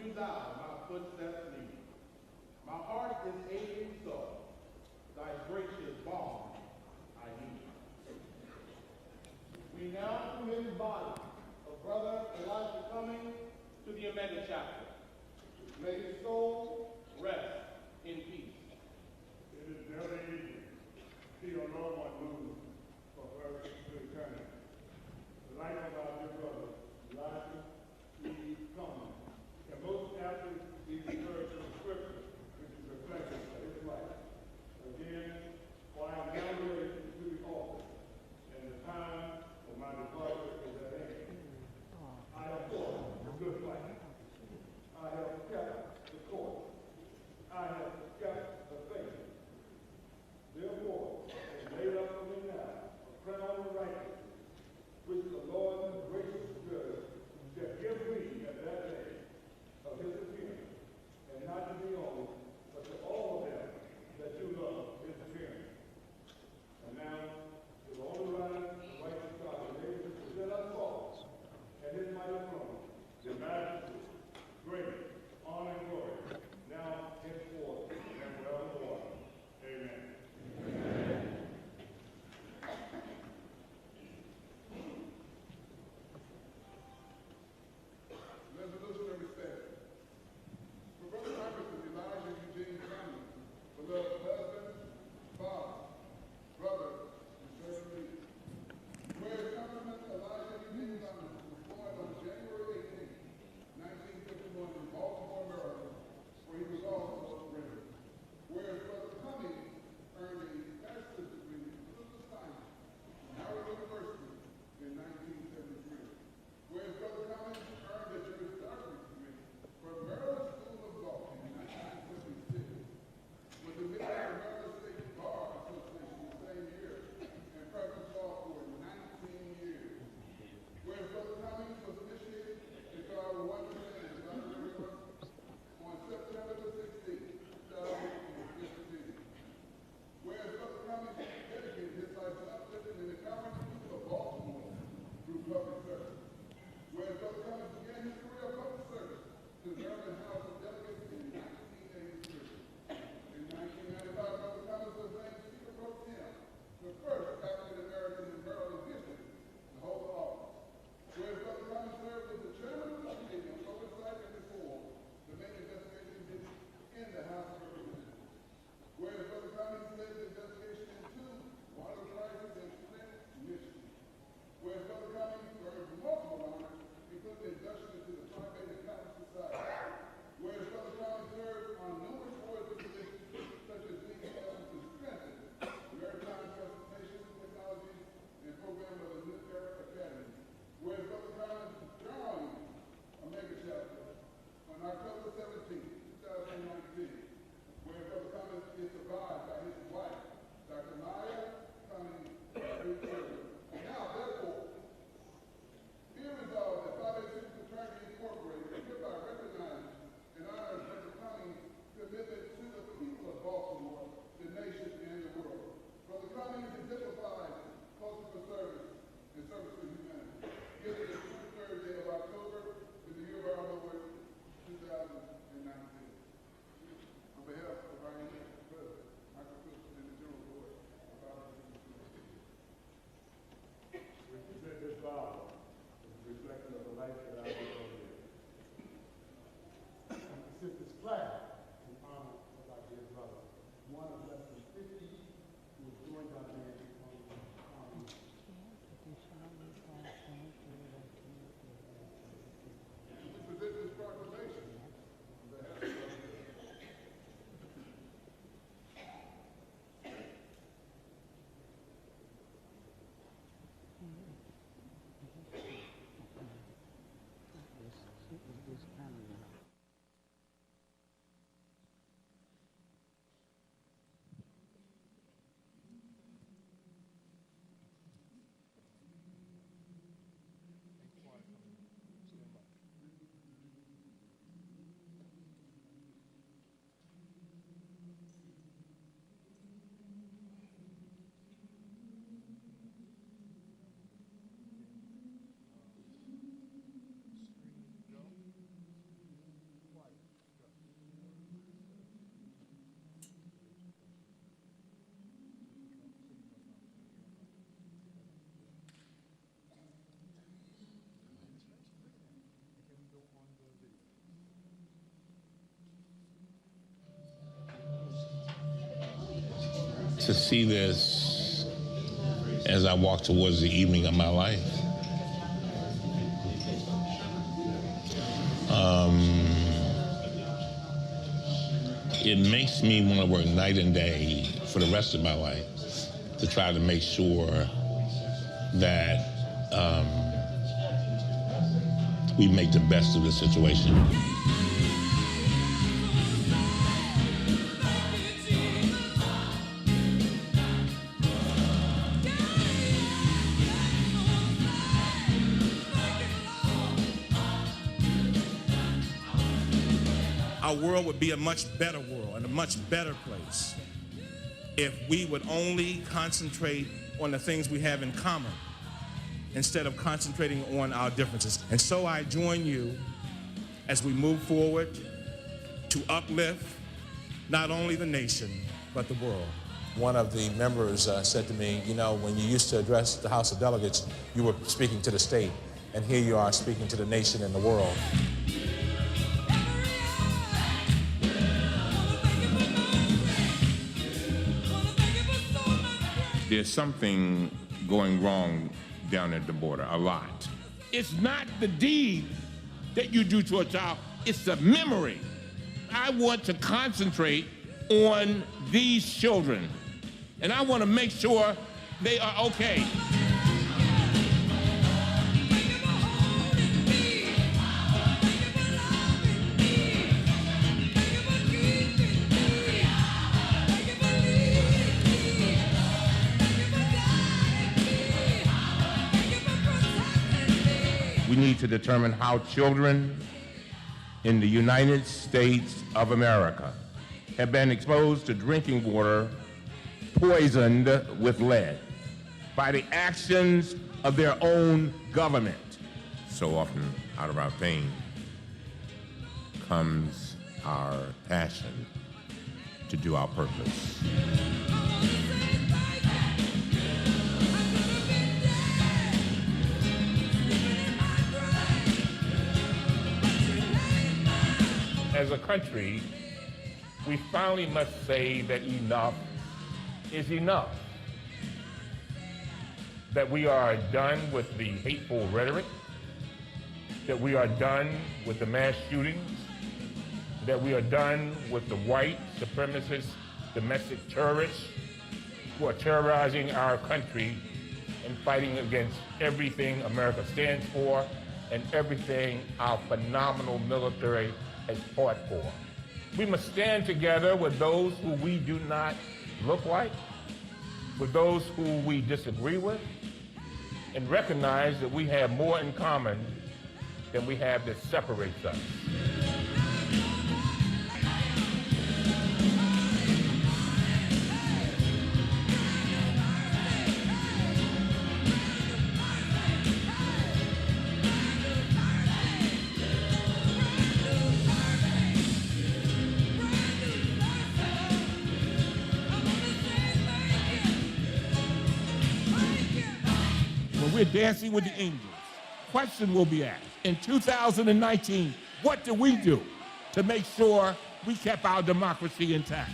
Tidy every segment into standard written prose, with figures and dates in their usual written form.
do thou my footsteps lead. My heart is aching so, thy gracious balm I need. We now commit the body of Brother Elijah Cummings to the Omega Chapter. May his soul rest in peace. It is never easy to see a loved one move from earth to eternity. The life of our dear brother, Elijah Cummings, can most aptly be referred to the scripture, which is reflected for his life. Again, while I am now related to the office, and the time of my departure is at hand, I have fought a good fight. I have kept the course. I have kept the faith. Therefore, is laid up for me now a crown of righteousness, which the Lord, the gracious judge, shall give me to see this as I walk towards the evening of my life. It makes me want to work night and day for the rest of my life to try to make sure that we make the best of the situation. Our world would be a much better world and a much better place if we would only concentrate on the things we have in common instead of concentrating on our differences. And so I join you as we move forward to uplift not only the nation, but the world. One of the members said to me, you know, when you used to address the House of Delegates, you were speaking to the state, and here you are speaking to the nation and the world. There's something going wrong down at the border, a lot. It's not the deed that you do to a child, it's the memory. I want to concentrate on these children, and I want to make sure they are okay. We need to determine how children in the United States of America have been exposed to drinking water poisoned with lead by the actions of their own government. So often, out of our pain comes our passion to do our purpose. As a country, we finally must say that enough is enough. That we are done with the hateful rhetoric, that we are done with the mass shootings, that we are done with the white supremacist domestic terrorists who are terrorizing our country and fighting against everything America stands for and everything our phenomenal military has fought for. We must stand together with those who we do not look like, with those who we disagree with, and recognize that we have more in common than we have that separates us. We're dancing with the angels. Question will be asked. In 2019, what do we do to make sure we kept our democracy intact?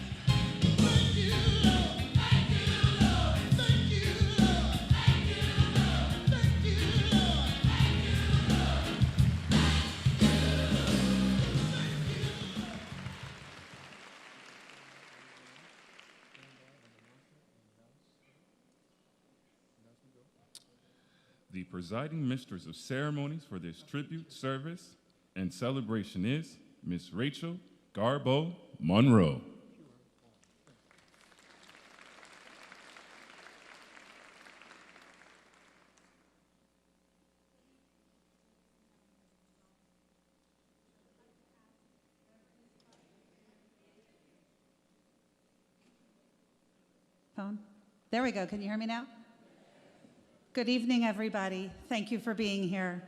The presiding mistress of ceremonies for this tribute, service, and celebration is Miss Rachel Garbo Monroe. Phone? There we go. Can you hear me now? Good evening, everybody. Thank you for being here.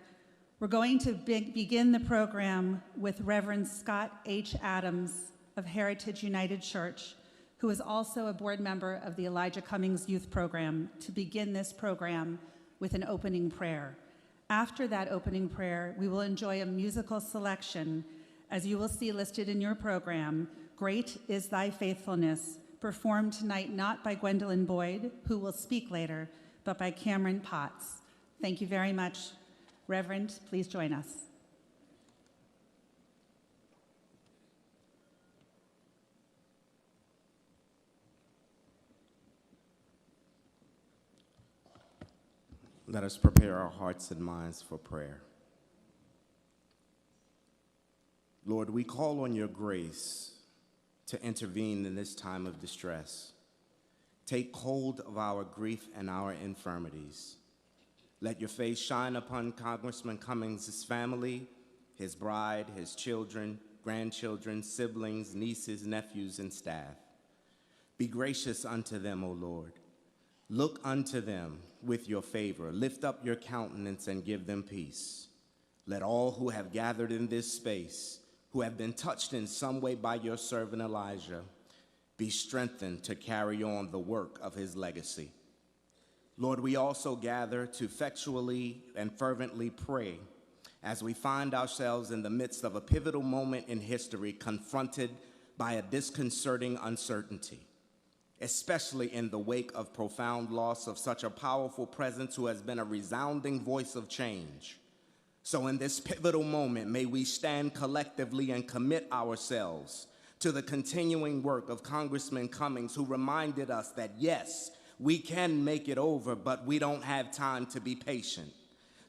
We're going to begin the program with Reverend Scott H. Adams of Heritage United Church, who is also a board member of the Elijah Cummings Youth Program, to begin this program with an opening prayer. After that opening prayer, we will enjoy a musical selection, as you will see listed in your program, Great is Thy Faithfulness, performed tonight not by Gwendolyn Boyd, who will speak later, but by Cameron Potts. Thank you very much. Reverend, please join us. Let us prepare our hearts and minds for prayer. Lord, we call on your grace to intervene in this time of distress. Take hold of our grief and our infirmities. Let your face shine upon Congressman Cummings' family, his bride, his children, grandchildren, siblings, nieces, nephews, and staff. Be gracious unto them, O Lord. Look unto them with your favor. Lift up your countenance and give them peace. Let all who have gathered in this space, who have been touched in some way by your servant Elijah, be strengthened to carry on the work of his legacy. Lord, we also gather to effectually and fervently pray as we find ourselves in the midst of a pivotal moment in history, confronted by a disconcerting uncertainty, especially in the wake of profound loss of such a powerful presence who has been a resounding voice of change. So in this pivotal moment, may we stand collectively and commit ourselves to the continuing work of Congressman Cummings, who reminded us that, yes, we can make it over, but we don't have time to be patient.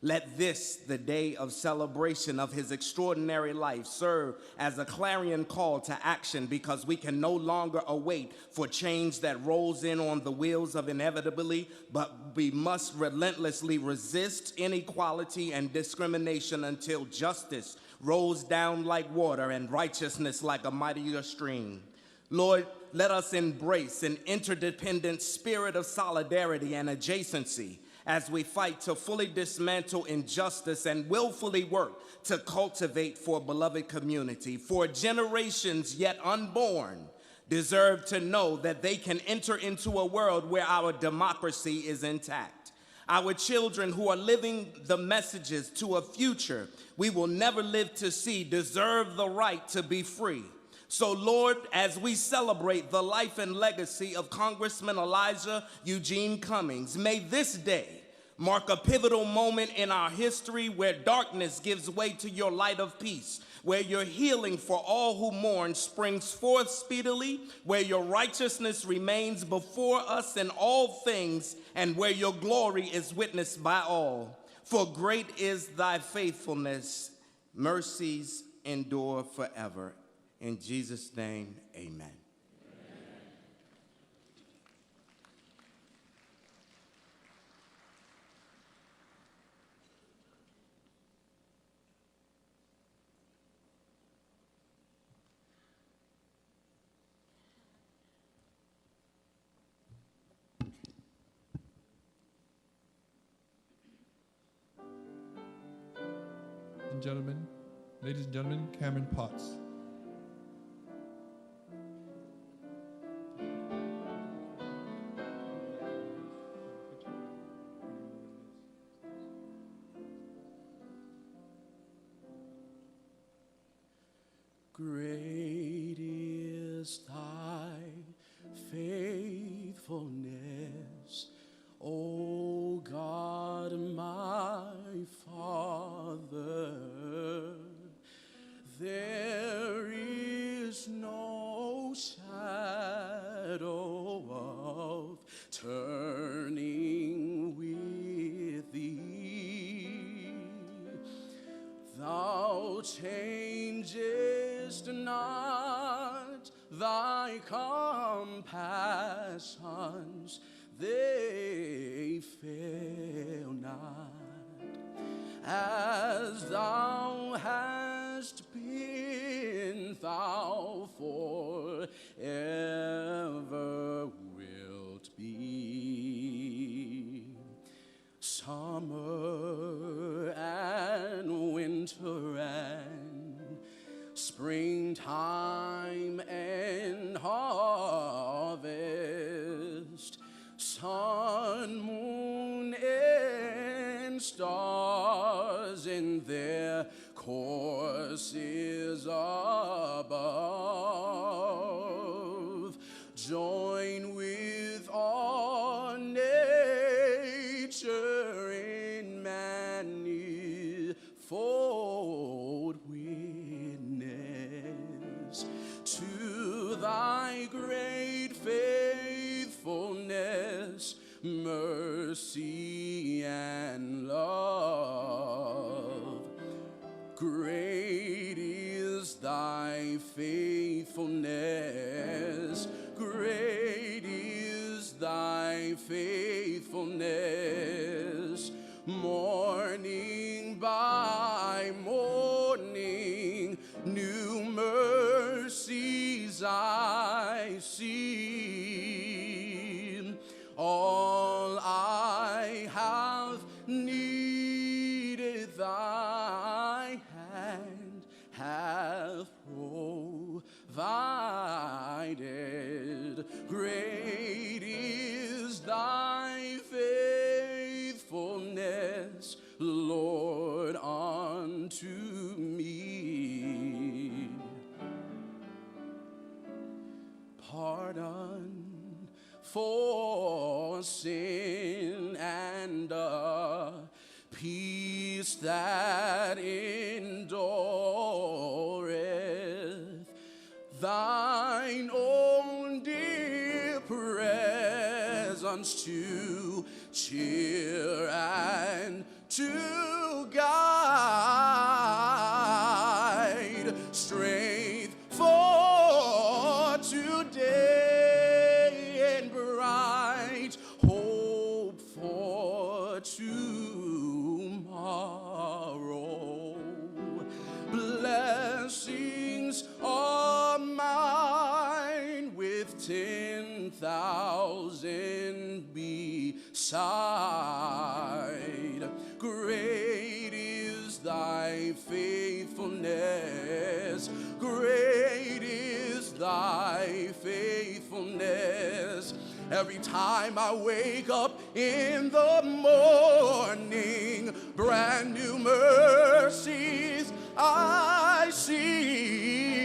Let this, the day of celebration of his extraordinary life, serve as a clarion call to action, because we can no longer await for change that rolls in on the wheels of inevitability, but we must relentlessly resist inequality and discrimination until justice rolls down like water and righteousness like a mightier stream. Lord, let us embrace an interdependent spirit of solidarity and adjacency as we fight to fully dismantle injustice and willfully work to cultivate for a beloved community. For generations yet unborn deserve to know that they can enter into a world where our democracy is intact. Our children who are living the messages to a future we will never live to see deserve the right to be free. So, Lord, as we celebrate the life and legacy of Congressman Elijah Eugene Cummings, may this day mark a pivotal moment in our history where darkness gives way to your light of peace, where your healing for all who mourn springs forth speedily, where your righteousness remains before us in all things, and where your glory is witnessed by all. For great is thy faithfulness, mercies endure forever. In Jesus' name, amen. Ladies and gentlemen, Cameron Potts. Great is thy faithfulness, O God, my Father. There is no shadow of turning with thee. Thou changest not thy compassions, they fail not. As thou hast been, thou forever wilt be. Summer and winter and springtime and harvest, sun, moon, and stars in their courses above, join Great is thy faithfulness. Great is thy faithfulness. Morning by morning, new mercies I see. All I have needed, thy hand hath provided. Great is thy faithfulness, Lord, unto me. Pardon for sin and peace that endureth, thine own dear presence to cheer and to guide, strength for today and bright hope for tomorrow. Blessings are mine with 10,000 beside. Great is thy faithfulness. Great is thy faithfulness. Every time I wake up in the morning, brand new mercies I see.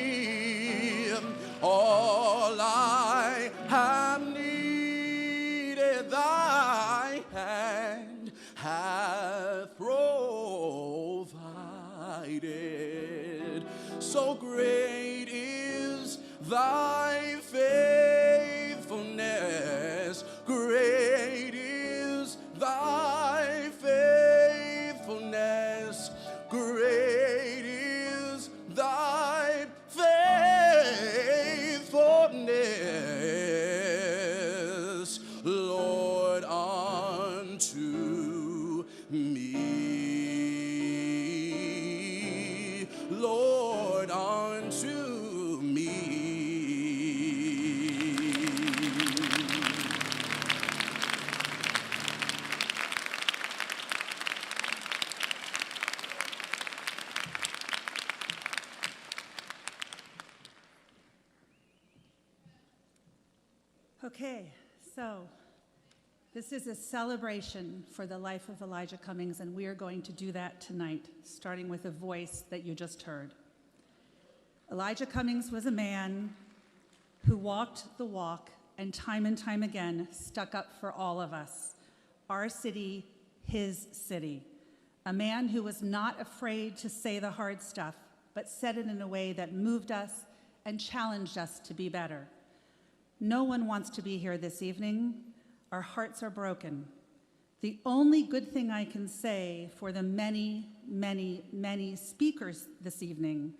All I have needed, thy hand hath provided. So great is thy faithfulness. Great is thy faithfulness. Great is thy faithfulness, Lord, unto me. Lord, unto me. Okay, so this is a celebration for the life of Elijah Cummings, and we are going to do that tonight, starting with a voice that you just heard. Elijah Cummings was a man who walked the walk and time again stuck up for all of us, our city, his city. A man who was not afraid to say the hard stuff, but said it in a way that moved us and challenged us to be better. No one wants to be here this evening. Our hearts are broken. The only good thing I can say for the many speakers this evening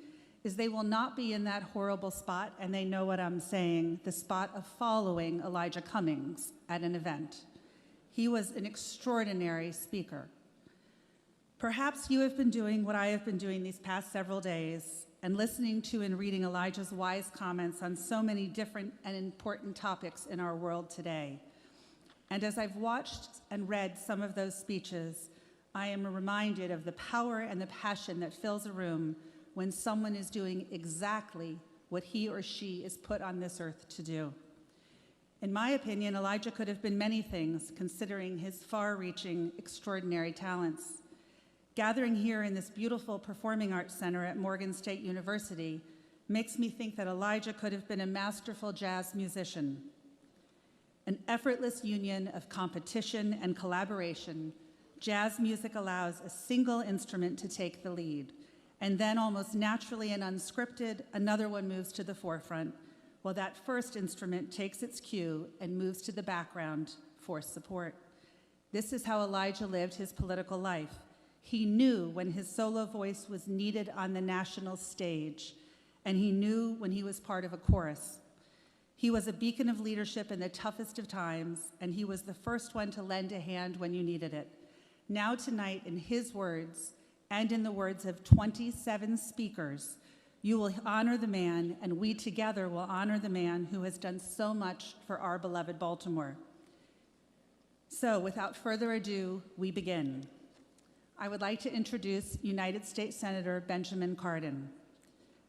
is they will not be in that horrible spot, and they know what I'm saying, the spot of following Elijah Cummings at an event. He was an extraordinary speaker. Perhaps you have been doing what I have been doing these past several days, and listening to and reading Elijah's wise comments on so many different and important topics in our world today. And as I've watched and read some of those speeches, I am reminded of the power and the passion that fills a room when someone is doing exactly what he or she is put on this earth to do. In my opinion, Elijah could have been many things, considering his far-reaching, extraordinary talents. Gathering here in this beautiful performing arts center at Morgan State University makes me think that Elijah could have been a masterful jazz musician. An effortless union of competition and collaboration, jazz music allows a single instrument to take the lead, and then almost naturally and unscripted, another one moves to the forefront, while that first instrument takes its cue and moves to the background for support. This is how Elijah lived his political life. He knew when his solo voice was needed on the national stage, and he knew when he was part of a chorus. He was a beacon of leadership in the toughest of times, and he was the first one to lend a hand when you needed it. Now tonight, in his words, and in the words of 27 speakers, you will honor the man, and we together will honor the man who has done so much for our beloved Baltimore. So, without further ado, we begin. I would like to introduce United States Senator Benjamin Cardin.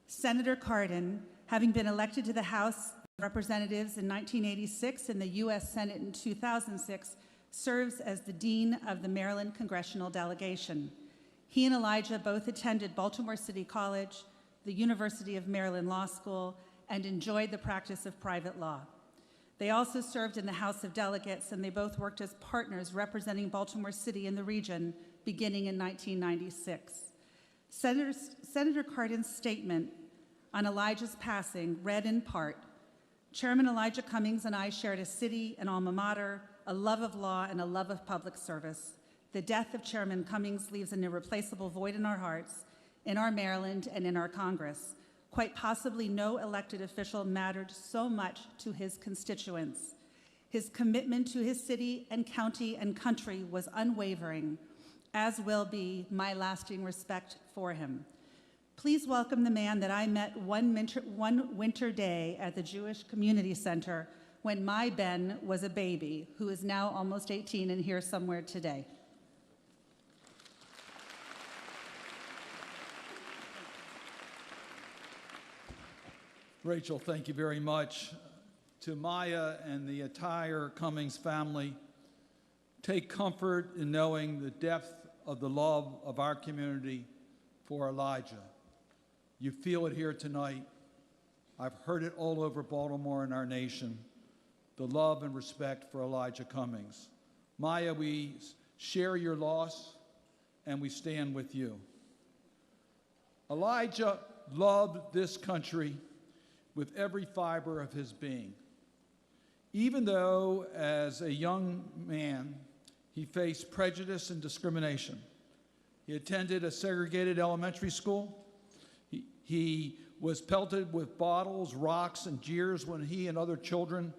Senator Cardin, having been elected to the House of Representatives in 1986 and the U.S. Senate in 2006, serves as the Dean of the Maryland Congressional Delegation. He and Elijah both attended Baltimore City College, the University of Maryland Law School, and enjoyed the practice of private law. They also served in the House of Delegates, and they both worked as partners representing Baltimore City in the region beginning in 1996. Senator Cardin's statement on Elijah's passing read in part, Chairman Elijah Cummings and I shared a city, an alma mater, a love of law, and a love of public service. The death of Chairman Cummings leaves an irreplaceable void in our hearts, in our Maryland, and in our Congress. Quite possibly no elected official mattered so much to his constituents. His commitment to his city and county and country was unwavering, as will be my lasting respect for him. Please welcome the man that I met one winter day at the Jewish Community Center when my Ben was a baby, who is now almost 18 and here somewhere today. Rachel, thank you very much. To Maya and the entire Cummings family, take comfort in knowing the depth of the love of our community for Elijah. You feel it here tonight. I've heard it all over Baltimore and our nation, the love and respect for Elijah Cummings. Maya, we share your loss and we stand with you. Elijah loved this country with every fiber of his being. Even though, as a young man, he faced prejudice and discrimination. He attended a segregated elementary school. He was pelted with bottles, rocks, and jeers when he and other children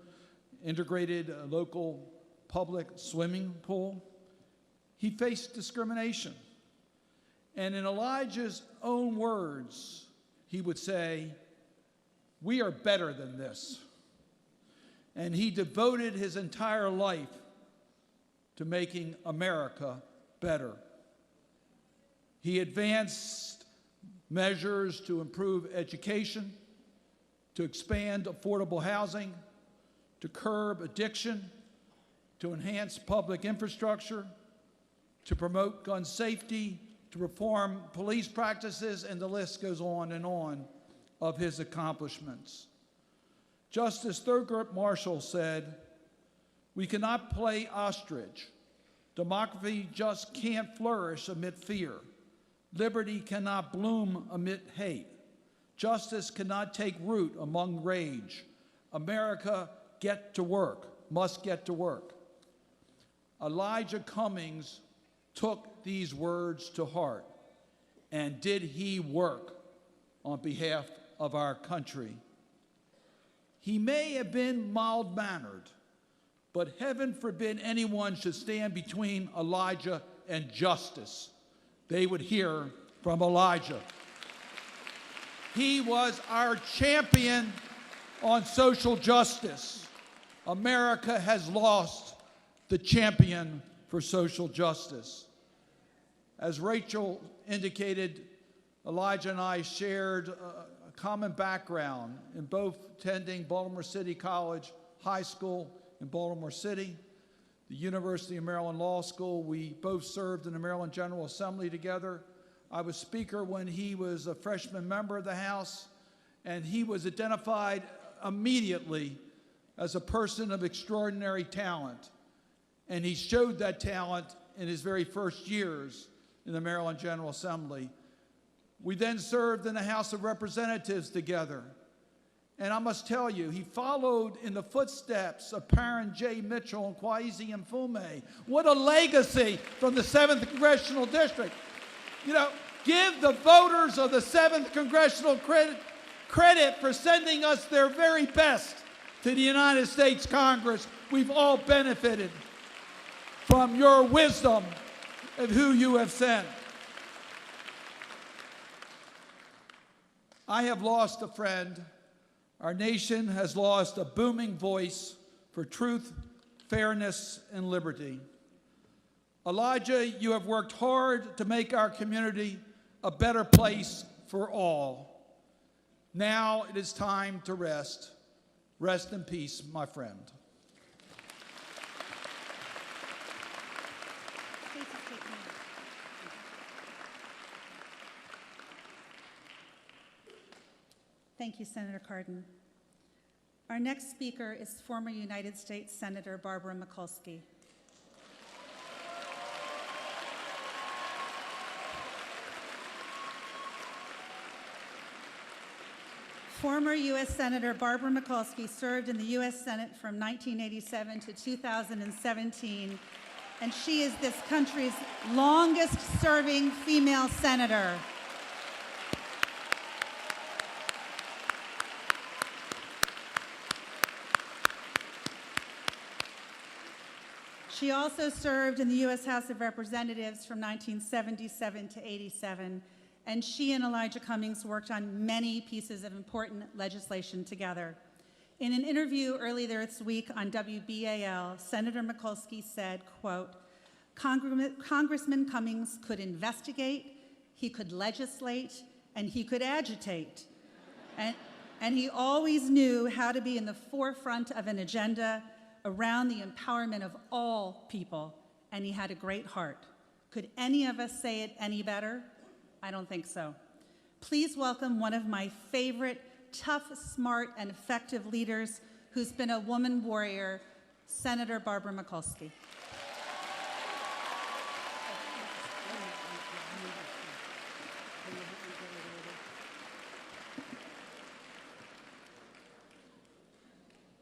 integrated a local public swimming pool. He faced discrimination. And in Elijah's own words, he would say, "We are better than this." And he devoted his entire life to making America better. He advanced measures to improve education, to expand affordable housing, to curb addiction, to enhance public infrastructure, to promote gun safety, to reform police practices, and the list goes on of his accomplishments. Justice Thurgood Marshall said, "We cannot play ostrich. Democracy just can't flourish amid fear. Liberty cannot bloom amid hate. Justice cannot take root among rage. America must get to work." Elijah Cummings took these words to heart, and did he work on behalf of our country. He may have been mild-mannered, but heaven forbid anyone should stand between Elijah and justice. They would hear from Elijah. He was our champion on social justice. America has lost the champion for social justice. As Rachel indicated, Elijah and I shared a common background in both attending Baltimore City College High School in Baltimore City, the University of Maryland Law School. We both served in the Maryland General Assembly together. I was Speaker when he was a freshman member of the House, and he was identified immediately as a person of extraordinary talent. And he showed that talent in his very first years in the Maryland General Assembly. We then served in the House of Representatives together. And I must tell you, he followed in the footsteps of Parent J. Mitchell and Kwesi Mfume. What a legacy from the 7th Congressional District. give the voters of the 7th Congressional credit for sending us their very best to the United States Congress. We've all benefited from your wisdom of who you have sent. I have lost a friend. Our nation has lost a booming voice for truth, fairness, and liberty. Elijah, you have worked hard to make our community a better place for all. Now it is time to rest. Rest in peace, my friend. Thank you, Senator Cardin. Our next speaker is former United States Senator Barbara Mikulski. Former U.S. Senator Barbara Mikulski served in the U.S. Senate from 1987 to 2017, and she is this country's longest-serving female senator. She also served in the U.S. House of Representatives from 1977 to 87, and she and Elijah Cummings worked on many pieces of important legislation together. In an interview earlier this week on WBAL, Senator Mikulski said, quote, Congressman Cummings could investigate, he could legislate, and he could agitate. And he always knew how to be in the forefront of an agenda around the empowerment of all people, and he had a great heart. Could any of us say it any better? I don't think so. Please welcome one of my favorite tough, smart, and effective leaders who's been a woman warrior, Senator Barbara Mikulski.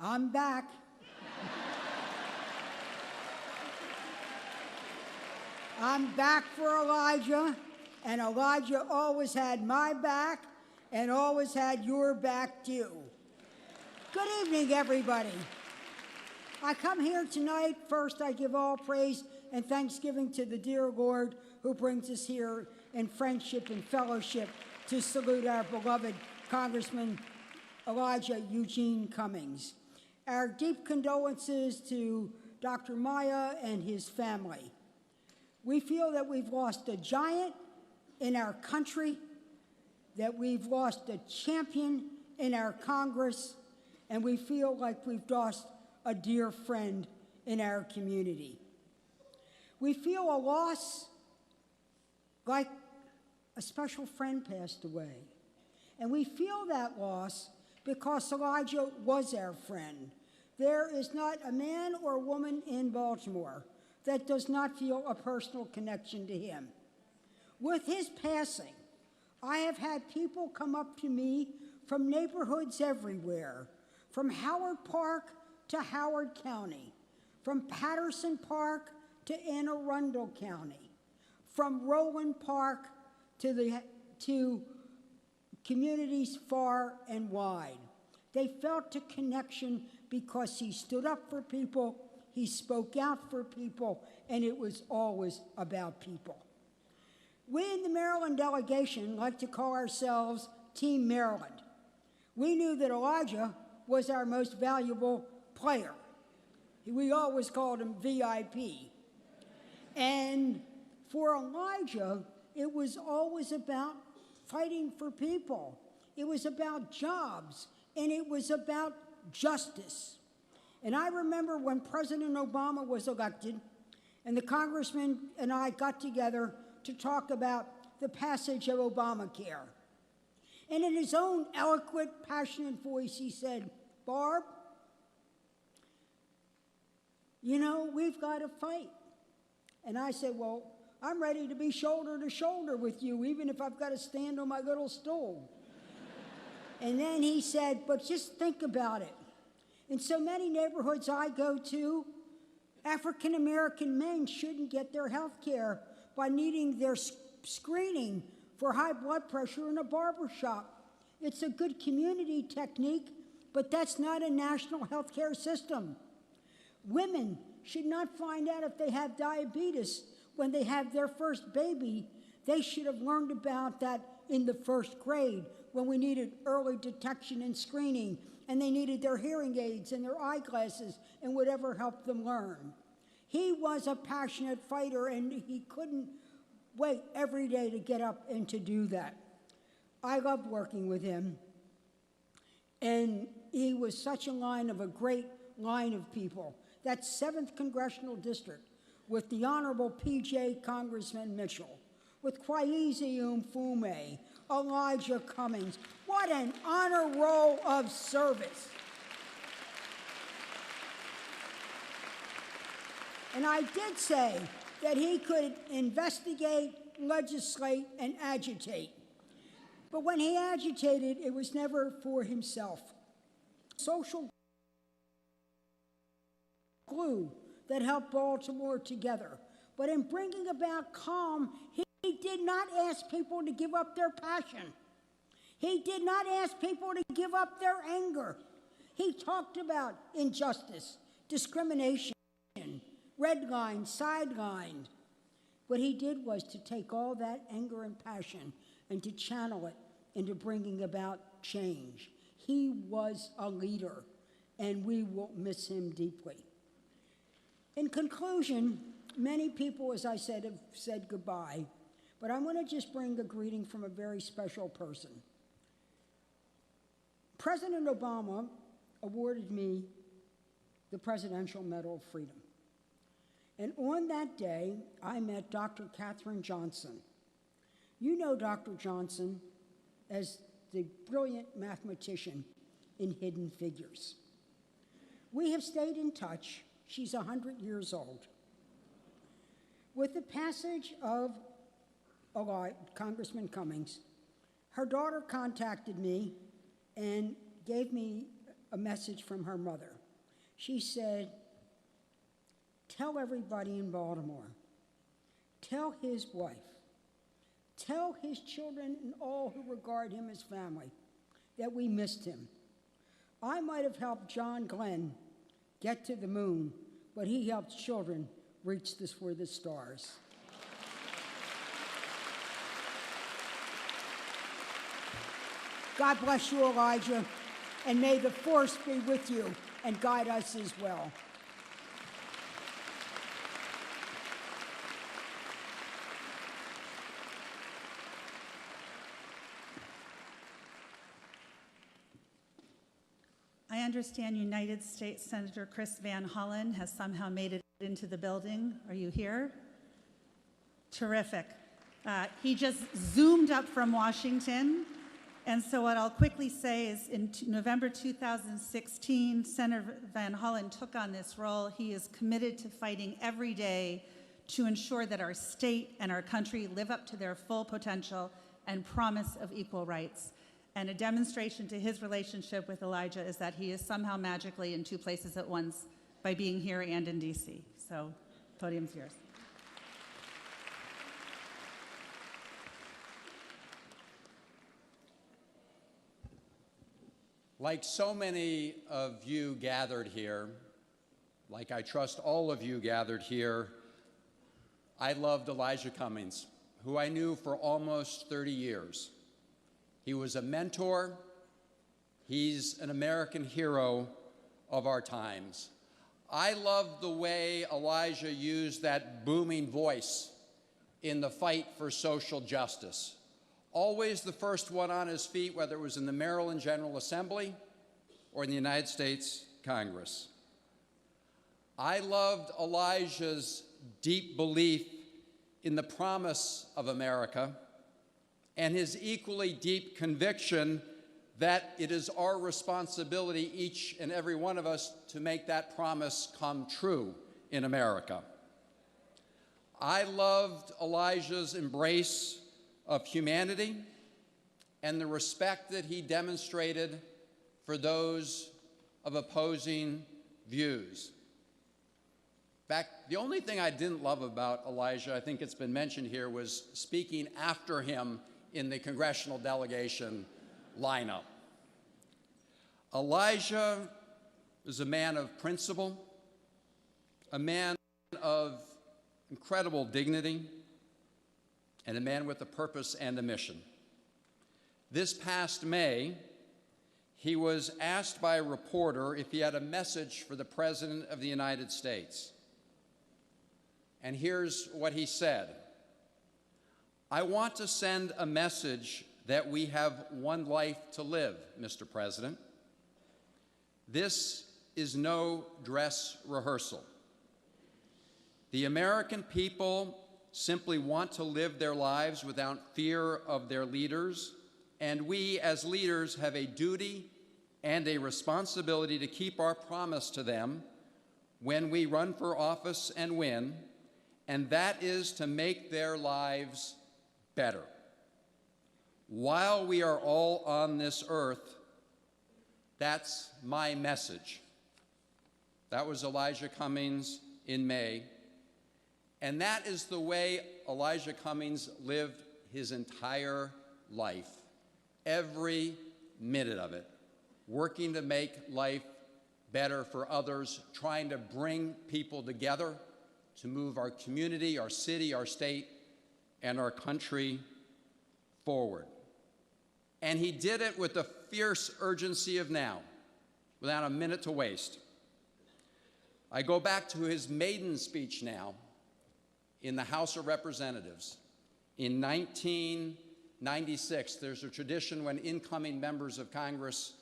I'm back. I'm back for Elijah, and Elijah always had my back and always had your back too. Good evening, everybody. I come here tonight. First, I give all praise and thanksgiving to the dear Lord who brings us here in friendship and fellowship to salute our beloved Congressman Elijah Eugene Cummings. Our deep condolences to Dr. Maya and his family. We feel that we've lost a giant in our country, that we've lost a champion in our Congress, and we feel like we've lost a dear friend in our community. We feel a loss like a special friend passed away. And we feel that loss because Elijah was our friend. There is not a man or woman in Baltimore that does not feel a personal connection to him. With his passing, I have had people come up to me from neighborhoods everywhere, from Howard Park to Howard County, from Patterson Park to Anne Arundel County, from Roland Park to communities far and wide. They felt a connection because he stood up for people, he spoke out for people, and it was always about people. We in the Maryland delegation like to call ourselves Team Maryland. We knew that Elijah was our most valuable player. We always called him VIP. And for Elijah, it was always about fighting for people. It was about jobs, and it was about justice. And I remember when President Obama was elected, and the congressman and I got together to talk about the passage of Obamacare. And in his own eloquent, passionate voice, he said, Barb, you know, we've got to fight. And I said, well, I'm ready to be shoulder to shoulder with you, even if I've got to stand on my little stool. And then he said, but just think about it. In so many neighborhoods I go to, African-American men shouldn't get their health care by needing their screening for high blood pressure in a barber shop. It's a good community technique, but that's not a national health care system. Women should not find out if they have diabetes when they have their first baby. They should have learned about that in the first grade when we needed early detection and screening, and they needed their hearing aids and their eyeglasses and whatever helped them learn. He was a passionate fighter, and he couldn't wait every day to get up and to do that. I loved working with him, and he was such a great line of people. That 7th Congressional District with the Honorable P.J. Congressman Mitchell, with Kwesi Mfume, Elijah Cummings. What an honor roll of service. And I did say that he could investigate, legislate, and agitate. But when he agitated, it was never for himself. Social glue that helped Baltimore together. But in bringing about calm, he did not ask people to give up their passion. He did not ask people to give up their anger. He talked about injustice, discrimination, redlined, sidelined. What he did was to take all that anger and passion and to channel it into bringing about change. He was a leader, and we will miss him deeply. In conclusion, many people, as I said, have said goodbye, but I want to just bring a greeting from a very special person. President Obama awarded me the Presidential Medal of Freedom. And on that day, I met Dr. Katherine Johnson. You know Dr. Johnson as the brilliant mathematician in Hidden Figures. We have stayed in touch. She's 100 years old. With the passage of Congressman Cummings, her daughter contacted me and gave me a message from her mother. She said, "Tell everybody in Baltimore, tell his wife, tell his children and all who regard him as family that we missed him. I might have helped John Glenn get to the moon, but he helped children reach this for the stars." God bless you, Elijah, and may the force be with you and guide us as well. I understand United States Senator Chris Van Hollen has somehow made it into the building. Are you here? Terrific. He just zoomed up from Washington. And so what I'll quickly say is in November 2016, Senator Van Hollen took on this role. He is committed to fighting every day to ensure that our state and our country live up to their full potential and promise of equal rights. And a demonstration to his relationship with Elijah is that he is somehow magically in two places at once by being here and in DC. So, podium's yours. Like so many of you gathered here, like I trust all of you gathered here, I loved Elijah Cummings, who I knew for almost 30 years. He was a mentor. He's an American hero of our times. I loved the way Elijah used that booming voice in the fight for social justice. Always the first one on his feet, whether it was in the Maryland General Assembly or in the United States Congress. I loved Elijah's deep belief in the promise of America and his equally deep conviction that it is our responsibility, each and every one of us, to make that promise come true in America. I loved Elijah's embrace of humanity and the respect that he demonstrated for those of opposing views. fact, the only thing I didn't love about Elijah, I think it's been mentioned here, was speaking after him in the congressional delegation lineup. Elijah is a man of principle, a man of incredible dignity, and a man with a purpose and a mission. This past May, he was asked by a reporter if he had a message for the President of the United States. And here's what he said: "I want to send a message that we have one life to live, Mr. President. This is no dress rehearsal. The American people simply want to live their lives without fear of their leaders, and we as leaders have a duty and a responsibility to keep our promise to them when we run for office and win, and that is to make their lives better. While we are all on this earth, that's my message." That was Elijah Cummings in May. And that is the way Elijah Cummings lived his entire life, every minute of it, working to make life better for others, trying to bring people together to move our community, our city, our state, and our country forward. And he did it with the fierce urgency of now, without a minute to waste. I go back to his maiden speech now in the House of Representatives. In 1996, there's a tradition when incoming members of Congress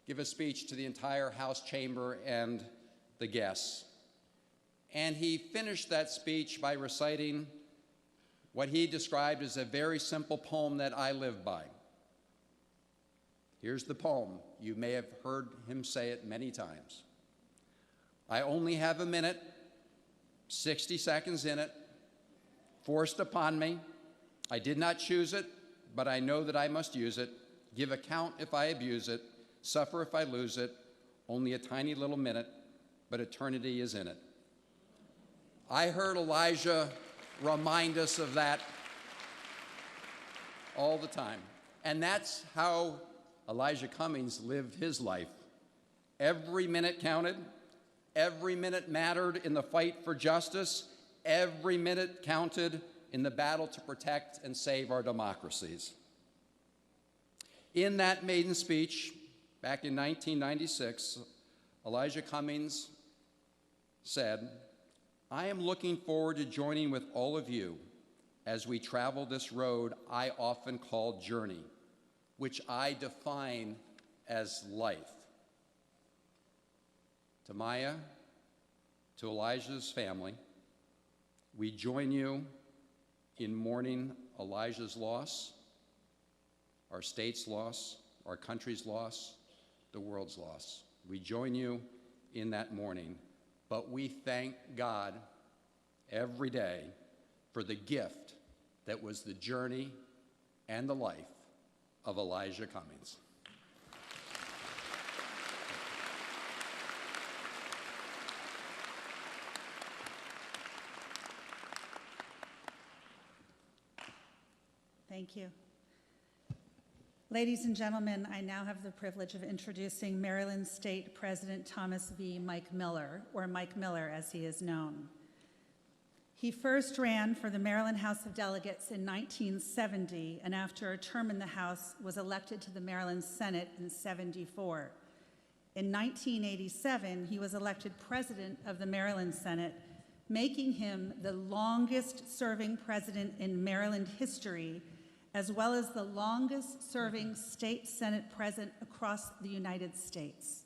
give a speech to the entire House chamber and the guests. And he finished that speech by reciting what he described as a very simple poem that I live by. Here's the poem. You may have heard him say it many times. "I only have a minute, 60 seconds in it, forced upon me. I did not choose it, but I know that I must use it. Give account if I abuse it, suffer if I lose it. Only a tiny little minute, but eternity is in it." I heard Elijah remind us of that all the time. And that's how Elijah Cummings lived his life. Every minute counted. Every minute mattered in the fight for justice. Every minute counted in the battle to protect and save our democracies. In that maiden speech, back in 1996, Elijah Cummings said, "I am looking forward to joining with all of you as we travel this road I often call journey, which I define as life." To Maya, to Elijah's family, we join you in mourning Elijah's loss, our state's loss, our country's loss, the world's loss. We join you in that mourning, but we thank God every day for the gift that was the journey and the life of Elijah Cummings. Thank you. Ladies and gentlemen, I now have the privilege of introducing Maryland State President Thomas V. Mike Miller, or Mike Miller as he is known. He first ran for the Maryland House of Delegates in 1970, and after a term in the House, was elected to the Maryland Senate in '74. In 1987, he was elected president of the Maryland Senate, making him the longest-serving president in Maryland history, as well as the longest-serving state Senate president across the United States.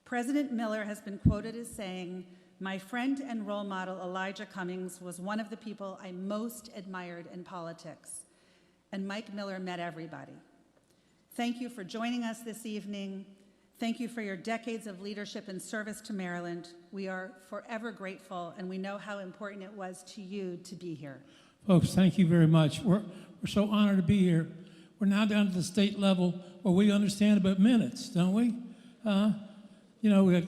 President Miller has been quoted as saying, "My friend and role model Elijah Cummings was one of the people I most admired in politics." And Mike Miller met everybody. Thank you for joining us this evening. Thank you for your decades of leadership and service to Maryland. We are forever grateful, and we know how important it was to you to be here. Folks, thank you very much. We're so honored to be here. We're now down to the state level where we understand about minutes, don't we? We got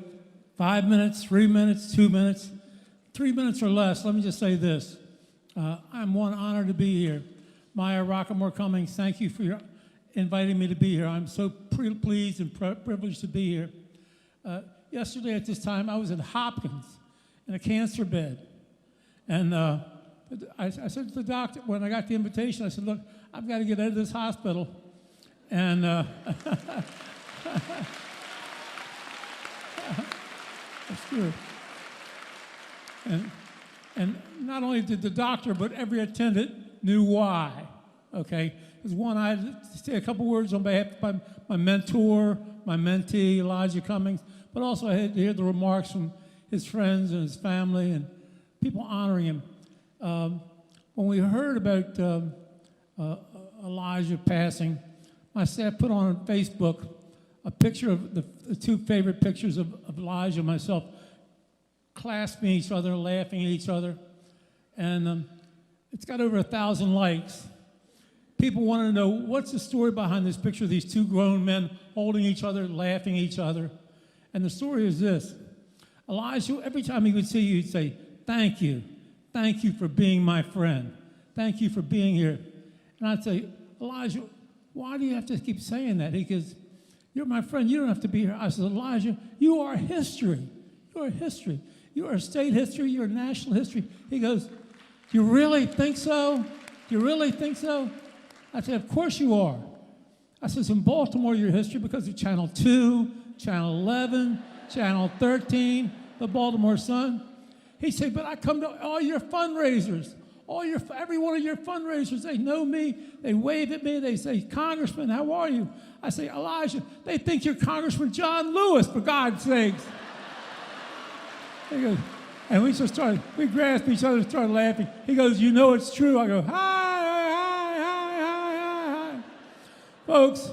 5 minutes, 3 minutes, 2 minutes, 3 minutes or less. Let me just say this. I'm honored to be here. Maya Rockamore Cummings, thank you for inviting me to be here. I'm so pleased and privileged to be here. Yesterday at this time, I was at Hopkins in a cancer bed. And I said to the doctor, when I got the invitation, I said, look, I've got to get out of this hospital. And that's good. And not only did the doctor, but every attendant knew why, okay? Because one, I had to say a couple words on behalf of my mentor, my mentee, Elijah Cummings, but also I had to hear the remarks from his friends and his family and people honoring him. When we heard about Elijah passing, my staff put on Facebook a picture of the two favorite pictures of Elijah and myself, clasping each other, laughing at each other. And it's got over 1,000 likes. People want to know, what's the story behind this picture of these two grown men holding each other, laughing at each other? And the story is this. Elijah, every time he would see you, he'd say, thank you. Thank you for being my friend. Thank you for being here. And I'd say, Elijah, why do you have to keep saying that? He goes, you're my friend. You don't have to be here. I said, Elijah, you are history. You are history. You are state history. You're national history. He goes, do you really think so? Do you really think so? I said, of course you are. I said, in Baltimore, you're history because of Channel 2, Channel 11, Channel 13, the Baltimore Sun. He said, but I come to all your fundraisers, every one of your fundraisers. They know me. They wave at me. They say, Congressman, how are you? I say, Elijah, they think you're Congressman John Lewis, for God's sakes. He goes, and we grasped each other and started laughing. He goes, you know it's true. I go, hi. Folks,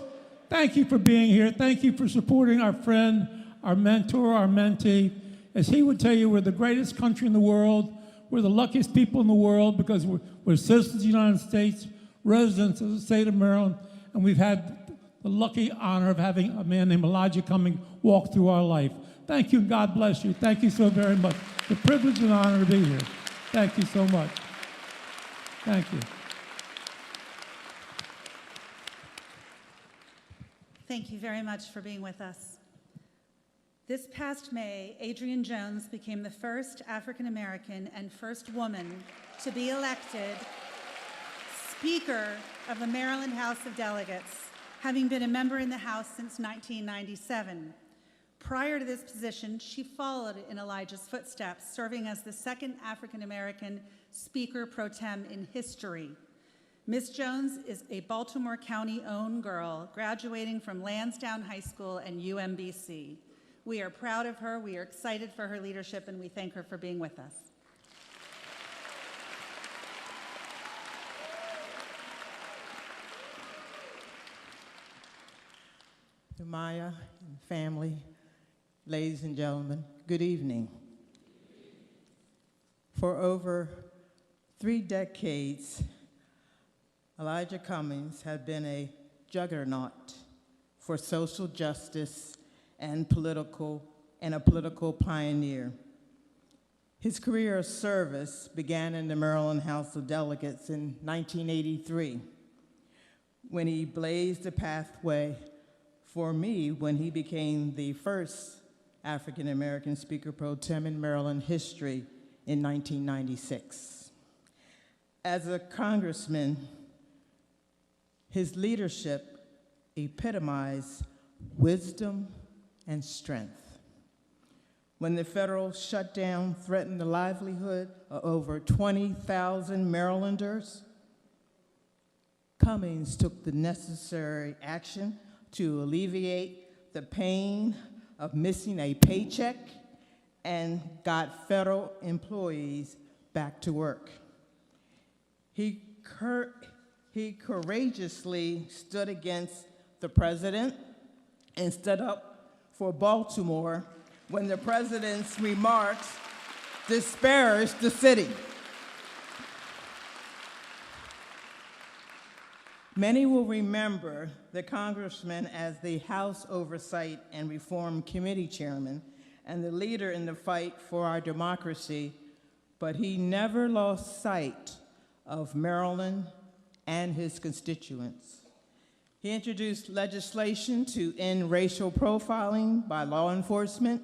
thank you for being here. Thank you for supporting our friend, our mentor, our mentee. As he would tell you, we're the greatest country in the world. We're the luckiest people in the world because we're citizens of the United States, residents of the state of Maryland, and we've had the lucky honor of having a man named Elijah Cummings walk through our life. Thank you, and God bless you. Thank you so very much. It's a privilege and honor to be here. Thank you so much. Thank you. Thank you very much for being with us. This past May, Adrienne Jones became the first African American and first woman to be elected Speaker of the Maryland House of Delegates, having been a member in the House since 1997. Prior to this position, she followed in Elijah's footsteps, serving as the second African American Speaker pro tem in history. Ms. Jones is a Baltimore County-owned girl, graduating from Lansdowne High School and UMBC. We are proud of her, we are excited for her leadership, and we thank her for being with us. To Maya and family, ladies and gentlemen, good evening. For over 3 decades, Elijah Cummings had been a juggernaut for social justice and a political pioneer. His career of service began in the Maryland House of Delegates in 1983, when he blazed a pathway for me when he became the first African American Speaker pro tem in Maryland history in 1996. As a congressman, his leadership epitomized wisdom and strength. When the federal shutdown threatened the livelihood of over 20,000 Marylanders, Cummings took the necessary action to alleviate the pain of missing a paycheck and got federal employees back to work. He courageously stood against the president and stood up for Baltimore when the president's remarks disparaged the city. Many will remember the congressman as the House Oversight and Reform Committee chairman and the leader in the fight for our democracy, but he never lost sight of Maryland and his constituents. He introduced legislation to end racial profiling by law enforcement,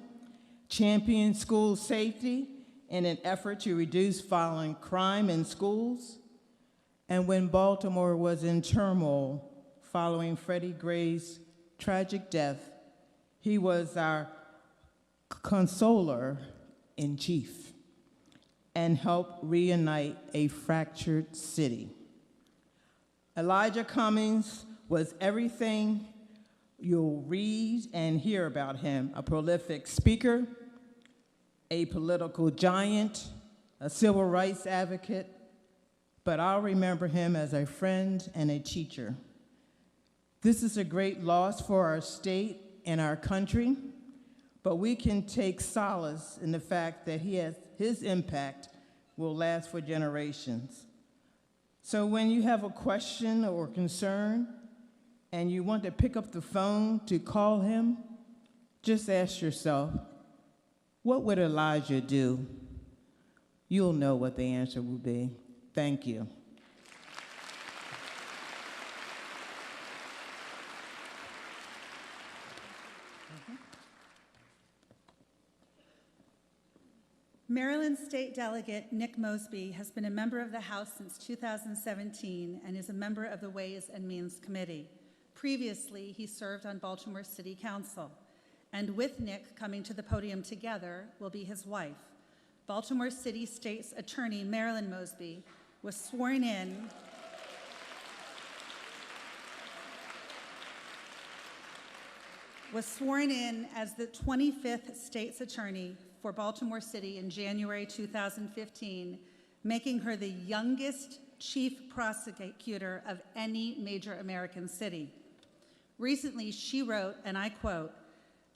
championed school safety in an effort to reduce violent crime in schools, and when Baltimore was in turmoil following Freddie Gray's tragic death, he was our consoler in chief and helped reunite a fractured city. Elijah Cummings was everything you'll read and hear about him: a prolific speaker, a political giant, a civil rights advocate, but I'll remember him as a friend and a teacher. This is a great loss for our state and our country, but we can take solace in the fact that his impact will last for generations. So when you have a question or concern and you want to pick up the phone to call him, just ask yourself, what would Elijah do? You'll know what the answer will be. Thank you. Maryland State Delegate Nick Mosby has been a member of the House since 2017 and is a member of the Ways and Means Committee. Previously, he served on Baltimore City Council. And with Nick coming to the podium together will be his wife. Baltimore City State's Attorney Marilyn Mosby was sworn in as the 25th State's Attorney for Baltimore City in January 2015, making her the youngest chief prosecutor of any major American city. Recently, she wrote, and I quote,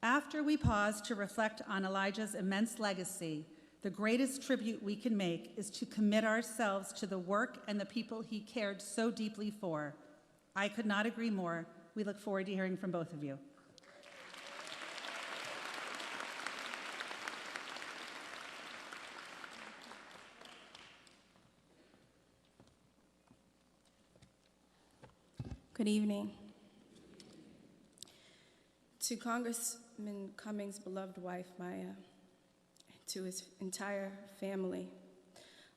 "After we pause to reflect on Elijah's immense legacy, the greatest tribute we can make is to commit ourselves to the work and the people he cared so deeply for." I could not agree more. We look forward to hearing from both of you. Good evening. To Congressman Cummings' beloved wife, Maya, to his entire family,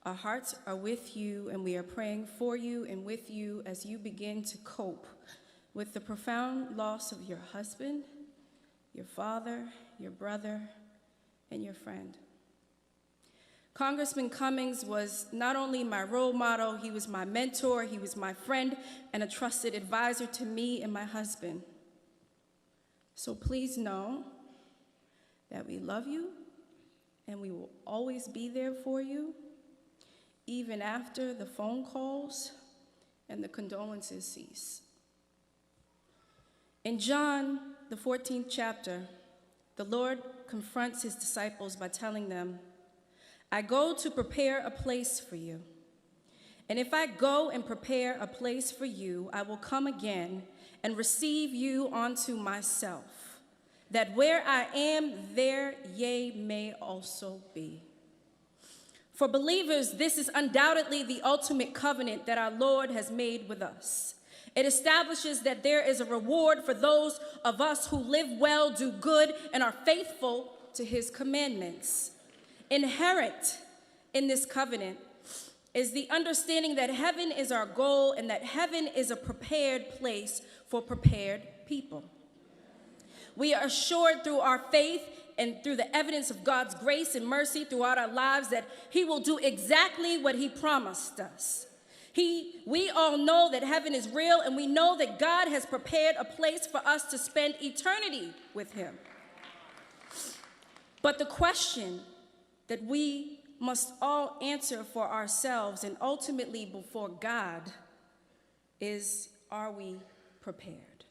our hearts are with you, and we are praying for you and with you as you begin to cope with the profound loss of your husband, your father, your brother, and your friend. Congressman Cummings was not only my role model, he was my mentor, he was my friend, and a trusted advisor to me and my husband. So please know that we love you and we will always be there for you, even after the phone calls and the condolences cease. In John, the 14th chapter, the Lord confronts his disciples by telling them, "I go to prepare a place for you. And if I go and prepare a place for you, I will come again and receive you unto myself, that where I am, there ye may also be." For believers, this is undoubtedly the ultimate covenant that our Lord has made with us. It establishes that there is a reward for those of us who live well, do good, and are faithful to his commandments. Inherent in this covenant is the understanding that heaven is our goal and that heaven is a prepared place for prepared people. We are assured through our faith and through the evidence of God's grace and mercy throughout our lives that he will do exactly what he promised us. We all know that heaven is real, and we know that God has prepared a place for us to spend eternity with him. But the question that we must all answer for ourselves and ultimately before God is, are we prepared?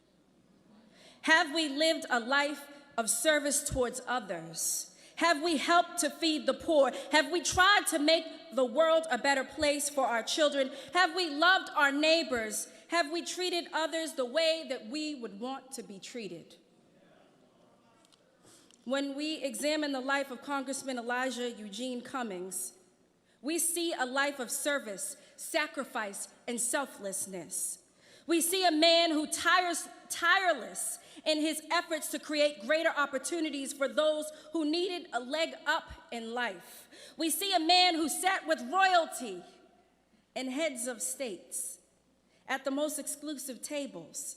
Have we lived a life of service towards others? Have we helped to feed the poor? Have we tried to make the world a better place for our children? Have we loved our neighbors? Have we treated others the way that we would want to be treated? When we examine the life of Congressman Elijah Eugene Cummings, we see a life of service, sacrifice, and selflessness. We see a man who tireless in his efforts to create greater opportunities for those who needed a leg up in life. We see a man who sat with royalty and heads of states at the most exclusive tables,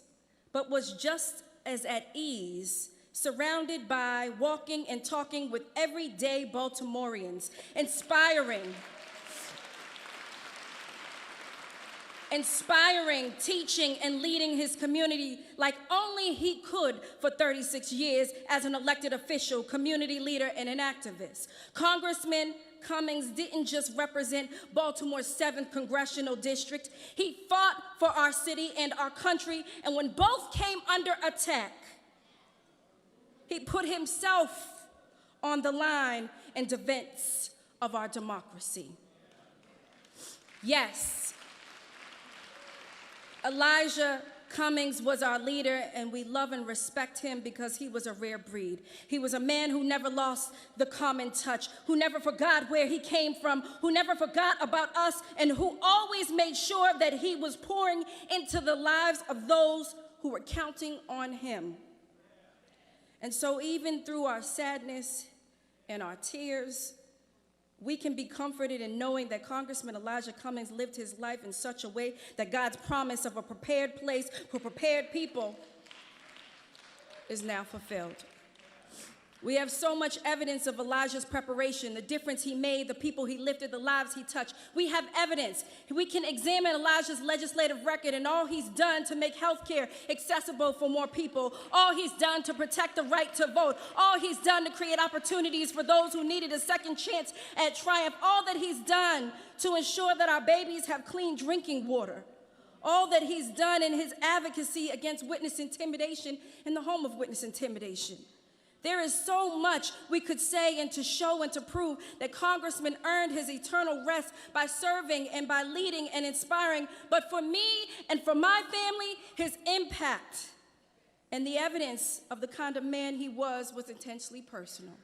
but was just as at ease, surrounded by walking and talking with everyday Baltimoreans, inspiring, teaching, and leading his community like only he could for 36 years as an elected official, community leader, and an activist. Congressman Cummings didn't just represent Baltimore's 7th congressional district. He fought for our city and our country, and when both came under attack, he put himself on the line in defense of our democracy. Yes, Elijah Cummings was our leader, and we love and respect him because he was a rare breed. He was a man who never lost the common touch, who never forgot where he came from, who never forgot about us, and who always made sure that he was pouring into the lives of those who were counting on him. And so even through our sadness and our tears, we can be comforted in knowing that Congressman Elijah Cummings lived his life in such a way that God's promise of a prepared place for prepared people is now fulfilled. We have so much evidence of Elijah's preparation, the difference he made, the people he lifted, the lives he touched. We have evidence. We can examine Elijah's legislative record and all he's done to make health care accessible for more people, all he's done to protect the right to vote, all he's done to create opportunities for those who needed a second chance at triumph, all that he's done to ensure that our babies have clean drinking water, all that he's done in his advocacy against witness intimidation in the home of witness intimidation. There is so much we could say and to show and to prove that Congressman earned his eternal rest by serving and by leading and inspiring. But for me and for my family, his impact and the evidence of the kind of man he was intensely personal.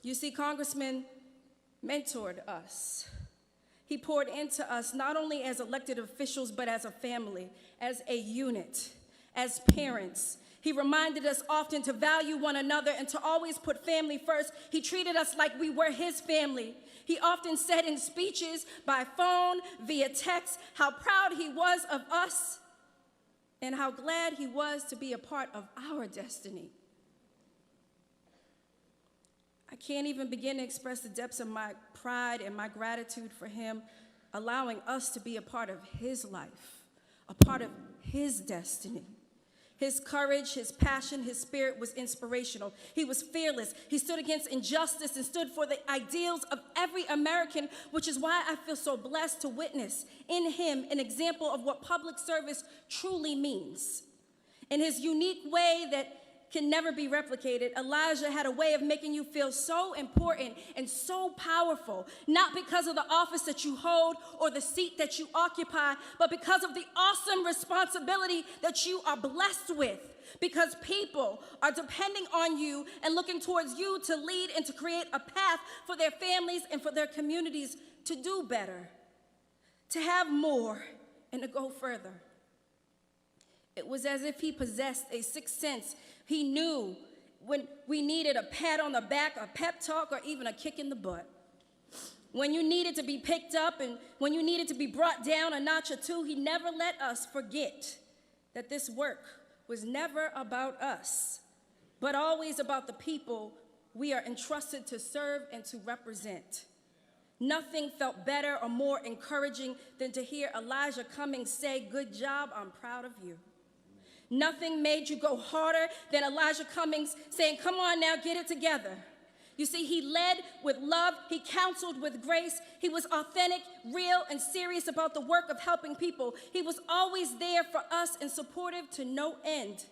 You see, Congressman mentored us. He poured into us not only as elected officials, but as a family, as a unit, as parents. He reminded us often to value one another and to always put family first. He treated us like we were his family. He often said in speeches, by phone, via text, how proud he was of us and how glad he was to be a part of our destiny. I can't even begin to express the depths of my pride and my gratitude for him allowing us to be a part of his life, a part of his destiny. His courage, his passion, his spirit was inspirational. He was fearless. He stood against injustice and stood for the ideals of every American, which is why I feel so blessed to witness in him an example of what public service truly means. In his unique way that can never be replicated, Elijah had a way of making you feel so important and so powerful, not because of the office that you hold or the seat that you occupy, but because of the awesome responsibility that you are blessed with, because people are depending on you and looking towards you to lead and to create a path for their families and for their communities to do better, to have more, and to go further. It was as if he possessed a sixth sense. He knew when we needed a pat on the back, a pep talk, or even a kick in the butt. When you needed to be picked up and when you needed to be brought down a notch or two, he never let us forget that this work was never about us, but always about the people we are entrusted to serve and to represent. Nothing felt better or more encouraging than to hear Elijah Cummings say, "Good job, I'm proud of you." Nothing made you go harder than Elijah Cummings saying, "Come on now, get it together." You see, he led with love, he counseled with grace, he was authentic, real, and serious about the work of helping people. He was always there for us and supportive to no end.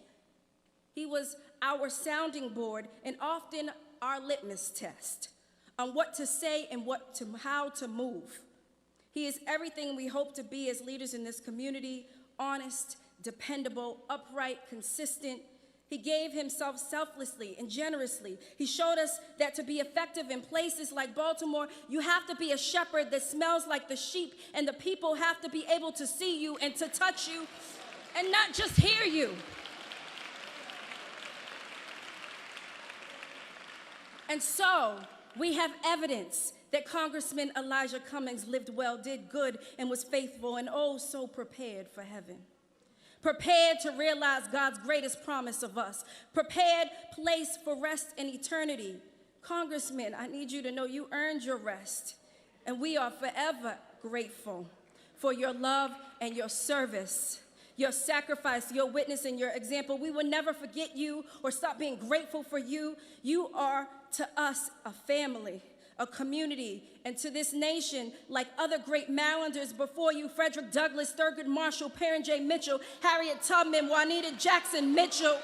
He was our sounding board and often our litmus test on what to say and how to move. He is everything we hope to be as leaders in this community: honest, dependable, upright, consistent, He gave himself selflessly and generously. He showed us that to be effective in places like Baltimore, you have to be a shepherd that smells like the sheep, and the people have to be able to see you and to touch you and not just hear you. And so we have evidence that Congressman Elijah Cummings lived well, did good, and was faithful, and oh, so prepared for heaven. Prepared to realize God's greatest promise of us. Prepared place for rest in eternity. Congressman, I need you to know you earned your rest, and we are forever grateful for your love and your service, your sacrifice, your witness, and your example. We will never forget you or stop being grateful for you. You are to us a family, a community, and to this nation, like other great Marylanders before you, Frederick Douglass, Thurgood Marshall, Perrin J. Mitchell, Harriet Tubman, Juanita Jackson Mitchell.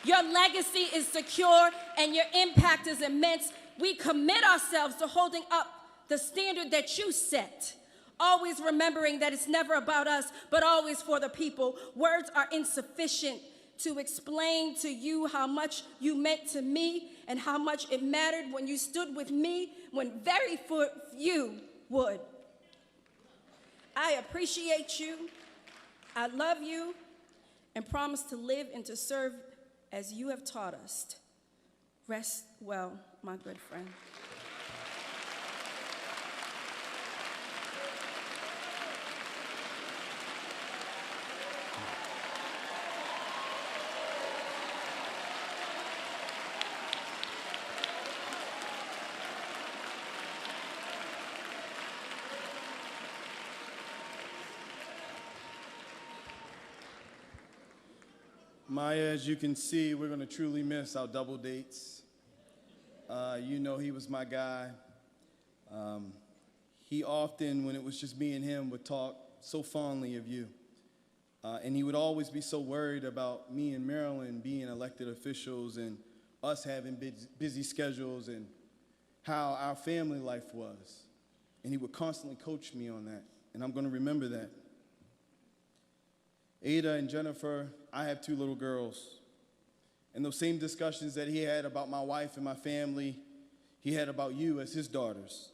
Your legacy is secure and your impact is immense. We commit ourselves to holding up the standard that you set, always remembering that it's never about us, but always for the people. Words are insufficient to explain to you how much you meant to me and how much it mattered when you stood with me when very few would. I appreciate you, I love you, and promise to live and to serve as you have taught us. Rest well, my good friend. Maya, as you can see, we're going to truly miss our double dates. You know he was my guy. He often, when it was just me and him, would talk so fondly of you. And he would always be so worried about me and Maryland being elected officials and us having busy schedules and how our family life was. And he would constantly coach me on that, and I'm going to remember that. Ada and Jennifer, I have 2 little girls. And those same discussions that he had about my wife and my family, he had about you as his daughters,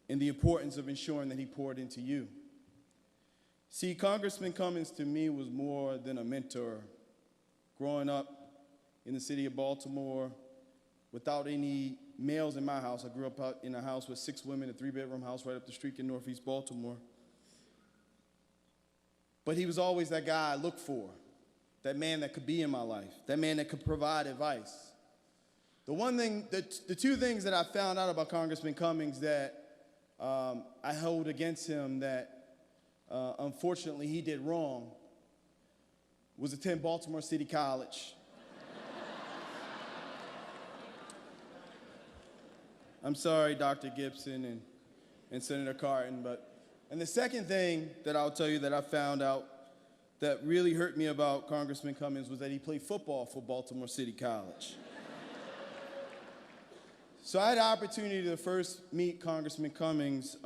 and the importance of ensuring that he poured into you. See, Congressman Cummings to me was more than a mentor. Growing up in the city of Baltimore, without any males in my house, I grew up out in a house with 6 women, a 3-bedroom house right up the street in Northeast Baltimore. But he was always that guy I looked for, that man that could be in my life, that man that could provide advice. The 2 things that I found out about Congressman Cummings that I hold against him that unfortunately he did wrong was attend Baltimore City College. I'm sorry, Dr. Gibson and Senator Cardin, and the second thing that I'll tell you that I found out that really hurt me about Congressman Cummings was that he played football for Baltimore City College. So I had the opportunity to first meet Congressman Cummings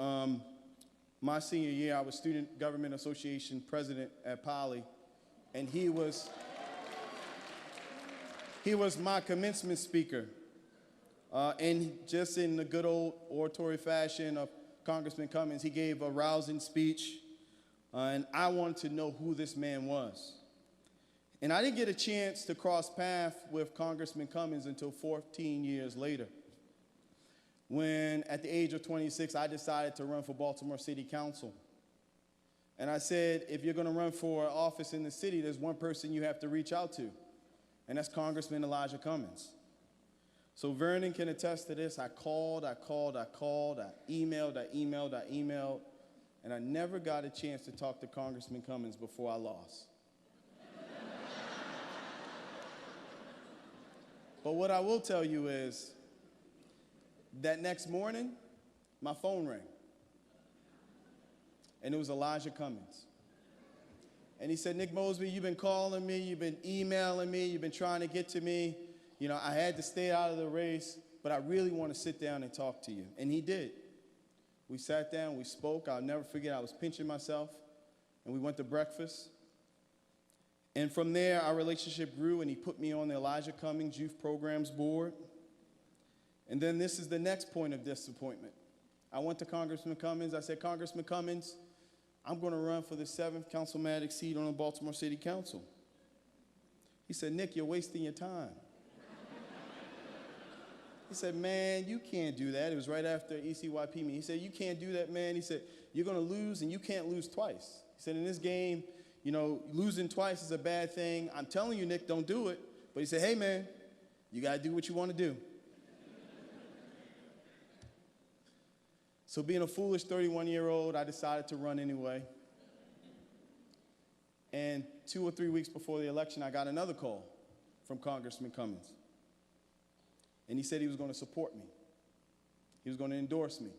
my senior year. I was Student Government Association president at Poly, and he was my commencement speaker. And just in the good old oratory fashion of Congressman Cummings, he gave a rousing speech, and I wanted to know who this man was. And I didn't get a chance to cross paths with Congressman Cummings until 14 years later, when at the age of 26, I decided to run for Baltimore City Council. And I said, if you're going to run for office in the city, there's one person you have to reach out to, and that's Congressman Elijah Cummings. So Vernon can attest to this. I called, I emailed, and I never got a chance to talk to Congressman Cummings before I lost. But what I will tell you is that next morning, my phone rang, and it was Elijah Cummings. And he said, Nick Mosby, you've been calling me, you've been emailing me, you've been trying to get to me. You know, I had to stay out of the race, but I really want to sit down and talk to you. And he did. We sat down, we spoke. I'll never forget, I was pinching myself, and we went to breakfast. And from there, our relationship grew, and he put me on the Elijah Cummings Youth Programs Board. And then this is the next point of disappointment. I went to Congressman Cummings. I said, Congressman Cummings, I'm going to run for the 7th councilmanic seat on the Baltimore City Council. He said, Nick, you're wasting your time. He said, man, you can't do that. It was right after ECYP meeting. He said, you can't do that, man. He said, you're going to lose, and you can't lose twice. He said, in this game, you know, losing twice is a bad thing. I'm telling you, Nick, don't do it. But he said, hey, man, you got to do what you want to do. So being a foolish 31-year-old, I decided to run anyway. And 2 or 3 weeks before the election, I got another call from Congressman Cummings. And he said he was going to support me. He was going to endorse me.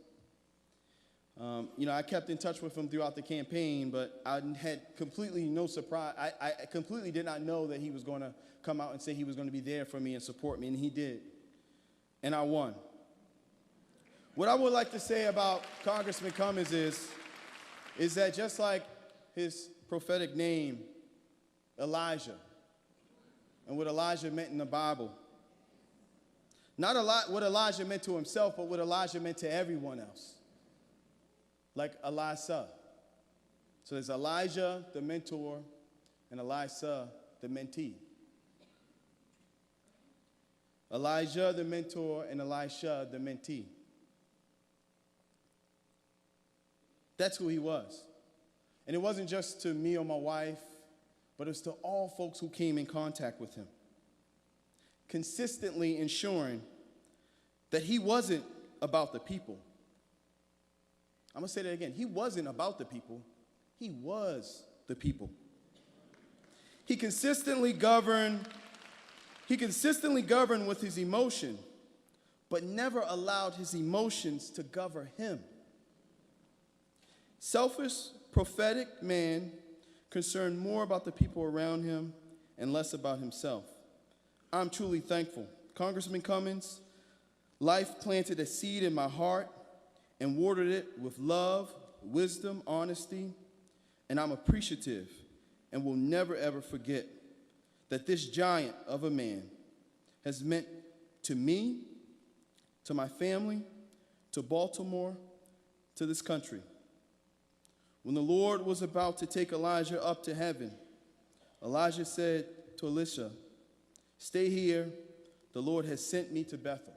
You know, I kept in touch with him throughout the campaign, but I had completely no surprise. I completely did not know that he was going to come out and say he was going to be there for me and support me, and he did. And I won. What I would like to say about Congressman Cummings is that just like his prophetic name, Elijah, and what Elijah meant in the Bible, not a lot what Elijah meant to himself, but what Elijah meant to everyone else. Like Elisha. So there's Elijah, the mentor, and Elisha, the mentee. Elijah, the mentor, and Elisha, the mentee. That's who he was. And it wasn't just to me or my wife, but it was to all folks who came in contact with him, consistently ensuring that he wasn't about the people. I'm going to say that again. He wasn't about the people. He was the people. He consistently governed with his emotion, but never allowed his emotions to govern him. Selfish, prophetic man concerned more about the people around him and less about himself. I'm truly thankful. Congressman Cummings, life planted a seed in my heart and watered it with love, wisdom, honesty, and I'm appreciative and will never, ever forget that this giant of a man has meant to me, to my family, to Baltimore, to this country. When the Lord was about to take Elijah up to heaven, Elijah said to Elisha, stay here, the Lord has sent me to Bethel.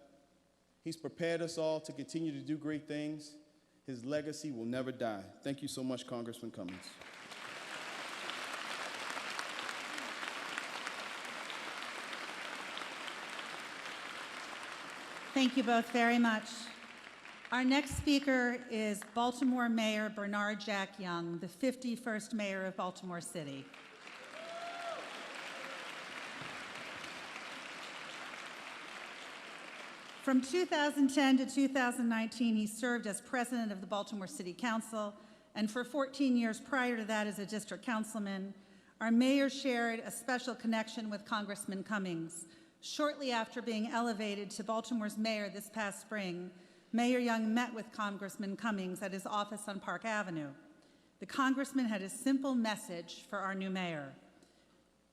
He's prepared us all to continue to do great things. His legacy will never die. Thank you so much, Congressman Cummings. Thank you both very much. Our next speaker is Baltimore Mayor Bernard Jack Young, the 51st Mayor of Baltimore City. From 2010 to 2019, he served as president of the Baltimore City Council, and for 14 years prior to that as a district councilman. Our mayor shared a special connection with Congressman Cummings. Shortly after being elevated to Baltimore's mayor this past spring, Mayor Young met with Congressman Cummings at his office on Park Avenue. The congressman had a simple message for our new mayor.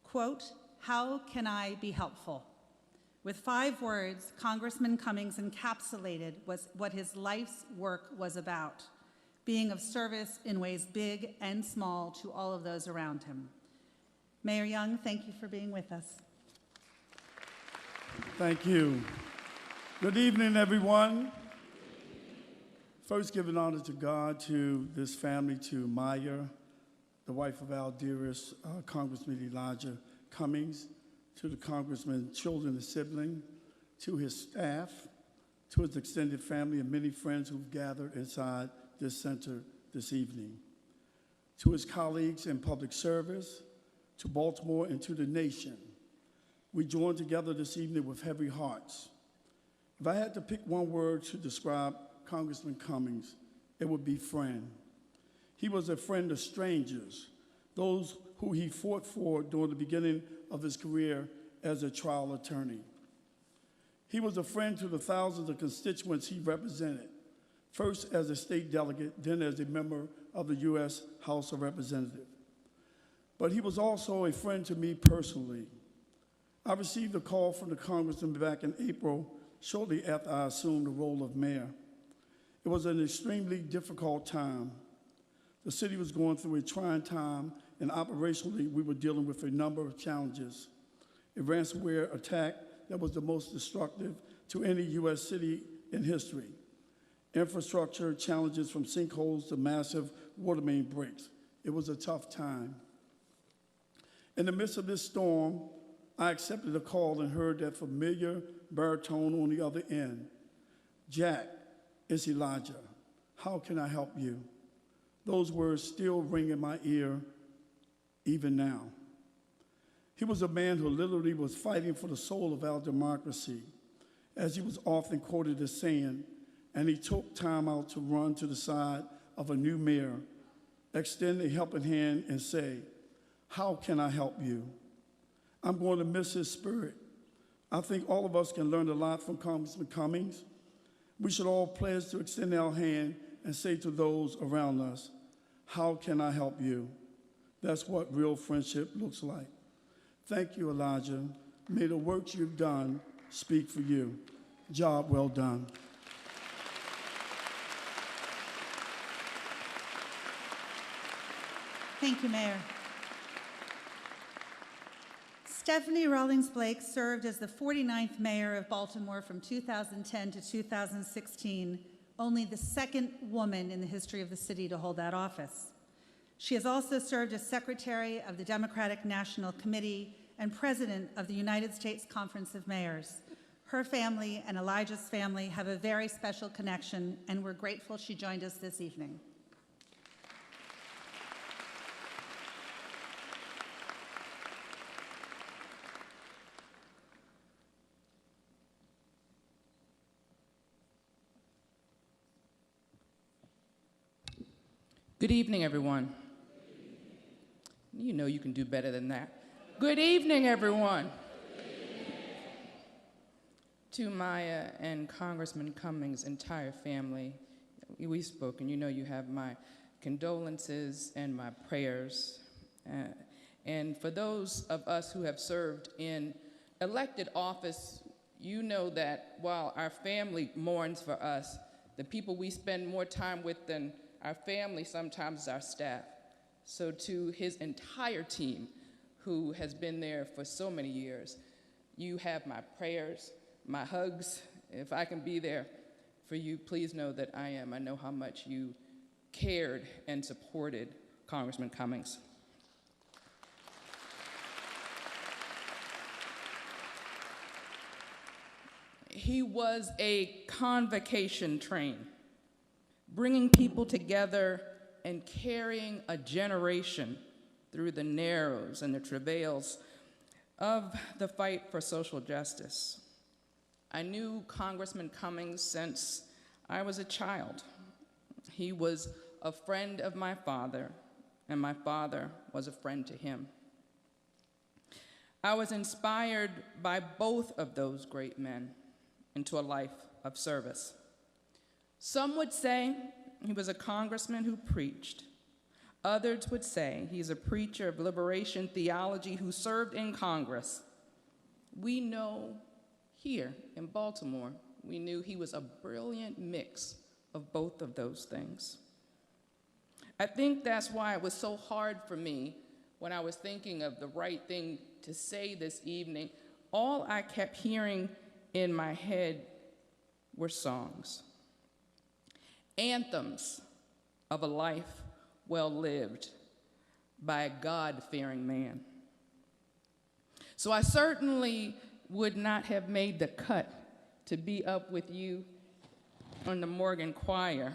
Quote, how can I be helpful? With 5 words, Congressman Cummings encapsulated what his life's work was about, being of service in ways big and small to all of those around him. Mayor Young, thank you for being with us. Thank you. Good evening, everyone. First, giving honor to God, to this family, to Maya, the wife of our dearest Congressman Elijah Cummings, to the Congressman's children and sibling, to his staff, to his extended family and many friends who've gathered inside this center this evening, to his colleagues in public service, to Baltimore and to the nation. We join together this evening with heavy hearts. If I had to pick one word to describe Congressman Cummings, it would be friend. He was a friend of strangers, those who he fought for during the beginning of his career as a trial attorney. He was a friend to the thousands of constituents he represented, first as a state delegate, then as a member of the U.S. House of Representatives. but he was also a friend to me personally. I received a call from the Congressman back in April, shortly after I assumed the role of mayor. It was an extremely difficult time. The city was going through a trying time, and operationally, we were dealing with a number of challenges. A ransomware attack that was the most destructive to any U.S. city in history. Infrastructure challenges from sinkholes to massive water main breaks. It was a tough time. In the midst of this storm, I accepted a call and heard that familiar baritone on the other end. Jack, it's Elijah. How can I help you? Those words still ring in my ear even now. He was a man who literally was fighting for the soul of our democracy, as he was often quoted as saying, and he took time out to run to the side of a new mayor, extend a helping hand and say, how can I help you? I'm going to miss his spirit. I think all of us can learn a lot from Congressman Cummings. We should all pledge to extend our hand and say to those around us, how can I help you? That's what real friendship looks like. Thank you, Elijah. May the work you've done speak for you. Job well done. Thank you, Mayor. Stephanie Rawlings-Blake served as the 49th mayor of Baltimore from 2010 to 2016, only the second woman in the history of the city to hold that office. She has also served as secretary of the Democratic National Committee and president of the United States Conference of Mayors. Her family and Elijah's family have a very special connection, and we're grateful she joined us this evening. Good evening, everyone. You know you can do better than that. Good evening, everyone. To Maya and Congressman Cummings' entire family, we've spoken. You know you have my condolences and my prayers. And for those of us who have served in elected office, you know that while our family mourns for us, the people we spend more time with than our family sometimes is our staff. So to his entire team, who has been there for so many years, you have my prayers, my hugs. If I can be there for you, please know that I am. I know how much you cared and supported Congressman Cummings. He was a convocation train, bringing people together and carrying a generation through the narrows and the travails of the fight for social justice. I knew Congressman Cummings since I was a child. He was a friend of my father, and my father was a friend to him. I was inspired by both of those great men into a life of service. Some would say he was a congressman who preached. Others would say he's a preacher of liberation theology who served in Congress. We know here in Baltimore, we knew he was a brilliant mix of both of those things. I think that's why it was so hard for me when I was thinking of the right thing to say this evening. All I kept hearing in my head were songs. Anthems of a life well lived by a God-fearing man. So I certainly would not have made the cut to be up with you on the Morgan Choir,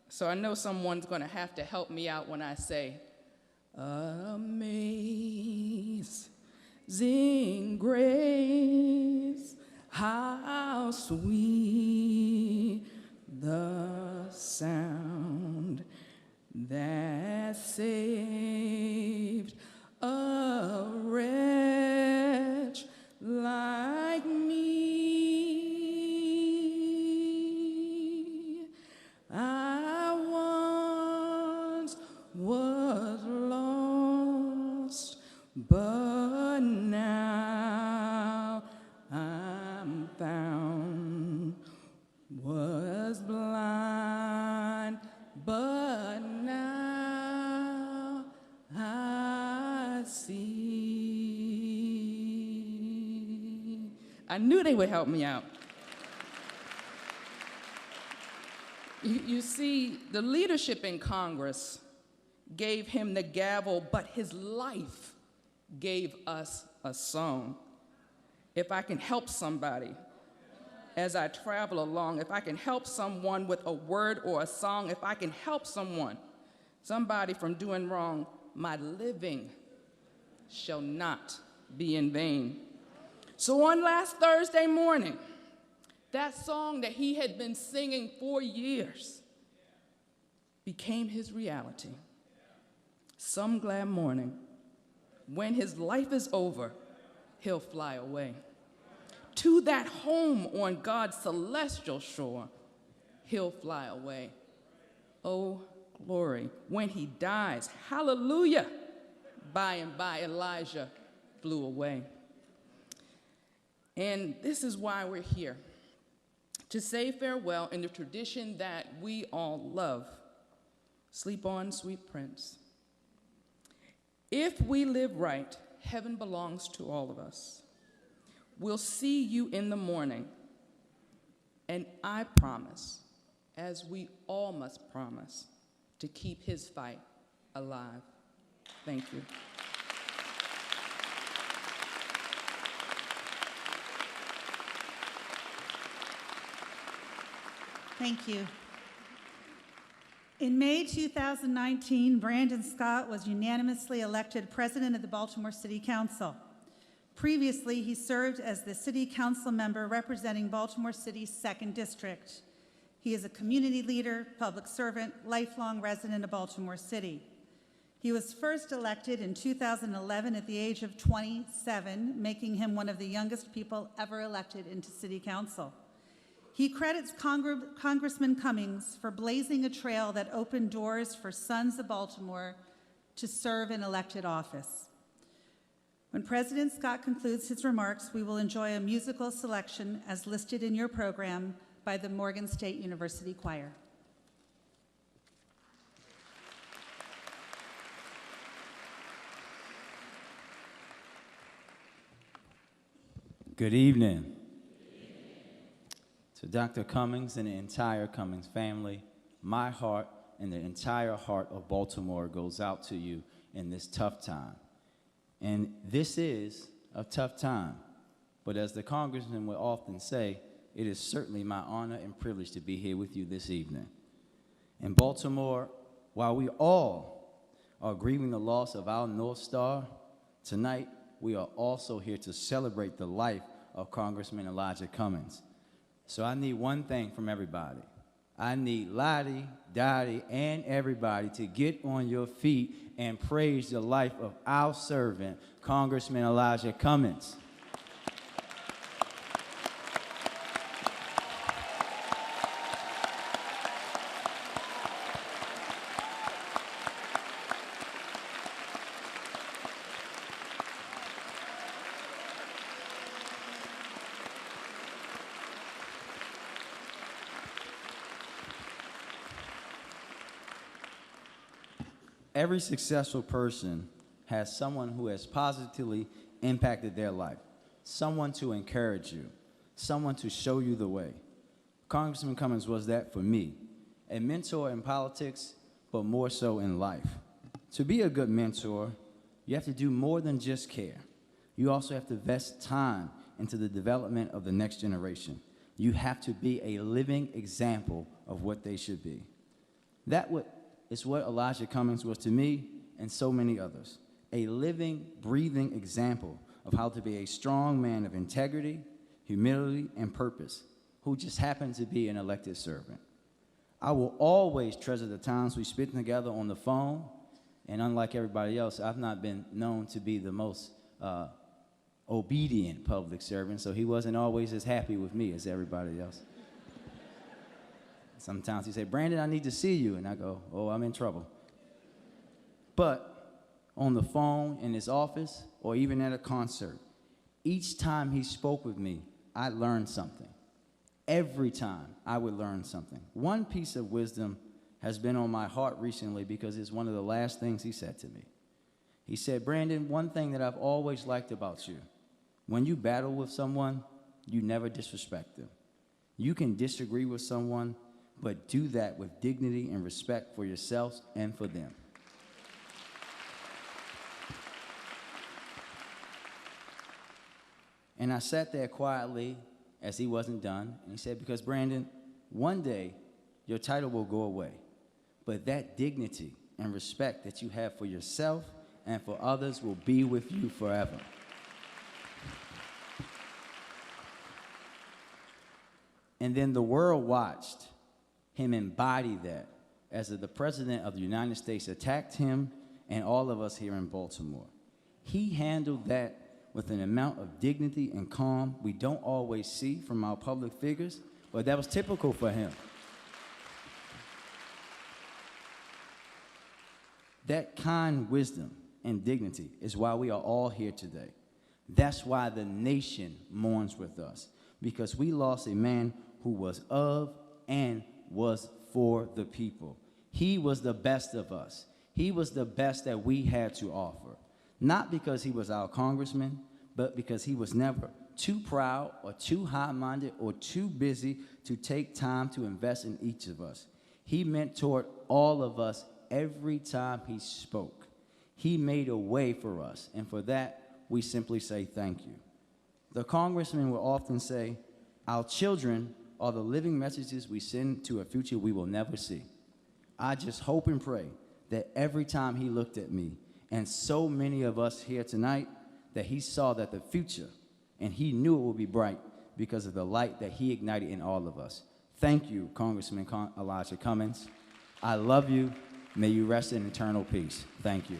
so I know someone's gonna have to help me out when I say, amazing grace, how sweet the sound that saved a wretch like me. I once was lost, but now I'm found. Was blind, but now I see. I knew they would help me out. You see, the leadership in Congress gave him the gavel, but his life gave us a song. If I can help somebody as I travel along, if I can help someone with a word or a song, if I can help somebody from doing wrong, my living shall not be in vain. So on last Thursday morning, that song that he had been singing for years became his reality. Some glad morning, when his life is over, he'll fly away. To that home on God's celestial shore, he'll fly away. Oh, glory, when he dies, hallelujah, by and by Elijah flew away. And this is why we're here, to say farewell in the tradition that we all love. Sleep on, sweet prince. If we live right, heaven belongs to all of us. We'll see you in the morning, and I promise, as we all must promise, to keep his fight alive. Thank you. Thank you. In May 2019, Brandon Scott was unanimously elected president of the Baltimore City Council. Previously, he served as the city council member representing Baltimore City's 2nd District. He is a community leader, public servant, lifelong resident of Baltimore City. He was first elected in 2011 at the age of 27, making him one of the youngest people ever elected into city council. He credits Congressman Cummings for blazing a trail that opened doors for sons of Baltimore to serve in elected office. When President Scott concludes his remarks, we will enjoy a musical selection as listed in your program by the Morgan State University Choir. Good evening. To Dr. Cummings and the entire Cummings family, my heart and the entire heart of Baltimore goes out to you in this tough time. And this is a tough time, but as the Congressman would often say, it is certainly my honor and privilege to be here with you this evening. In Baltimore, while we all are grieving the loss of our North Star, tonight we are also here to celebrate the life of Congressman Elijah Cummings. So I need one thing from everybody. I need Lottie, Dottie, and everybody to get on your feet and praise the life of our servant, Congressman Elijah Cummings. Every successful person has someone who has positively impacted their life, someone to encourage you, someone to show you the way. Congressman Cummings was that for me, a mentor in politics, but more so in life. To be a good mentor, you have to do more than just care. You also have to invest time into the development of the next generation. You have to be a living example of what they should be. It's what Elijah Cummings was to me and so many others, a living, breathing example of how to be a strong man of integrity, humility, and purpose, who just happened to be an elected servant. I will always treasure the times we spent together on the phone, and unlike everybody else, I've not been known to be the most obedient public servant, so he wasn't always as happy with me as everybody else. Sometimes he say, Brandon, I need to see you. And I go, oh, I'm in trouble. But on the phone, in his office, or even at a concert. Each time he spoke with me, I learned something. Every time I would learn something. One piece of wisdom has been on my heart recently because it's one of the last things he said to me. He said, Brandon, one thing that I've always liked about you, when you battle with someone, you never disrespect them. You can disagree with someone, but do that with dignity and respect for yourselves and for them. And I sat there quietly as he wasn't done, and he said, because Brandon, one day your title will go away, but that dignity and respect that you have for yourself and for others will be with you forever. And then the world watched him embody that as the President of the United States attacked him and all of us here in Baltimore. He handled that with an amount of dignity and calm we don't always see from our public figures, but that was typical for him. That kind wisdom and dignity is why we are all here today. That's why the nation mourns with us, because we lost a man who was of and was for the people. He was the best of us. He was the best that we had to offer. Not because he was our congressman, but because he was never too proud or too high-minded or too busy to take time to invest in each of us. He mentored all of us every time he spoke. He made a way for us, and for that, we simply say thank you. The congressman will often say, our children are the living messages we send to a future we will never see. I just hope and pray that every time he looked at me, and so many of us here tonight, that he saw that the future, and he knew it would be bright because of the light that he ignited in all of us. Thank you, Congressman Elijah Cummings. I love you. May you rest in eternal peace. Thank you.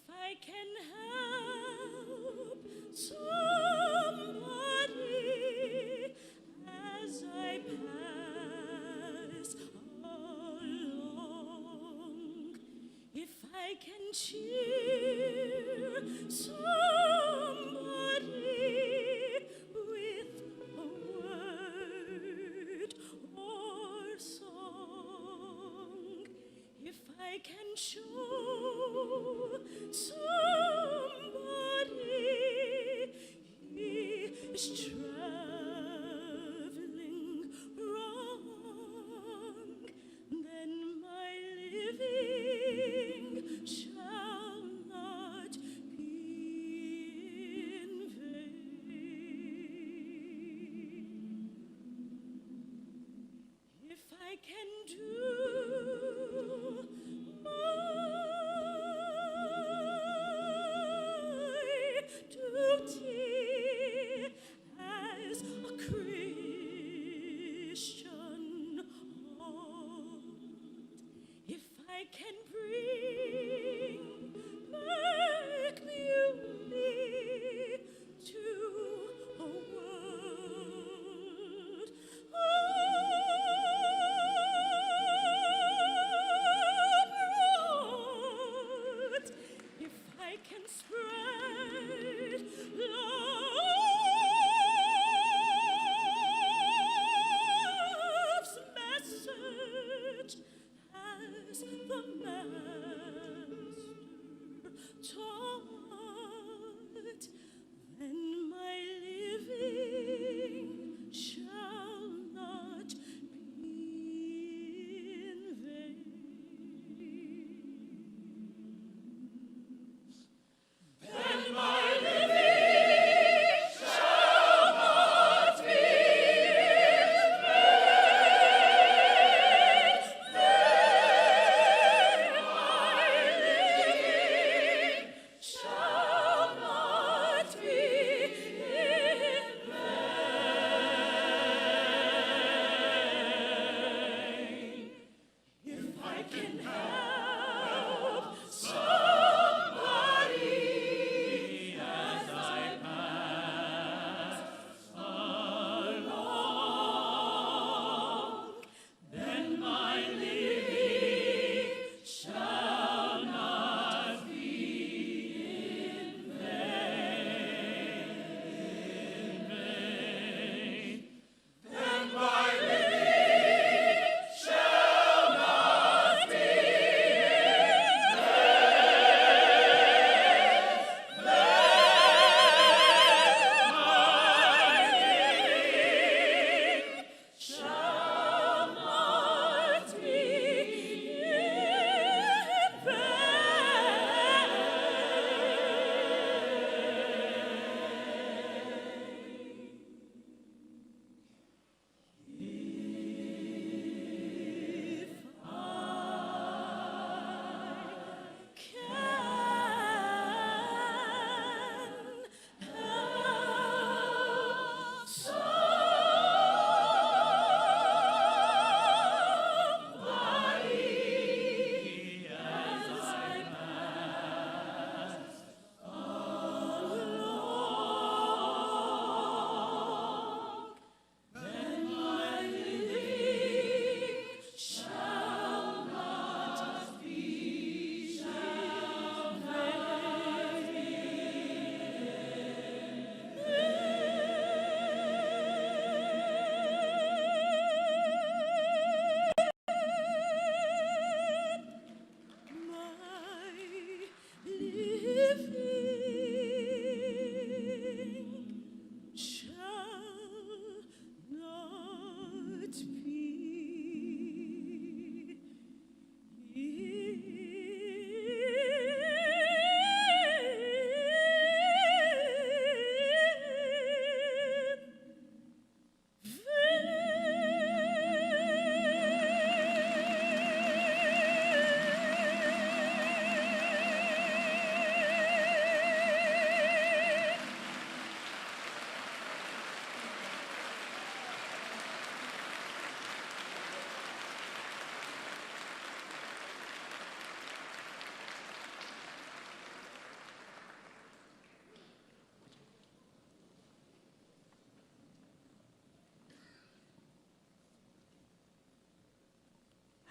I can help somebody as I pass along. If I can cheer somebody with a word or song, if I can show somebody he is traveling wrong, then my living shall not be in vain. If I can do duty as a Christian ought, if I can bring back beauty to a world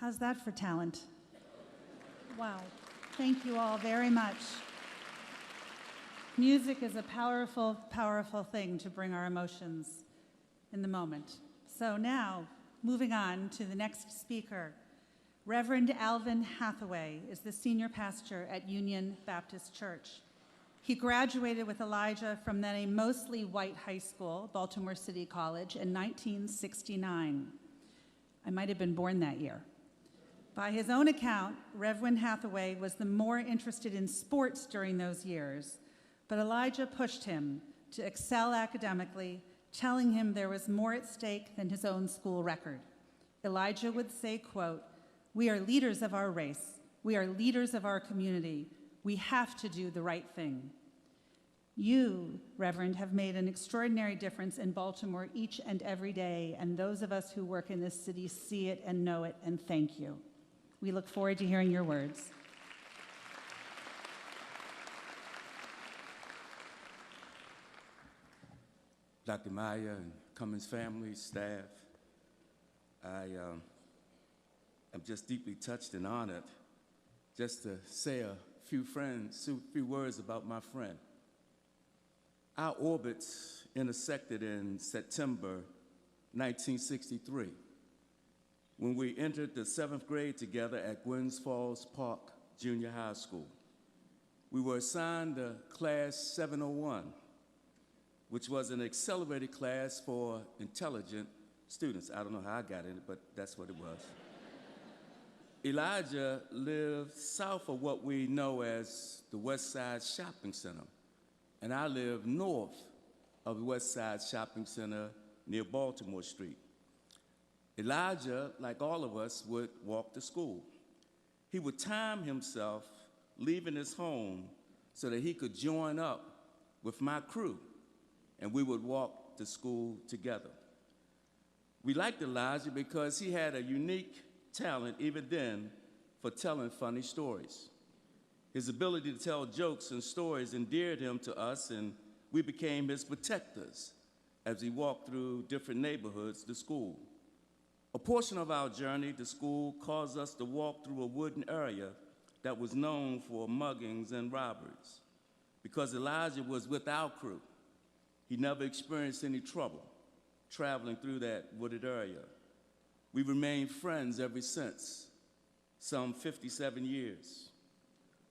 How's that for talent? Wow. Thank you all very much. Music is a powerful, powerful thing to bring our emotions in the moment. So now, moving on to the next speaker. Reverend Alvin Hathaway is the senior pastor at Union Baptist Church. He graduated with Elijah from then a mostly white high school, Baltimore City College, in 1969. I might have been born that year. By his own account, Reverend Hathaway was the more interested in sports during those years, but Elijah pushed him to excel academically, telling him there was more at stake than his own school record. Elijah would say, quote, "We are leaders of our race. We are leaders of our community. We have to do the right thing." You, Reverend, have made an extraordinary difference in Baltimore each and every day, and those of us who work in this city see it and know it, and thank you. We look forward to hearing your words. Dr. Maya and Cummings family, staff, I'm just deeply touched and honored just to say a few words about my friend. Our orbits intersected in September 1963 when we entered the 7th grade together at Gwynns Falls Park Junior High School. We were assigned to Class 701, which was an accelerated class for intelligent students. I don't know how I got in it, but that's what it was. Elijah lived south of what we know as the West Side Shopping Center, and I lived north of the West Side Shopping Center near Baltimore Street. Elijah, like all of us, would walk to school. He would time himself leaving his home so that he could join up with my crew, and we would walk to school together. We liked Elijah because he had a unique talent, even then, for telling funny stories. His ability to tell jokes and stories endeared him to us, and we became his protectors as we walked through different neighborhoods to school. A portion of our journey to school caused us to walk through a wooden area that was known for muggings and robberies. Because Elijah was with our crew, he never experienced any trouble traveling through that wooded area. We remained friends ever since, some 57 years.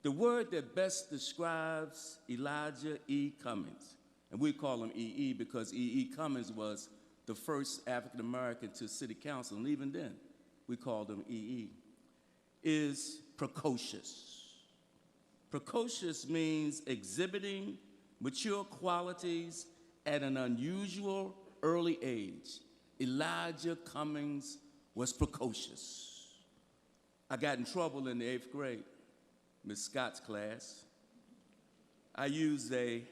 The word that best describes Elijah E. Cummings, and we call him E.E. because E.E. Cummings was the first African-American to city council, and even then, we called him E.E., is precocious. Precocious means exhibiting mature qualities at an unusual early age. Elijah Cummings was precocious. I got in trouble in the 8th grade, Miss Scott's class. I used a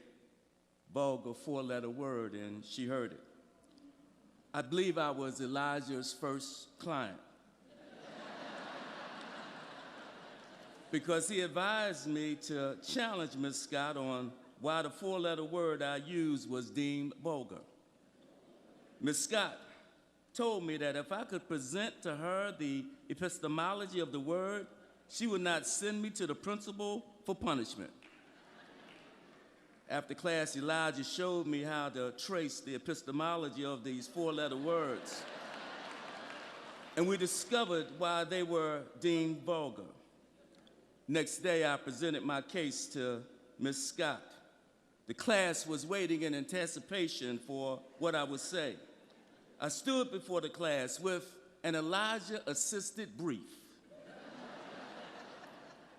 vulgar 4-letter word, and she heard it. I believe I was Elijah's first client because he advised me to challenge Miss Scott on why the 4-letter word I used was deemed vulgar. Miss Scott told me that if I could present to her the epistemology of the word, she would not send me to the principal for punishment. After class, Elijah showed me how to trace the epistemology of these 4-letter words. And we discovered why they were deemed vulgar. Next day, I presented my case to Miss Scott. The class was waiting in anticipation for what I would say. I stood before the class with an Elijah-assisted brief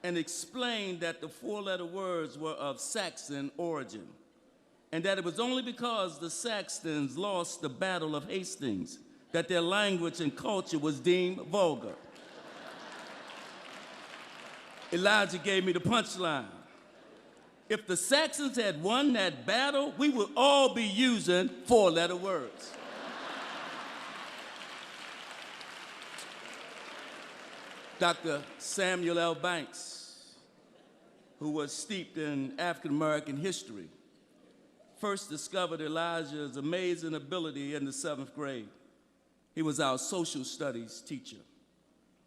and explained that the 4-letter words were of Saxon origin, and that it was only because the Saxons lost the Battle of Hastings that their language and culture was deemed vulgar. Elijah gave me the punchline. If the Saxons had won that battle, we would all be using 4-letter words. Dr. Samuel L. Banks, who was steeped in African-American history, first discovered Elijah's amazing ability in the 7th grade. He was our social studies teacher.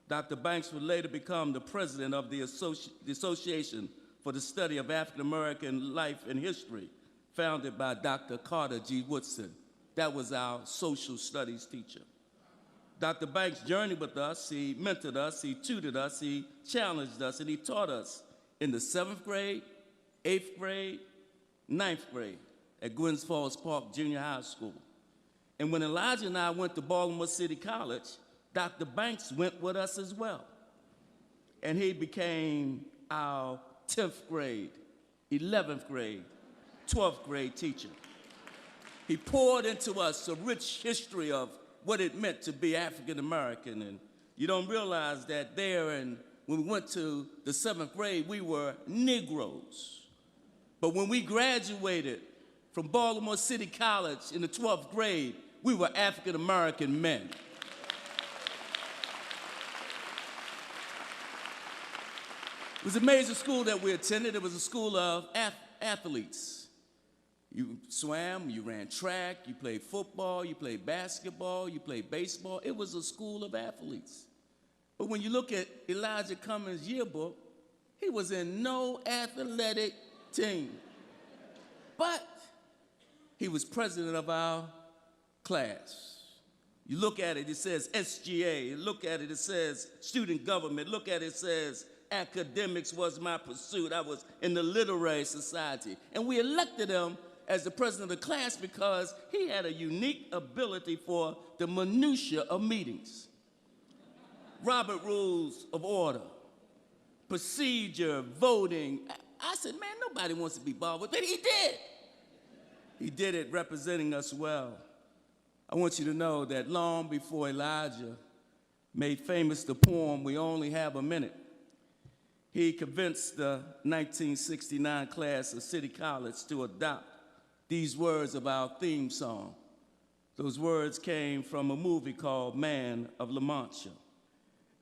Dr. Banks would later become the president of the Association for the Study of African American Life and History, founded by Dr. Carter G. Woodson. That was our social studies teacher. Dr. Banks journeyed with us, he mentored us, he tutored us, he challenged us, and he taught us in the 7th grade, 8th grade, 9th grade at Gwynns Falls Park Junior High School. And when Elijah and I went to Baltimore City College, Dr. Banks went with us as well. And he became our 10th grade, 11th grade, 12th grade teacher. He poured into us a rich history of what it meant to be African American. And you don't realize that there, and when we went to the 7th grade, we were Negroes. But when we graduated from Baltimore City College in the 12th grade, we were African American men. It was a major school that we attended. It was a school of athletes. You swam, you ran track, you played football, you played basketball, you played baseball. It was a school of athletes. But when you look at Elijah Cummings' yearbook, he was in no athletic team. But he was president of our class. You look at it, it says SGA. You look at it, it says student government. Look at it, it says academics was my pursuit. I was in the literary society. And we elected him as the president of the class because he had a unique ability for the minutia of meetings. Robert rules of order, procedure, voting. I said, man, nobody wants to be bothered with it. He did. He did it representing us well. I want you to know that long before Elijah made famous the poem, We Only Have a Minute, he convinced the 1969 class of City College to adopt these words of our theme song. Those words came from a movie called Man of La Mancha.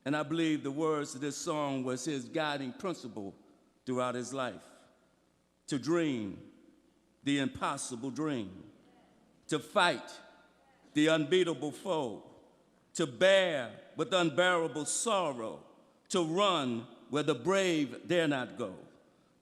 And I believe the words of this song was his guiding principle throughout his life. To dream the impossible dream, to fight the unbeatable foe, to bear with unbearable sorrow, to run where the brave dare not go,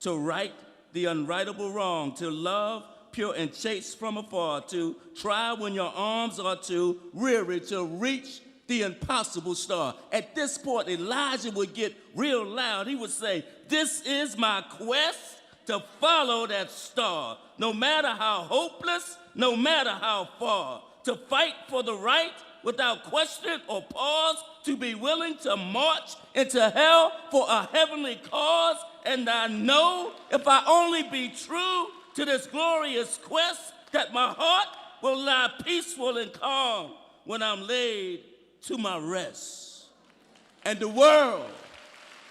to right the unrightable wrong, to love pure and chaste from afar, to try when your arms are too weary, to reach the impossible star. At this point, Elijah would get real loud. He would say, this is my quest to follow that star, no matter how hopeless, no matter how far, to fight for the right without question or pause, to be willing to march into hell for a heavenly cause. And I know if I only be true to this glorious quest, that my heart will lie peaceful and calm when I'm laid to my rest. And the world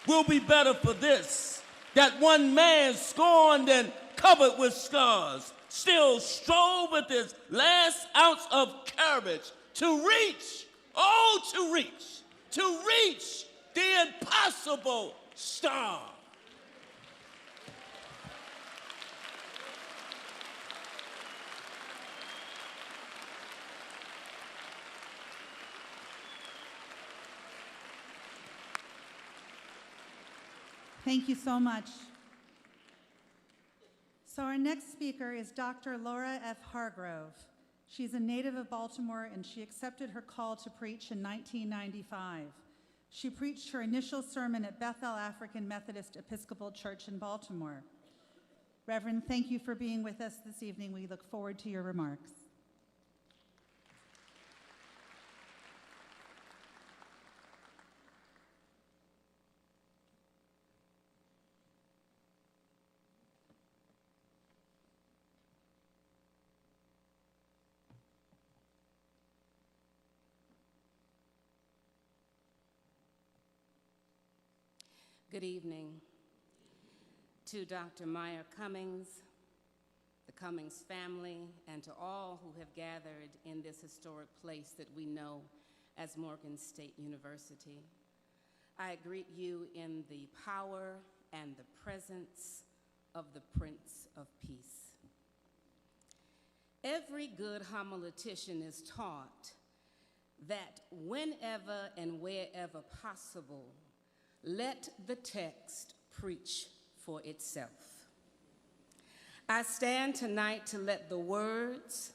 will be better for this, that one man scorned and covered with scars still strove with his last ounce of courage to reach, to reach the impossible star. Thank you so much. So our next speaker is Dr. Laura F. Hargrove. She's a native of Baltimore, and she accepted her call to preach in 1995. She preached her initial sermon at Bethel African Methodist Episcopal Church in Baltimore. Reverend, thank you for being with us this evening. We look forward to your remarks. Good evening to Dr. Maya Cummings, the Cummings family, and to all who have gathered in this historic place that we know as Morgan State University. I greet you in the power and the presence of the Prince of Peace. Every good homiletician is taught that whenever and wherever possible, let the text preach for itself. I stand tonight to let the words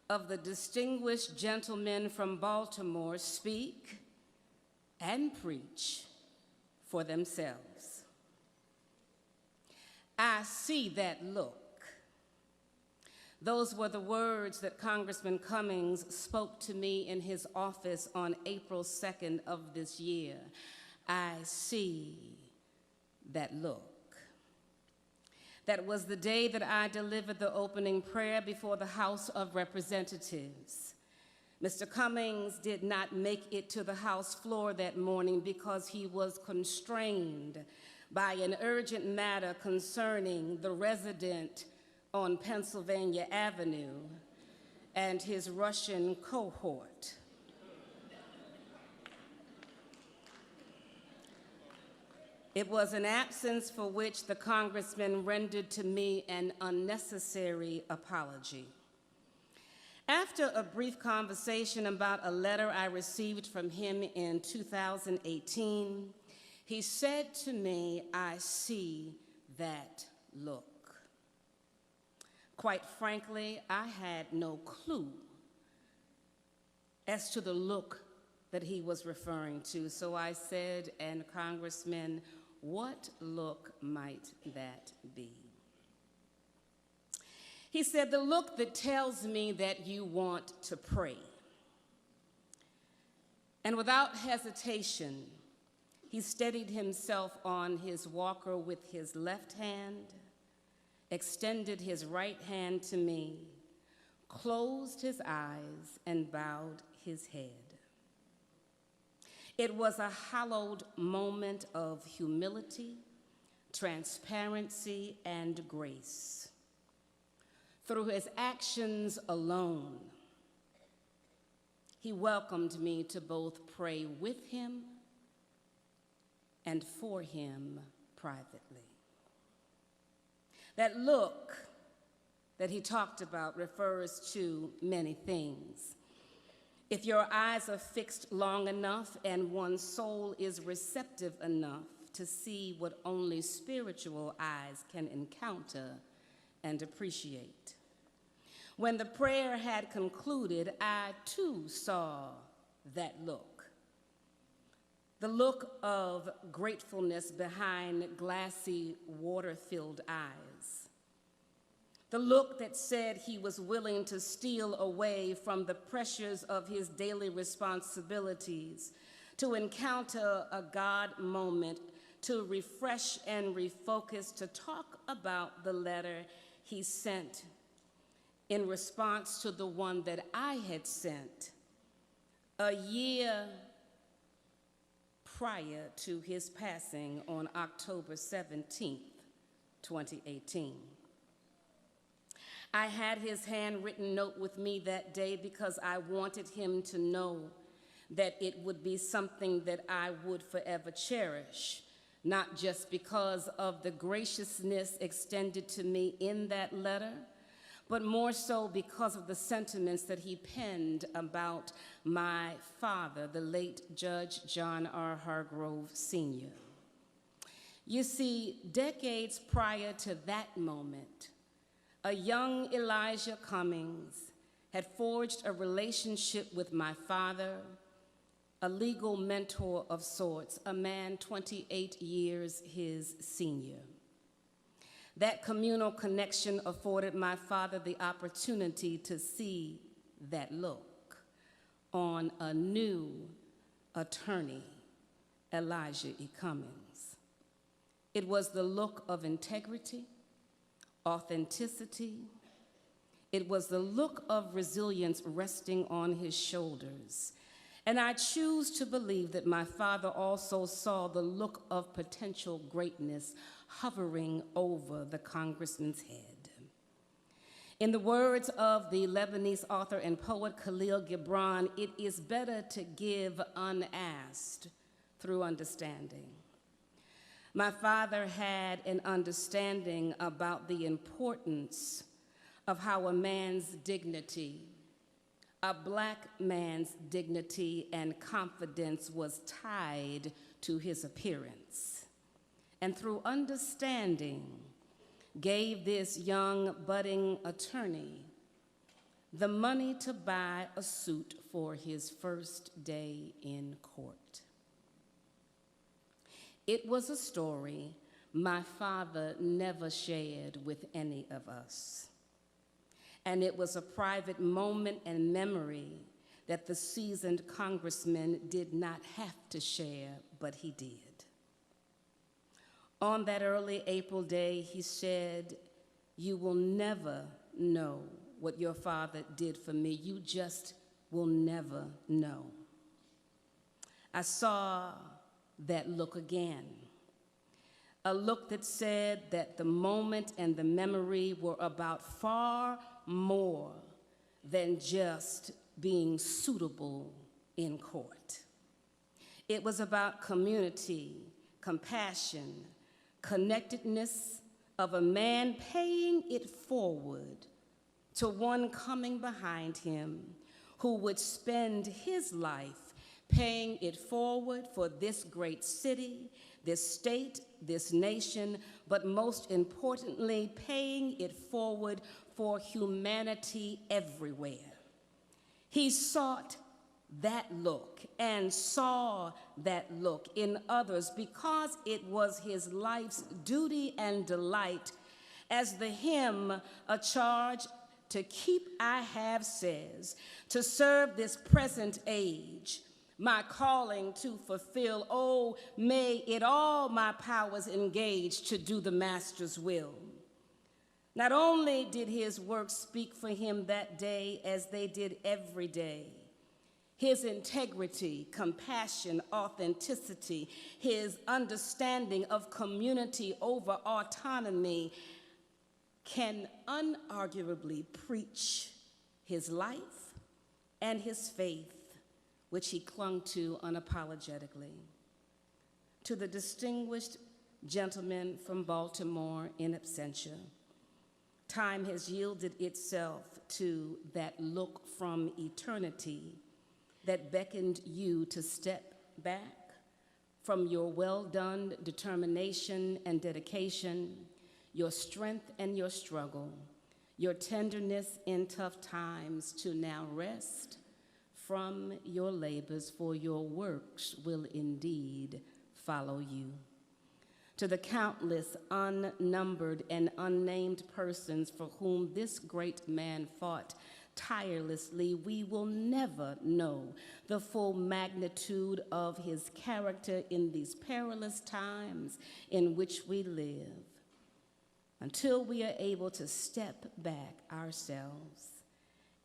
of the distinguished gentlemen from Baltimore speak and preach for themselves. I see that look. Those were the words that Congressman Cummings spoke to me in his office on April 2nd of this year. I see that look. That was the day that I delivered the opening prayer before the House of Representatives. Mr. Cummings did not make it to the House floor that morning because he was constrained by an urgent matter concerning the resident on Pennsylvania Avenue and his Russian cohort. It was an absence for which the Congressman rendered to me an unnecessary apology. After a brief conversation about a letter I received from him in 2018, he said to me, "I see that look." Quite frankly, I had no clue as to the look that he was referring to. So I said, "And Congressman, what look might that be?" He said, "The look that tells me that you want to pray." And without hesitation, he steadied himself on his walker with his left hand, extended his right hand to me, closed his eyes, and bowed his head. It was a hallowed moment of humility, transparency, and grace. Through his actions alone, he welcomed me to both pray with him and for him privately. That look that he talked about refers to many things. If your eyes are fixed long enough and one's soul is receptive enough to see what only spiritual eyes can encounter and appreciate. When the prayer had concluded, I too saw that look. The look of gratefulness behind glassy, water-filled eyes. The look that said he was willing to steal away from the pressures of his daily responsibilities to encounter a God moment, to refresh and refocus, to talk about the letter he sent in response to the one that I had sent a year prior to his passing on October 17th, 2018. I had his handwritten note with me that day because I wanted him to know that it would be something that I would forever cherish, not just because of the graciousness extended to me in that letter, but more so because of the sentiments that he penned about my father, the late Judge John R. Hargrove, Sr. You see, decades prior to that moment, a young Elijah Cummings had forged a relationship with my father, a legal mentor of sorts, a man 28 years his senior. That communal connection afforded my father the opportunity to see that look on a new attorney, Elijah E. Cummings. It was the look of integrity, authenticity. It was the look of resilience resting on his shoulders. And I choose to believe that my father also saw the look of potential greatness hovering over the congressman's head. In the words of the Lebanese author and poet Khalil Gibran, it is better to give unasked through understanding. My father had an understanding about the importance of how a man's dignity, A black man's dignity and confidence was tied to his appearance, and through understanding, gave this young budding attorney the money to buy a suit for his first day in court. It was a story my father never shared with any of us. And it was a private moment and memory that the seasoned congressman did not have to share, but he did. On that early April day, he said, "You will never know what your father did for me. You just will never know." I saw that look again, a look that said that the moment and the memory were about far more than just being suitable in court. It was about community, compassion, connectedness of a man paying it forward to one coming behind him who would spend his life paying it forward for this great city, this state, this nation, but most importantly, paying it forward for humanity everywhere. He sought that look and saw that look in others because it was his life's duty and delight, as the hymn, "A Charge to Keep I Have" says, to serve this present age, my calling to fulfill. Oh, may it all my powers engage to do the Master's will. Not only did his work speak for him that day as they did every day, his integrity, compassion, authenticity, his understanding of community over autonomy can unarguably preach his life and his faith, which he clung to unapologetically. To the distinguished gentleman from Baltimore in absentia, time has yielded itself to that look from eternity that beckoned you to step back from your well-done determination and dedication, your strength and your struggle, your tenderness in tough times, to now rest from your labors, for your works will indeed follow you. To the countless, unnumbered, and unnamed persons for whom this great man fought tirelessly, we will never know the full magnitude of his character in these perilous times in which we live, until we are able to step back ourselves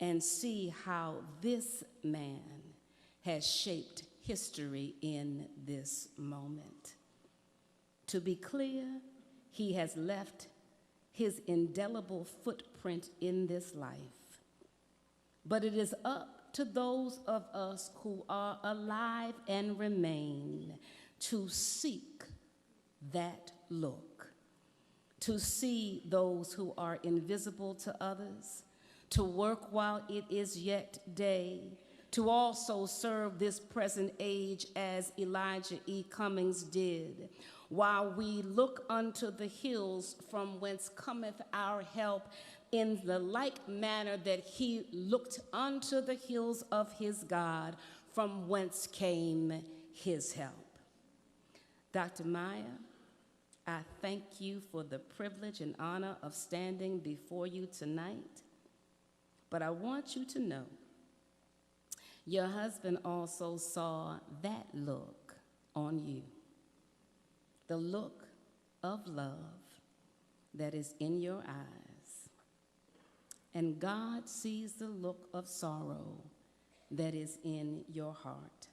and see how this man has shaped history in this moment. To be clear, he has left his indelible footprint in this life. But it is up to those of us who are alive and remain to seek that look, to see those who are invisible to others, to work while it is yet day, to also serve this present age as Elijah E. Cummings did, while we look unto the hills from whence cometh our help, in the like manner that he looked unto the hills of his God, from whence came his help. Dr. Maya, I thank you for the privilege and honor of standing before you tonight, but I want you to know your husband also saw that look on you, the look of love that is in your eyes. And God sees the look of sorrow that is in your heart.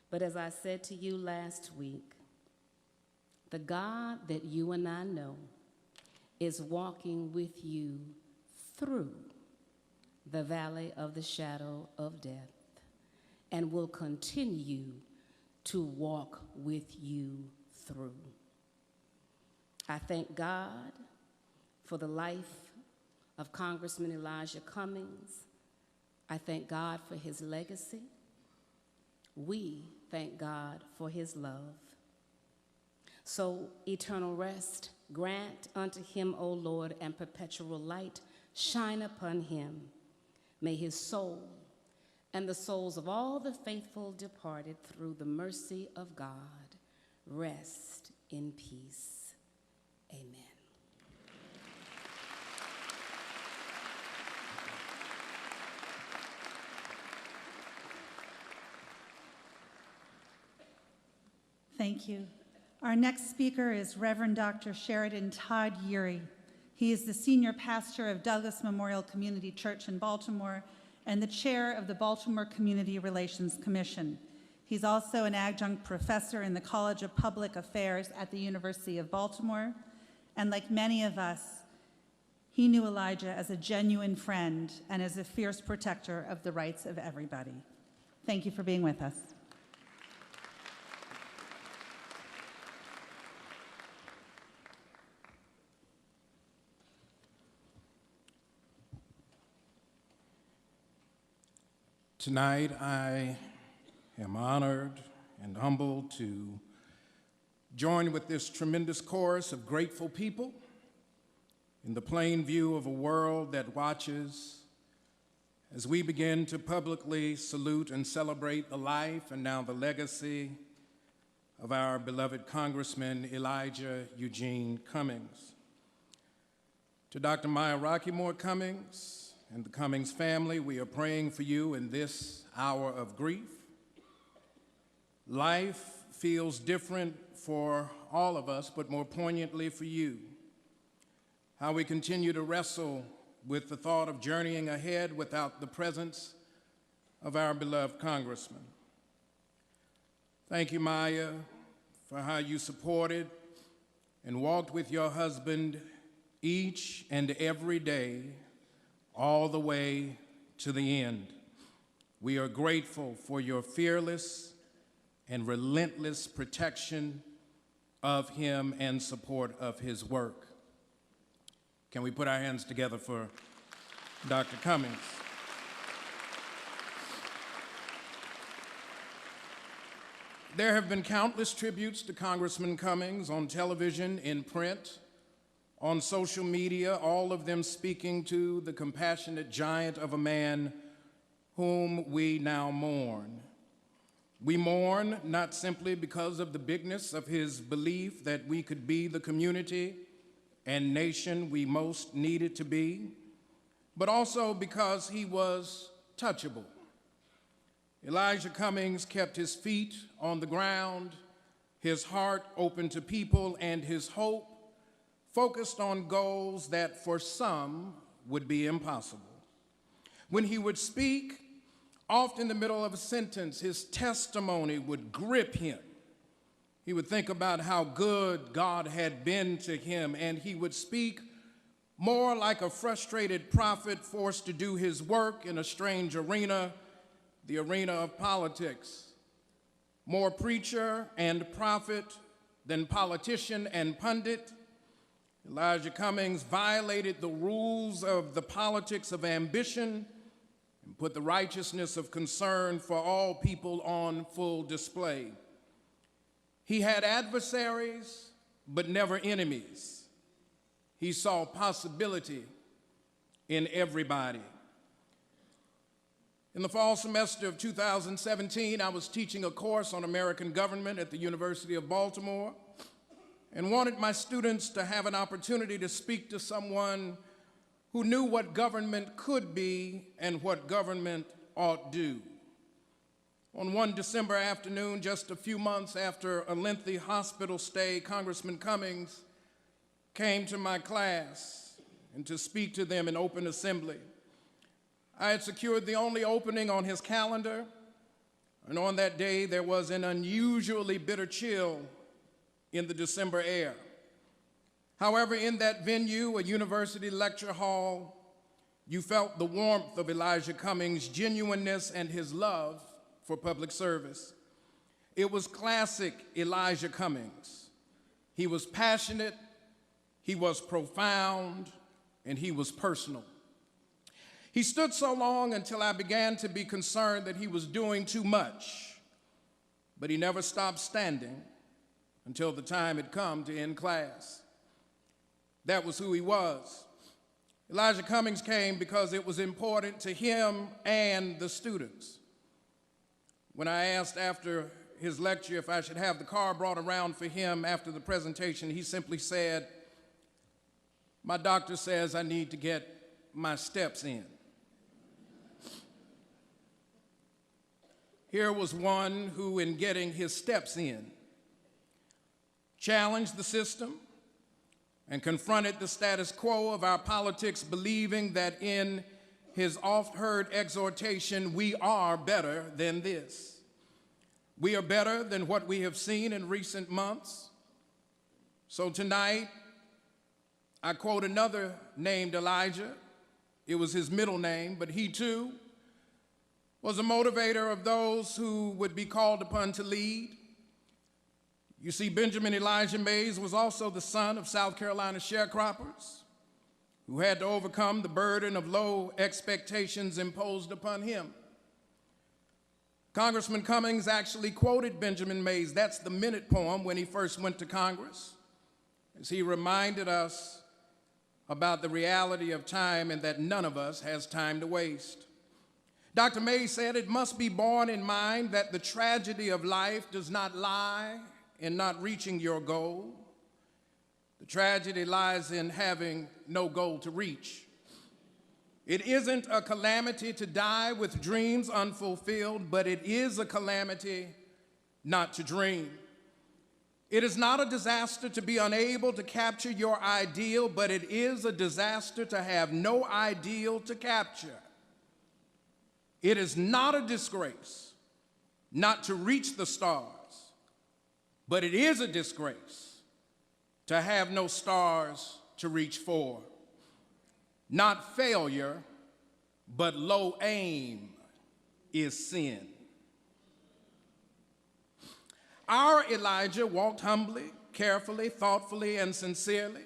But as I said to you last week, the God that you and I know is walking with you through the valley of the shadow of death, and will continue to walk with you through. I thank God for the life of Congressman Elijah Cummings, I thank God for his legacy. We thank God for his love. So eternal rest grant unto him, O Lord, and perpetual light shine upon him. May his soul and the souls of all the faithful departed through the mercy of God rest in peace. Amen. Thank you. Our next speaker is Reverend Dr. Sheridan Todd Urey. He is the senior pastor of Douglas Memorial Community Church in Baltimore and the chair of the Baltimore Community Relations Commission. He's also an adjunct professor in the College of Public Affairs at the University of Baltimore. And like many of us, he knew Elijah as a genuine friend and as a fierce protector of the rights of everybody. Thank you for being with us. Tonight, I am honored and humbled to join with this tremendous chorus of grateful people in the plain view of a world that watches as we begin to publicly salute and celebrate the life and now the legacy of our beloved Congressman Elijah Eugene Cummings. To Dr. Maya Rockymore Cummings, and the Cummings family, we are praying for you in this hour of grief. Life feels different for all of us, but more poignantly for you. How we continue to wrestle with the thought of journeying ahead without the presence of our beloved Congressman. Thank you, Maya, for how you supported and walked with your husband each and every day, all the way to the end. We are grateful for your fearless and relentless protection of him and support of his work. Can we put our hands together for Dr. Cummings? There have been countless tributes to Congressman Cummings on television, in print, on social media, all of them speaking to the compassionate giant of a man whom we now mourn. We mourn not simply because of the bigness of his belief that we could be the community and nation we most needed to be, but also because he was touchable. Elijah Cummings kept his feet on the ground, his heart open to people, and his hope focused on goals that for some would be impossible. When he would speak, often in the middle of a sentence, his testimony would grip him. He would think about how good God had been to him, and he would speak more like a frustrated prophet forced to do his work in a strange arena, the arena of politics. More preacher and prophet than politician and pundit, Elijah Cummings violated the rules of the politics of ambition and put the righteousness of concern for all people on full display. He had adversaries, but never enemies. He saw possibility in everybody. In the fall semester of 2017, I was teaching a course on American government at the University of Baltimore, and wanted my students to have an opportunity to speak to someone who knew what government could be and what government ought do. On one December afternoon, just a few months after a lengthy hospital stay, Congressman Cummings came to my class and to speak to them in open assembly. I had secured the only opening on his calendar, and on that day there was an unusually bitter chill in the December air. However, in that venue, a university lecture hall, you felt the warmth of Elijah Cummings' genuineness and his love for public service. It was classic Elijah Cummings. He was passionate, he was profound, and he was personal. He stood so long until I began to be concerned that he was doing too much, but he never stopped standing until the time had come to end class. That was who he was. Elijah Cummings came because it was important to him and the students. When I asked after his lecture if I should have the car brought around for him after the presentation, he simply said, "My doctor says I need to get my steps in." Here was one who, in getting his steps in, challenged the system and confronted the status quo of our politics, believing that in his oft-heard exhortation, we are better than this. We are better than what we have seen in recent months. So tonight, I quote another named Elijah. It was his middle name, but he too was a motivator of those who would be called upon to lead. You see, Benjamin Elijah Mays was also the son of South Carolina sharecroppers who had to overcome the burden of low expectations imposed upon him. Congressman Cummings actually quoted Benjamin Mays, that's the minute poem, when he first went to Congress, as he reminded us about the reality of time and that none of us has time to waste. Dr. Mays said, "It must be borne in mind that the tragedy of life does not lie in not reaching your goal. The tragedy lies in having no goal to reach. It isn't a calamity to die with dreams unfulfilled, but it is a calamity not to dream. It is not a disaster to be unable to capture your ideal, but it is a disaster to have no ideal to capture. It is not a disgrace not to reach the stars, but it is a disgrace to have no stars to reach for. Not failure, but low aim is sin." Our Elijah walked humbly, carefully, thoughtfully, and sincerely.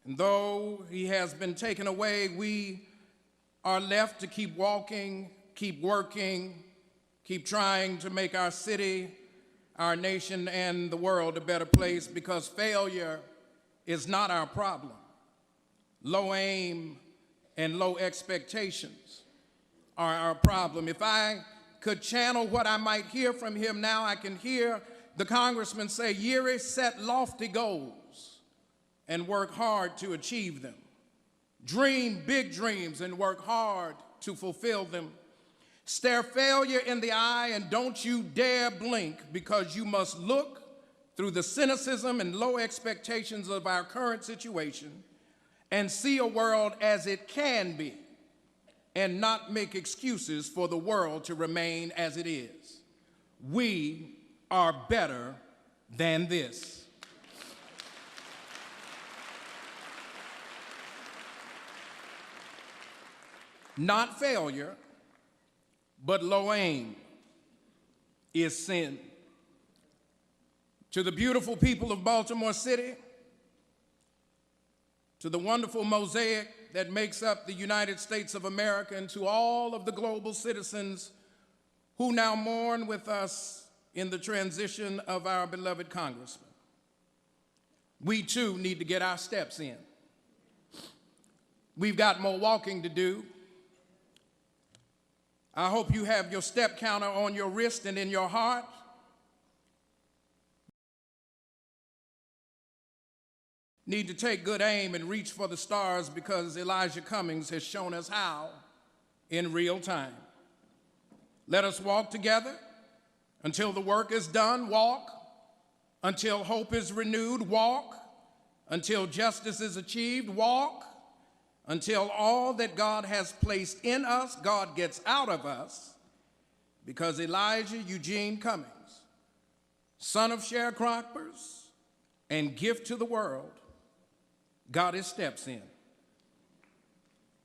And though he has been taken away, we are left to keep walking, keep working, keep trying to make our city, our nation, and the world a better place, because failure is not our problem. Low aim and low expectations are our problem. If I could channel what I might hear from him now, I can hear the congressman say, "Yeri, set lofty goals and work hard to achieve them. Dream big dreams and work hard to fulfill them. Stare failure in the eye and don't you dare blink, because you must look through the cynicism and low expectations of our current situation and see a world as it can be and not make excuses for the world to remain as it is. We are better than this." Not failure, but low aim is sin. To the beautiful people of Baltimore City, to the wonderful mosaic that makes up the United States of America, and to all of the global citizens who now mourn with us in the transition of our beloved Congressman, we too need to get our steps in. We've got more walking to do. I hope you have your step counter on your wrist and in your heart. Need to take good aim and reach for the stars, because Elijah Cummings has shown us how in real time. Let us walk together until the work is done. Walk until hope is renewed. Walk until justice is achieved. Walk until all that God has placed in us, God gets out of us, because Elijah Eugene Cummings, son of sharecroppers and gift to the world, got his steps in.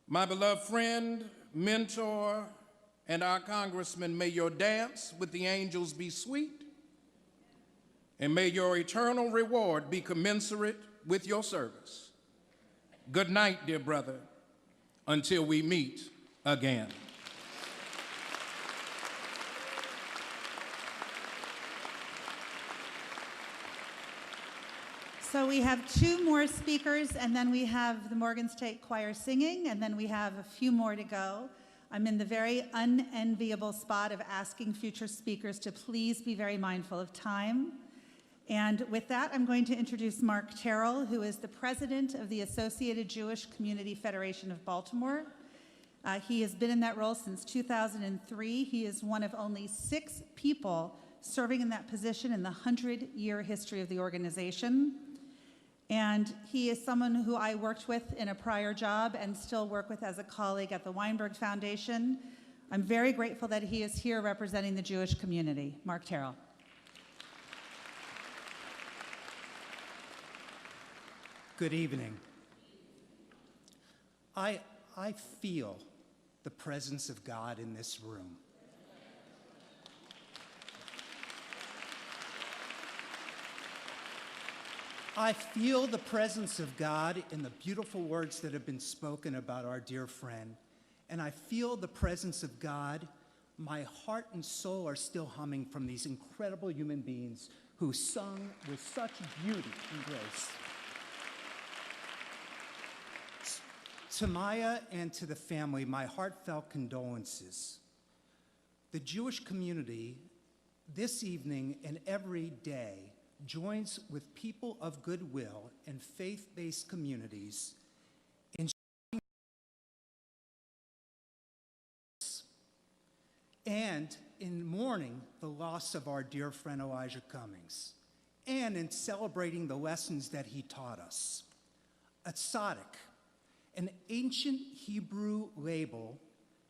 My beloved friend, mentor, and our Congressman, may your dance with the angels be sweet, and may your eternal reward be commensurate with your service. Good night, dear brother, until we meet again. So we have two more speakers, and then we have the Morgan State Choir singing, and then we have a few more to go. I'm in the very unenviable spot of asking future speakers to please be very mindful of time. And with that, I'm going to introduce Mark Terrell, who is the president of the Associated Jewish Community Federation of Baltimore. He has been in that role since 2003. He is one of only 6 people serving in that position in the 100-year history of the organization. And he is someone who I worked with in a prior job and still work with as a colleague at the Weinberg Foundation. I'm very grateful that he is here representing the Jewish community. Mark Terrell. Good evening. I feel the presence of God in this room. I feel the presence of God in the beautiful words that have been spoken about our dear friend. And I feel the presence of God. My heart and soul are still humming from these incredible human beings who sung with such beauty and grace. To Maya and to the family, my heartfelt condolences. The Jewish community this evening and every day joins with people of goodwill and faith-based communities in and in mourning the loss of our dear friend Elijah Cummings, and in celebrating the lessons that he taught us. A tzaddik, an ancient Hebrew label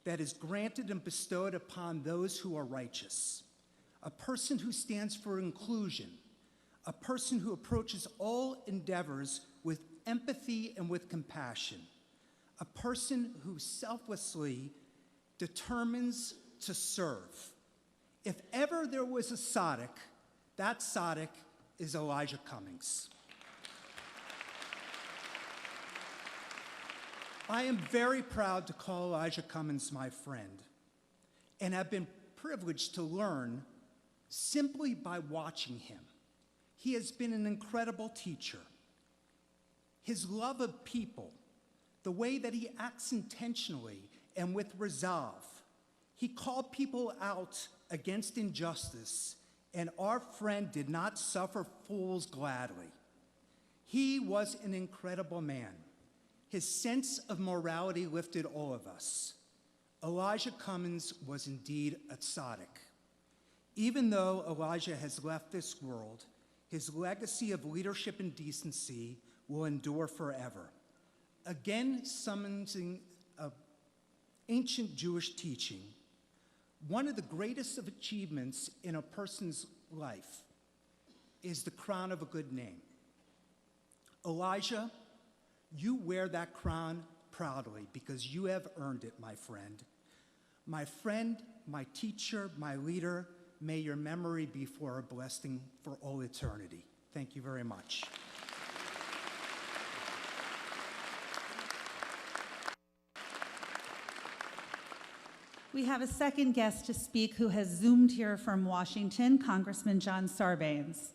that is granted and bestowed upon those who are righteous, a person who stands for inclusion, a person who approaches all endeavors with empathy and with compassion, a person who selflessly determines to serve. If ever there was a tzaddik, that tzaddik is Elijah Cummings. I am very proud to call Elijah Cummings my friend, and have been privileged to learn simply by watching him. He has been an incredible teacher. His love of people, the way that he acts intentionally and with resolve. He called people out against injustice, and our friend did not suffer fools gladly. He was an incredible man. His sense of morality lifted all of us. Elijah Cummings was indeed a tzaddik. Even though Elijah has left this world, his legacy of leadership and decency will endure forever. Again, summoning ancient Jewish teaching, one of the greatest of achievements in a person's life is the crown of a good name. Elijah, you wear that crown proudly because you have earned it, my friend. My friend, my teacher, my leader, may your memory be for a blessing for all eternity. Thank you very much. We have a second guest to speak who has Zoomed here from Washington, Congressman John Sarbanes.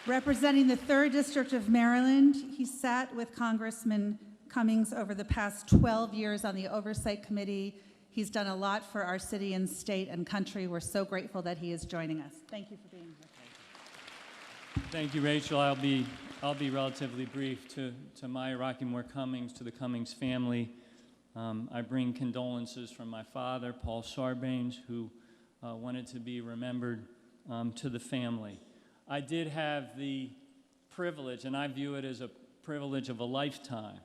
Representing the 3rd District of Maryland, he sat with Congressman Cummings over the past 12 years on the Oversight Committee. He's done a lot for our city and state and country. We're so grateful that he is joining us. Thank you for being here. Thank you, Rachel. I'll be relatively brief. To Maya Rockeymoore Cummings, to the Cummings family, I bring condolences from my father, Paul Sarbanes, who wanted to be remembered, to the family. I did have the privilege, and I view it as a privilege of a lifetime,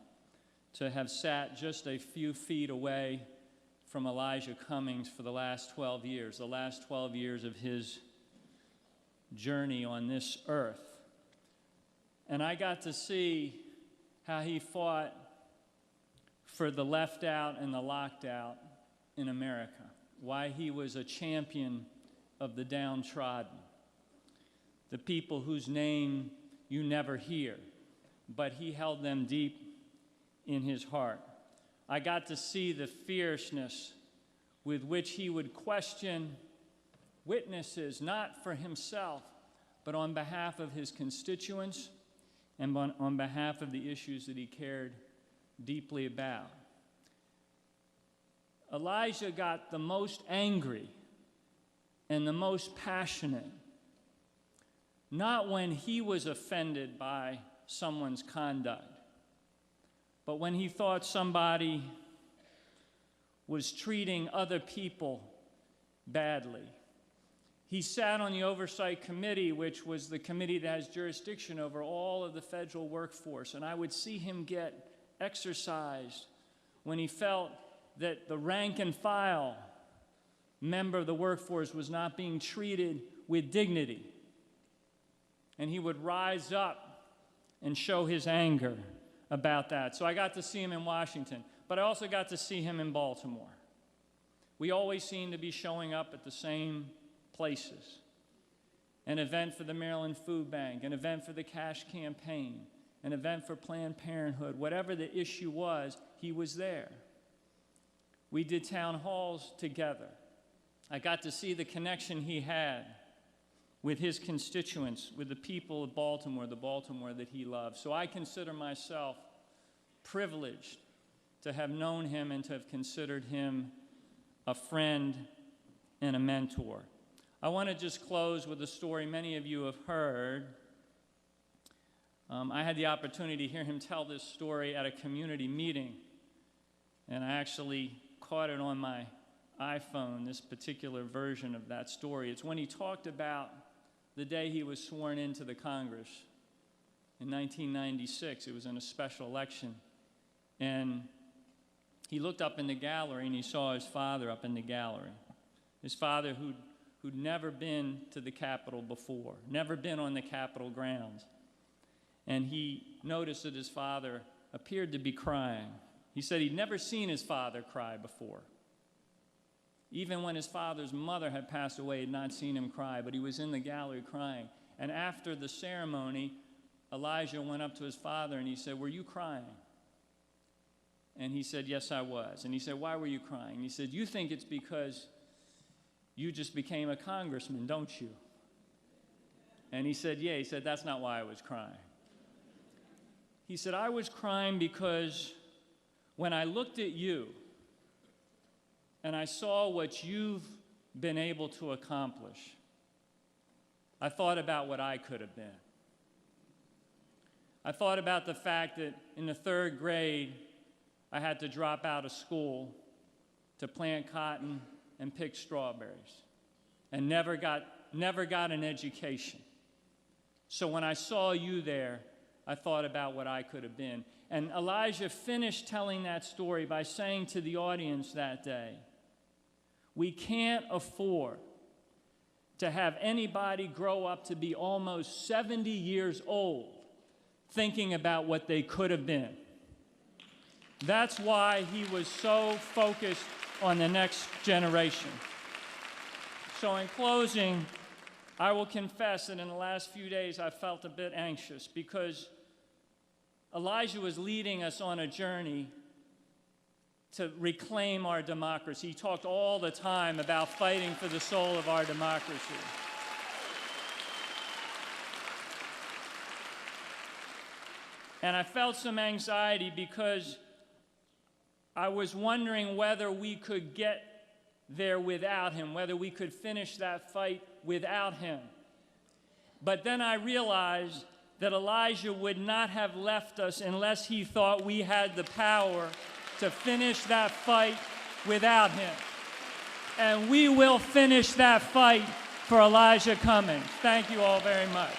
to have sat just a few feet away from Elijah Cummings for the last 12 years, the last 12 years of his journey on this earth. And I got to see how he fought for the left out and the locked out in America, why he was a champion of the downtrodden, the people whose name you never hear, but he held them deep in his heart. I got to see the fierceness with which he would question witnesses, not for himself, but on behalf of his constituents and on behalf of the issues that he cared deeply about. Elijah got the most angry and the most passionate, not when he was offended by someone's conduct, but when he thought somebody was treating other people badly. He sat on the Oversight Committee, which was the committee that has jurisdiction over all of the federal workforce, and I would see him get exercised when he felt that the rank and file member of the workforce was not being treated with dignity. And he would rise up and show his anger about that. So I got to see him in Washington, but I also got to see him in Baltimore. We always seem to be showing up at the same places. An event for the Maryland Food Bank, an event for the Cash Campaign, an event for Planned Parenthood. Whatever the issue was, he was there. We did town halls together. I got to see the connection he had with his constituents, with the people of Baltimore, the Baltimore that he loved. So I consider myself privileged to have known him and to have considered him a friend and a mentor. I want to just close with a story many of you have heard. I had the opportunity to hear him tell this story at a community meeting, and I actually caught it on my iPhone, this particular version of that story. It's when he talked about the day he was sworn into the Congress in 1996. It was in a special election. And he looked up in the gallery and he saw his father up in the gallery. His father who'd never been to the Capitol before, never been on the Capitol grounds. And he noticed that his father appeared to be crying. He said he'd never seen his father cry before. Even when his father's mother had passed away, he had not seen him cry, but he was in the gallery crying. And after the ceremony, Elijah went up to his father and he said, "Were you crying?" And he said, "Yes, I was." And he said, "Why were you crying?" He said, "You think it's because you just became a congressman, don't you?" And he said, "Yeah." He said, "That's not why I was crying." He said, "I was crying because when I looked at you and I saw what you've been able to accomplish, I thought about what I could have been. I thought about the fact that in the 3rd grade, I had to drop out of school to plant cotton and pick strawberries and never got an education. So when I saw you there, I thought about what I could have been." And Elijah finished telling that story by saying to the audience that day, we can't afford to have anybody grow up to be almost 70 years old thinking about what they could have been. That's why he was so focused on the next generation. So in closing, I will confess that in the last few days I felt a bit anxious because Elijah was leading us on a journey to reclaim our democracy. He talked all the time about fighting for the soul of our democracy. And I felt some anxiety because I was wondering whether we could get there without him, whether we could finish that fight without him. But then I realized that Elijah would not have left us unless he thought we had the power to finish that fight without him. And we will finish that fight for Elijah Cummings. Thank you all very much.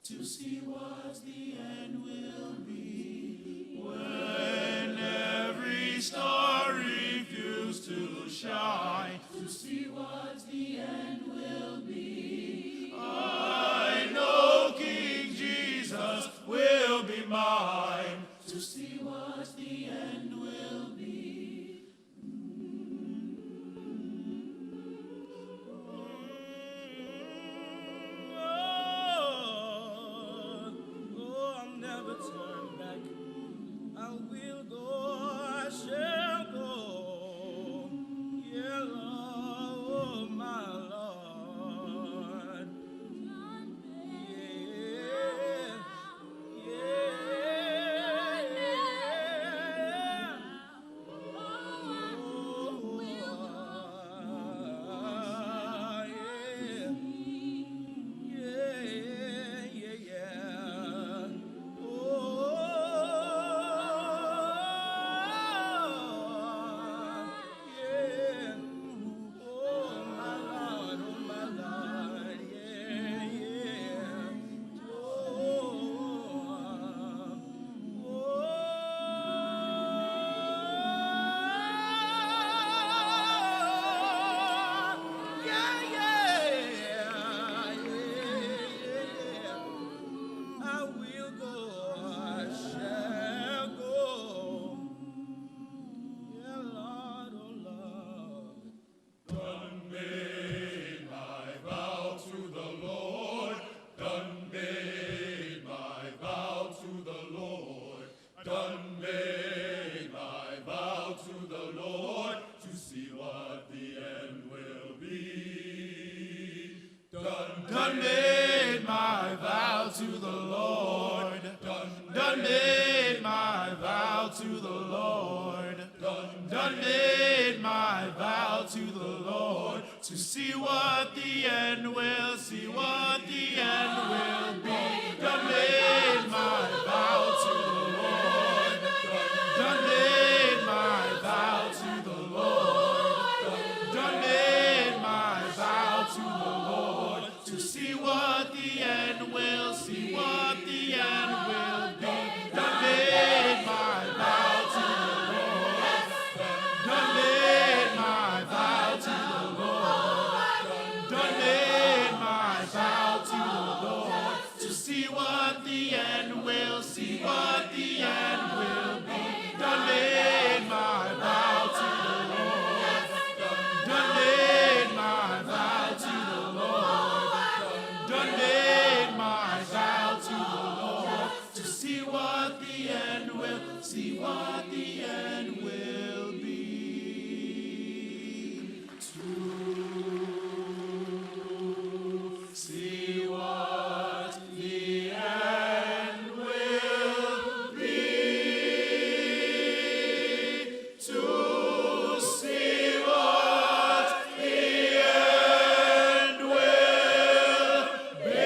to see what the end will be. When every star refused to shine, to see what the end will be. I know King Jesus will be mine, to see what the end will be. I'll never turn back. I will go, I shall go. Yeah, Lord, oh my Lord. Yeah, I will go, I shall go. Yeah, Lord, oh Lord. Done made my vow to the Lord. Done made my vow to the Lord. Done made my vow to the Lord, to see what the end will be. Done made my vow to the Lord. Done made my vow to the Lord. Done made my vow to the Lord, to see what the end will, see what the end will be. Done made my vow to the Lord. Done made my vow to the Lord. Done made my vow to the Lord, to see what the end will, see what the end will be. Done made my vow to the Lord. Done made my vow to the Lord. Done made my vow to the Lord, to see what the end will, see what the end will be. Done made my vow to the Lord. Done made my vow to the Lord. Done made my vow to the Lord, to see what the end will, see what the end will be. To see what the end will be. To see what the end will be.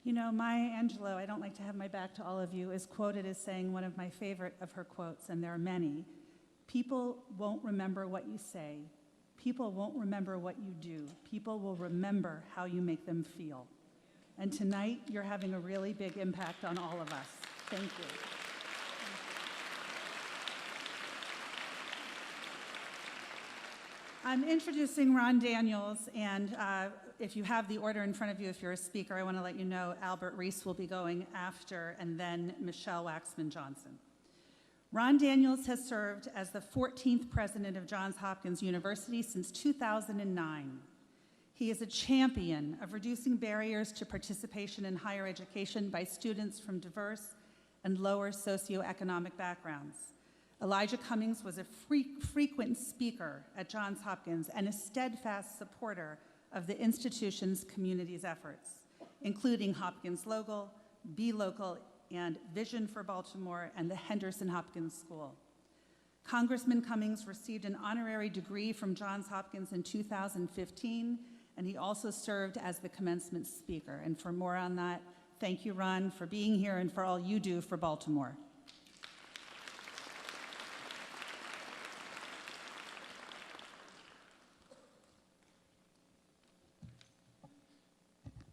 You know, Maya Angelou, I don't like to have my back to all of you, is quoted as saying one of my favorite of her quotes, and there are many. People won't remember what you say. People won't remember what you do. People will remember how you make them feel. And tonight, you're having a really big impact on all of us. Thank you. I'm introducing Ron Daniels, and if you have the order in front of you, if you're a speaker, I want to let you know Albert Reese will be going after, and then Michelle Waxman Johnson. Ron Daniels has served as the 14th president of Johns Hopkins University since 2009. He is a champion of reducing barriers to participation in higher education by students from diverse and lower socioeconomic backgrounds. Elijah Cummings was a frequent speaker at Johns Hopkins and a steadfast supporter of the institution's community's efforts, including Hopkins Local, Be Local, and Vision for Baltimore, and the Henderson Hopkins School. Congressman Cummings received an honorary degree from Johns Hopkins in 2015, and he also served as the commencement speaker. And for more on that, thank you, Ron, for being here and for all you do for Baltimore.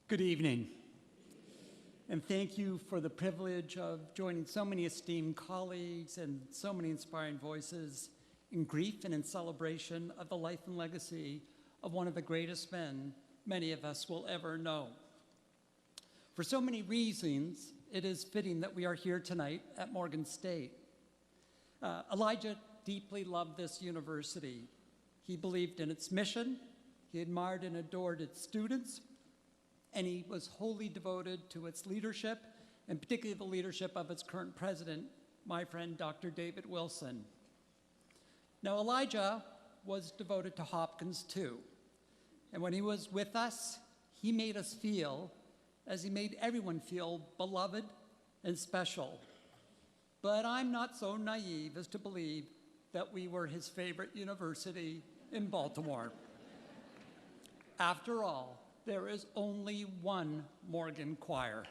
Good evening, and thank you for the privilege of joining so many esteemed colleagues and so many inspiring voices in grief and in celebration of the life and legacy of one of the greatest men many of us will ever know. For so many reasons, it is fitting that we are here tonight at Morgan State. Elijah deeply loved this university. He believed in its mission, he admired and adored its students, and he was wholly devoted to its leadership, and particularly the leadership of its current president, my friend, Dr. David Wilson. Now, Elijah was devoted to Hopkins too, and when he was with us, he made us feel, as he made everyone feel, beloved and special. But I'm not so naive as to believe that we were his favorite university in Baltimore. After all, there is only one Morgan choir.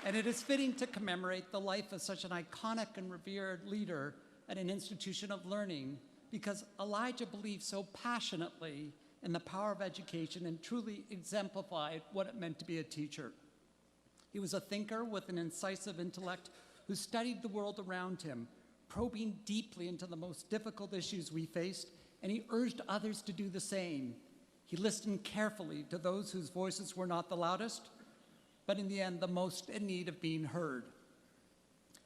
And it is fitting to commemorate the life of such an iconic and revered leader at an institution of learning, because Elijah believed so passionately in the power of education and truly exemplified what it meant to be a teacher. He was a thinker with an incisive intellect who studied the world around him, probing deeply into the most difficult issues we faced, and he urged others to do the same. He listened carefully to those whose voices were not the loudest, but in the end, the most in need of being heard.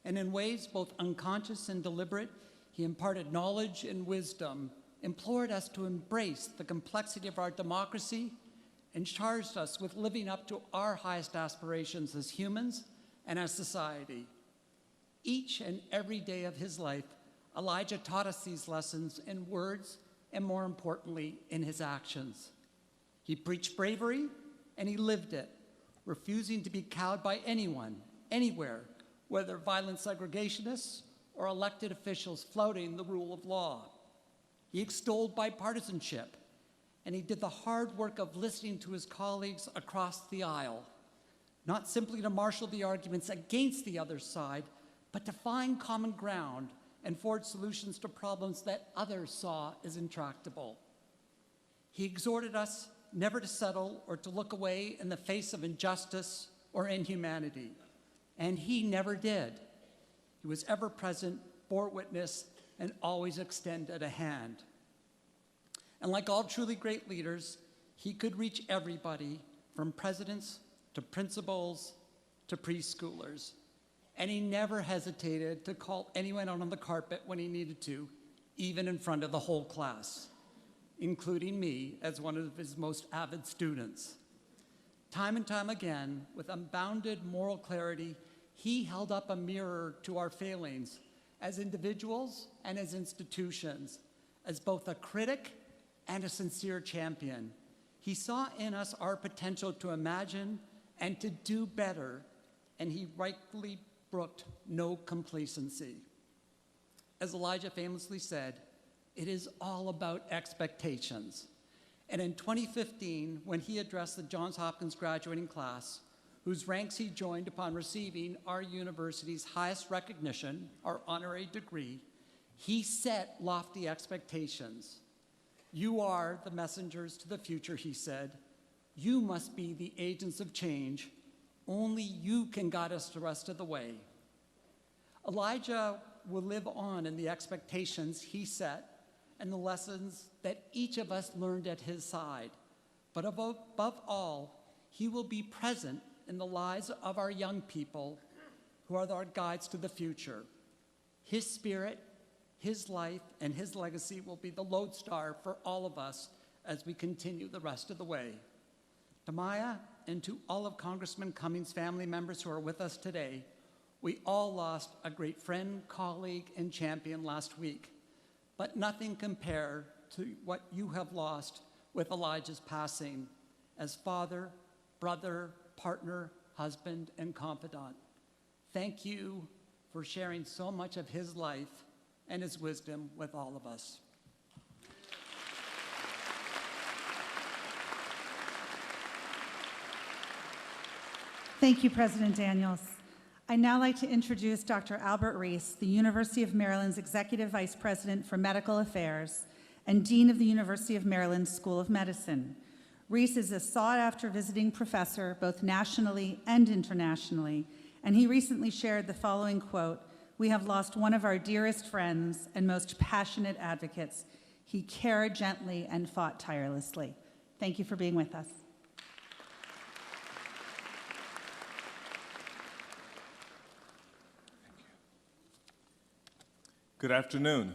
And in ways both unconscious and deliberate, he imparted knowledge and wisdom, implored us to embrace the complexity of our democracy, and charged us with living up to our highest aspirations as humans and as society. Each and every day of his life, Elijah taught us these lessons in words and, more importantly, in his actions. He preached bravery, and he lived it, refusing to be cowed by anyone, anywhere, whether violent segregationists or elected officials flouting the rule of law. He extolled bipartisanship, and he did the hard work of listening to his colleagues across the aisle, not simply to marshal the arguments against the other side, but to find common ground and forge solutions to problems that others saw as intractable. He exhorted us never to settle or to look away in the face of injustice or inhumanity, and he never did. He was ever present, bore witness, and always extended a hand. And like all truly great leaders, he could reach everybody, from presidents to principals to preschoolers. And he never hesitated to call anyone out on the carpet when he needed to, even in front of the whole class, including me as one of his most avid students. Time and time again, with unbounded moral clarity, he held up a mirror to our failings as individuals and as institutions, as both a critic and a sincere champion. He saw in us our potential to imagine and to do better, and he rightfully brooked no complacency. As Elijah famously said, it is all about expectations. And in 2015, when he addressed the Johns Hopkins graduating class, whose ranks he joined upon receiving our university's highest recognition, our honorary degree, he set lofty expectations. You are the messengers to the future, he said. You must be the agents of change. Only you can guide us the rest of the way. Elijah will live on in the expectations he set and the lessons that each of us learned at his side. But above all, he will be present in the lives of our young people who are our guides to the future. His spirit, his life, and his legacy will be the lodestar for all of us as we continue the rest of the way. To Maya and to all of Congressman Cummings' family members who are with us today, we all lost a great friend, colleague, and champion last week, but nothing compared to what you have lost with Elijah's passing as father, brother, partner, husband, and confidant. Thank you for sharing so much of his life and his wisdom with all of us. Thank you, President Daniels. I'd now like to introduce Dr. Albert Reese, the University of Maryland's Executive Vice President for Medical Affairs and Dean of the University of Maryland School of Medicine. Reese is a sought-after visiting professor, both nationally and internationally, and he recently shared the following quote: "We have lost one of our dearest friends and most passionate advocates. He cared gently and fought tirelessly." Thank you for being with us. Good afternoon.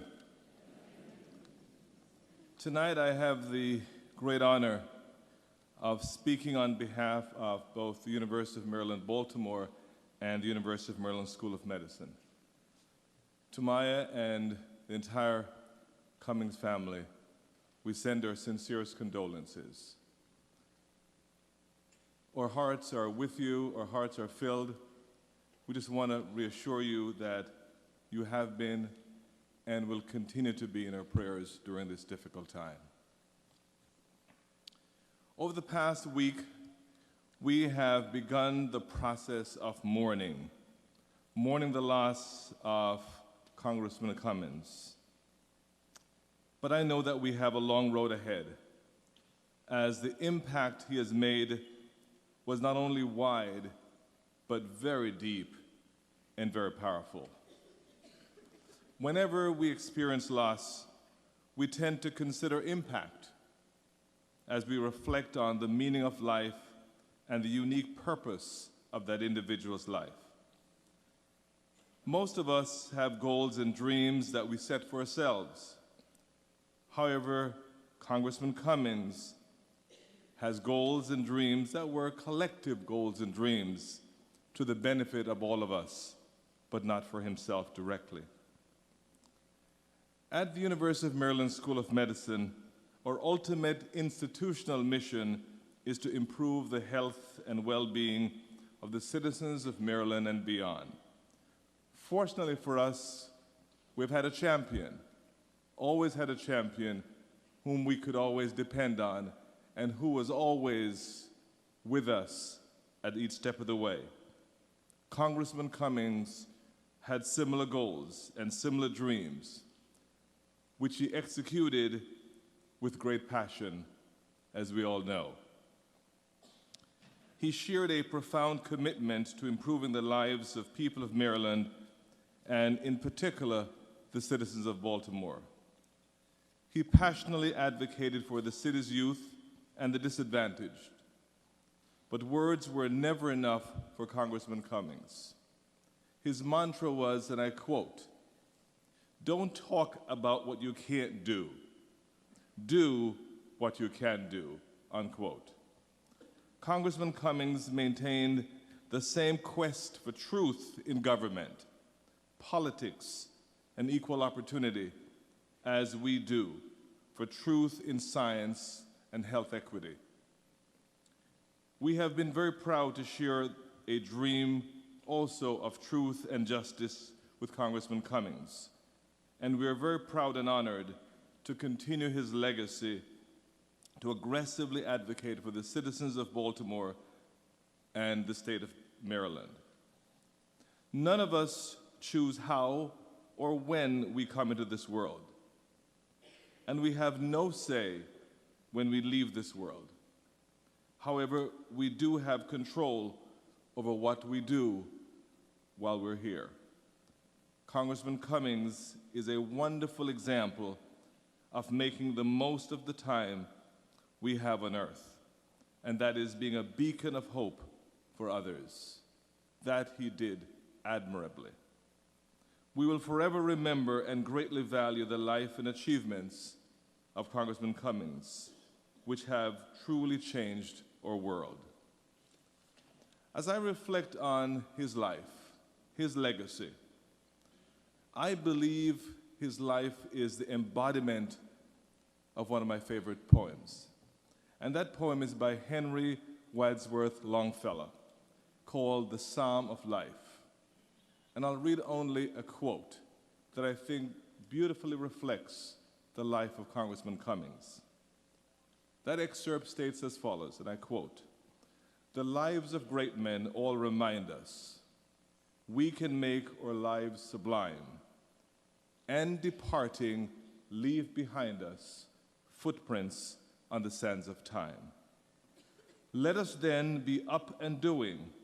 Tonight I have the great honor of speaking on behalf of both the University of Maryland, Baltimore and the University of Maryland School of Medicine. To Maya and the entire Cummings family, we send our sincerest condolences. Our hearts are with you, our hearts are filled. We just want to reassure you that you have been and will continue to be in our prayers during this difficult time. Over the past week, we have begun the process of mourning the loss of Congressman Cummings. But I know that we have a long road ahead, as the impact he has made was not only wide, but very deep and very powerful. Whenever we experience loss, we tend to consider impact as we reflect on the meaning of life and the unique purpose of that individual's life. Most of us have goals and dreams that we set for ourselves. However, Congressman Cummings has goals and dreams that were collective goals and dreams to the benefit of all of us, but not for himself directly. At the University of Maryland School of Medicine, our ultimate institutional mission is to improve the health and well-being of the citizens of Maryland and beyond. Fortunately for us, we've had a champion, always had a champion whom we could always depend on and who was always with us at each step of the way. Congressman Cummings had similar goals and similar dreams, which he executed with great passion, as we all know. He shared a profound commitment to improving the lives of people of Maryland, and in particular, the citizens of Baltimore. He passionately advocated for the city's youth and the disadvantaged. But words were never enough for Congressman Cummings. His mantra was, and I quote, "Don't talk about what you can't do. Do what you can do," unquote. Congressman Cummings maintained the same quest for truth in government, politics, and equal opportunity as we do for truth in science and health equity. We have been very proud to share a dream also of truth and justice with Congressman Cummings, and we are very proud and honored to continue his legacy to aggressively advocate for the citizens of Baltimore and the state of Maryland. None of us choose how or when we come into this world, and we have no say when we leave this world. However, we do have control over what we do while we're here. Congressman Cummings is a wonderful example of making the most of the time we have on earth, and that is being a beacon of hope for others. That he did admirably. We will forever remember and greatly value the life and achievements of Congressman Cummings, which have truly changed our world. As I reflect on his life, his legacy, I believe his life is the embodiment of one of my favorite poems. And that poem is by Henry Wadsworth Longfellow, called the Psalm of Life. And I'll read only a quote that I think beautifully reflects the life of Congressman Cummings. That excerpt states as follows, and I quote, "The lives of great men all remind us we can make our lives sublime, and departing, leave behind us footprints on the sands of time. Let us then be up and doing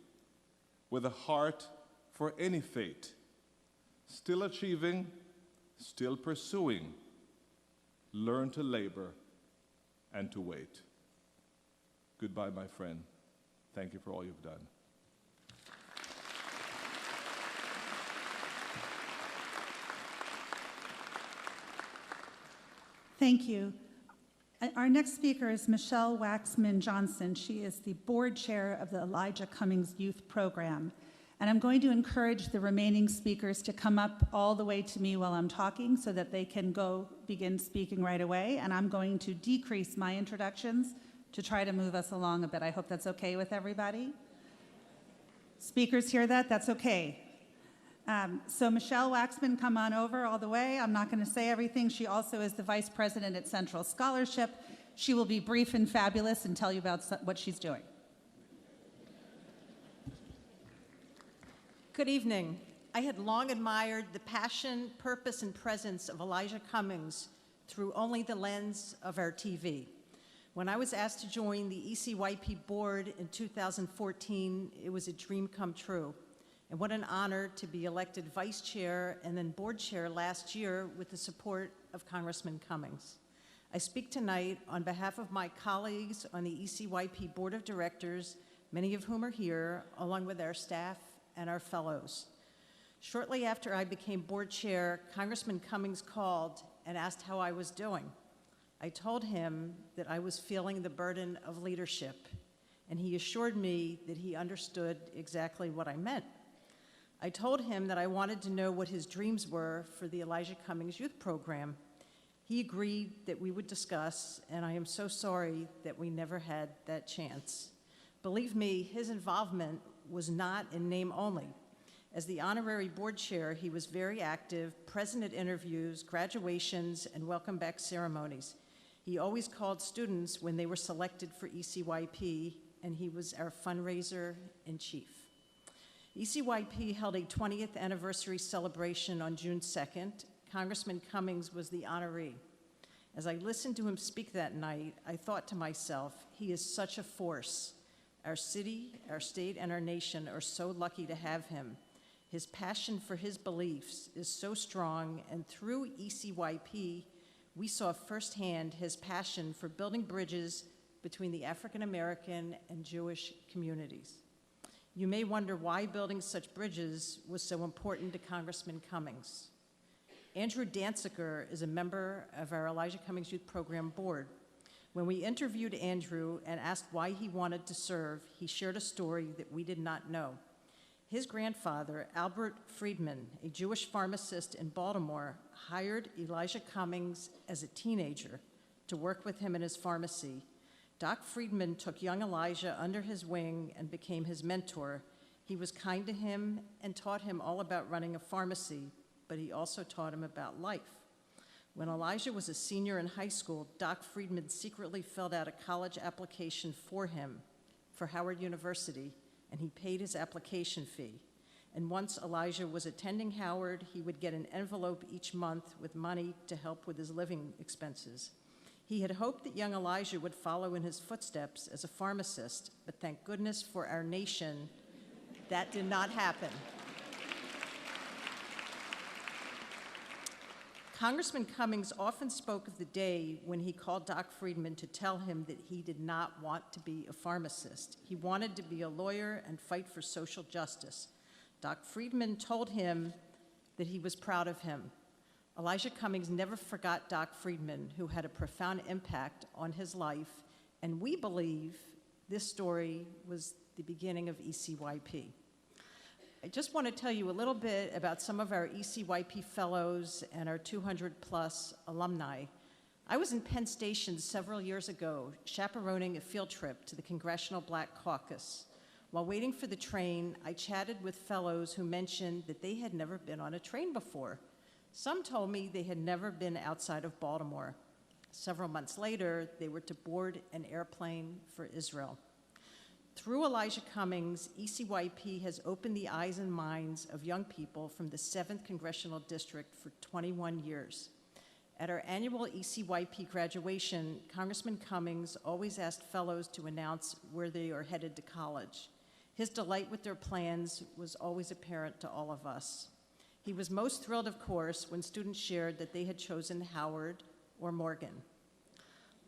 with a heart for any fate, still achieving, still pursuing, learn to labor and to wait." Goodbye, my friend. Thank you for all you've done. Thank you. Our next speaker is Michelle Waxman Johnson. She is the board chair of the Elijah Cummings Youth Program. And I'm going to encourage the remaining speakers to come up all the way to me while I'm talking so that they can go begin speaking right away. And I'm going to decrease my introductions to try to move us along a bit. I hope that's okay with everybody. Speakers hear that? That's okay. So Michelle Waxman, come on over all the way. I'm not going to say everything. She also is the vice president at Central Scholarship. She will be brief and fabulous and tell you about what she's doing. Good evening. I had long admired the passion, purpose, and presence of Elijah Cummings through only the lens of our TV. When I was asked to join the ECYP board in 2014, it was a dream come true. And what an honor to be elected vice chair and then board chair last year with the support of Congressman Cummings. I speak tonight on behalf of my colleagues on the ECYP Board of Directors, many of whom are here, along with our staff and our fellows. Shortly after I became board chair, Congressman Cummings called and asked how I was doing. I told him that I was feeling the burden of leadership, and he assured me that he understood exactly what I meant. I told him that I wanted to know what his dreams were for the Elijah Cummings Youth Program. He agreed that we would discuss, and I am so sorry that we never had that chance. Believe me, his involvement was not in name only. As the honorary board chair, he was very active, present at interviews, graduations, and welcome back ceremonies. He always called students when they were selected for ECYP, and he was our fundraiser in chief. ECYP held a 20th anniversary celebration on June 2nd. Congressman Cummings was the honoree. As I listened to him speak that night, I thought to myself, he is such a force. Our city, our state, and our nation are so lucky to have him. His passion for his beliefs is so strong, and through ECYP, we saw firsthand his passion for building bridges between the African American and Jewish communities. You may wonder why building such bridges was so important to Congressman Cummings. Andrew Danziger is a member of our Elijah Cummings Youth Program board. When we interviewed Andrew and asked why he wanted to serve, he shared a story that we did not know. His grandfather, Albert Friedman, a Jewish pharmacist in Baltimore, hired Elijah Cummings as a teenager to work with him in his pharmacy. Doc Friedman took young Elijah under his wing and became his mentor. He was kind to him and taught him all about running a pharmacy, but he also taught him about life. When Elijah was a senior in high school, Doc Friedman secretly filled out a college application for him for Howard University, and he paid his application fee. And once Elijah was attending Howard, he would get an envelope each month with money to help with his living expenses. He had hoped that young Elijah would follow in his footsteps as a pharmacist, but thank goodness for our nation, that did not happen. Congressman Cummings often spoke of the day when he called Doc Friedman to tell him that he did not want to be a pharmacist. He wanted to be a lawyer and fight for social justice. Doc Friedman told him that he was proud of him. Elijah Cummings never forgot Doc Friedman, who had a profound impact on his life, and we believe this story was the beginning of ECYP. I just want to tell you a little bit about some of our ECYP fellows and our 200+ alumni. I was in Penn Station several years ago, chaperoning a field trip to the Congressional Black Caucus. While waiting for the train, I chatted with fellows who mentioned that they had never been on a train before. Some told me they had never been outside of Baltimore. Several months later, they were to board an airplane for Israel. Through Elijah Cummings, ECYP has opened the eyes and minds of young people from the 7th Congressional District for 21 years. At our annual ECYP graduation, Congressman Cummings always asked fellows to announce where they are headed to college. His delight with their plans was always apparent to all of us. He was most thrilled, of course, when students shared that they had chosen Howard or Morgan.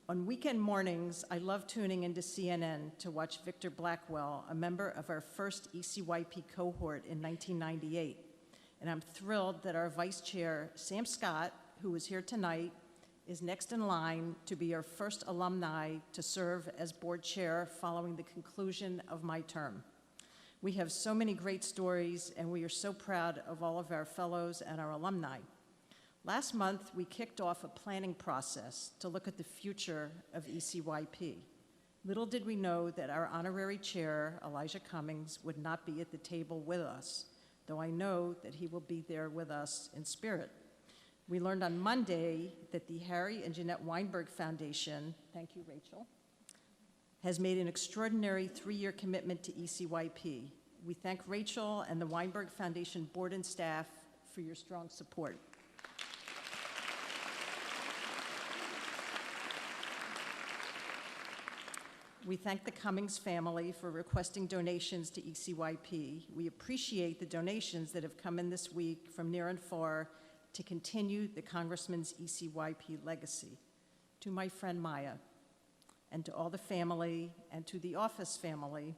On weekend mornings, I love tuning into CNN to watch Victor Blackwell, a member of our first ECYP cohort in 1998. And I'm thrilled that our vice chair, Sam Scott, who is here tonight, is next in line to be our first alumni to serve as board chair following the conclusion of my term. We have so many great stories, and we are so proud of all of our fellows and our alumni. Last month, we kicked off a planning process to look at the future of ECYP. Little did we know that our honorary chair, Elijah Cummings, would not be at the table with us, though I know that he will be there with us in spirit. We learned on Monday that the Harry and Jeanette Weinberg Foundation, thank you, Rachel, has made an extraordinary 3-year commitment to ECYP. We thank Rachel and the Weinberg Foundation board and staff for your strong support. We thank the Cummings family for requesting donations to ECYP. We appreciate the donations that have come in this week from near and far to continue the Congressman's ECYP legacy. To my friend Maya, and to all the family, and to the office family,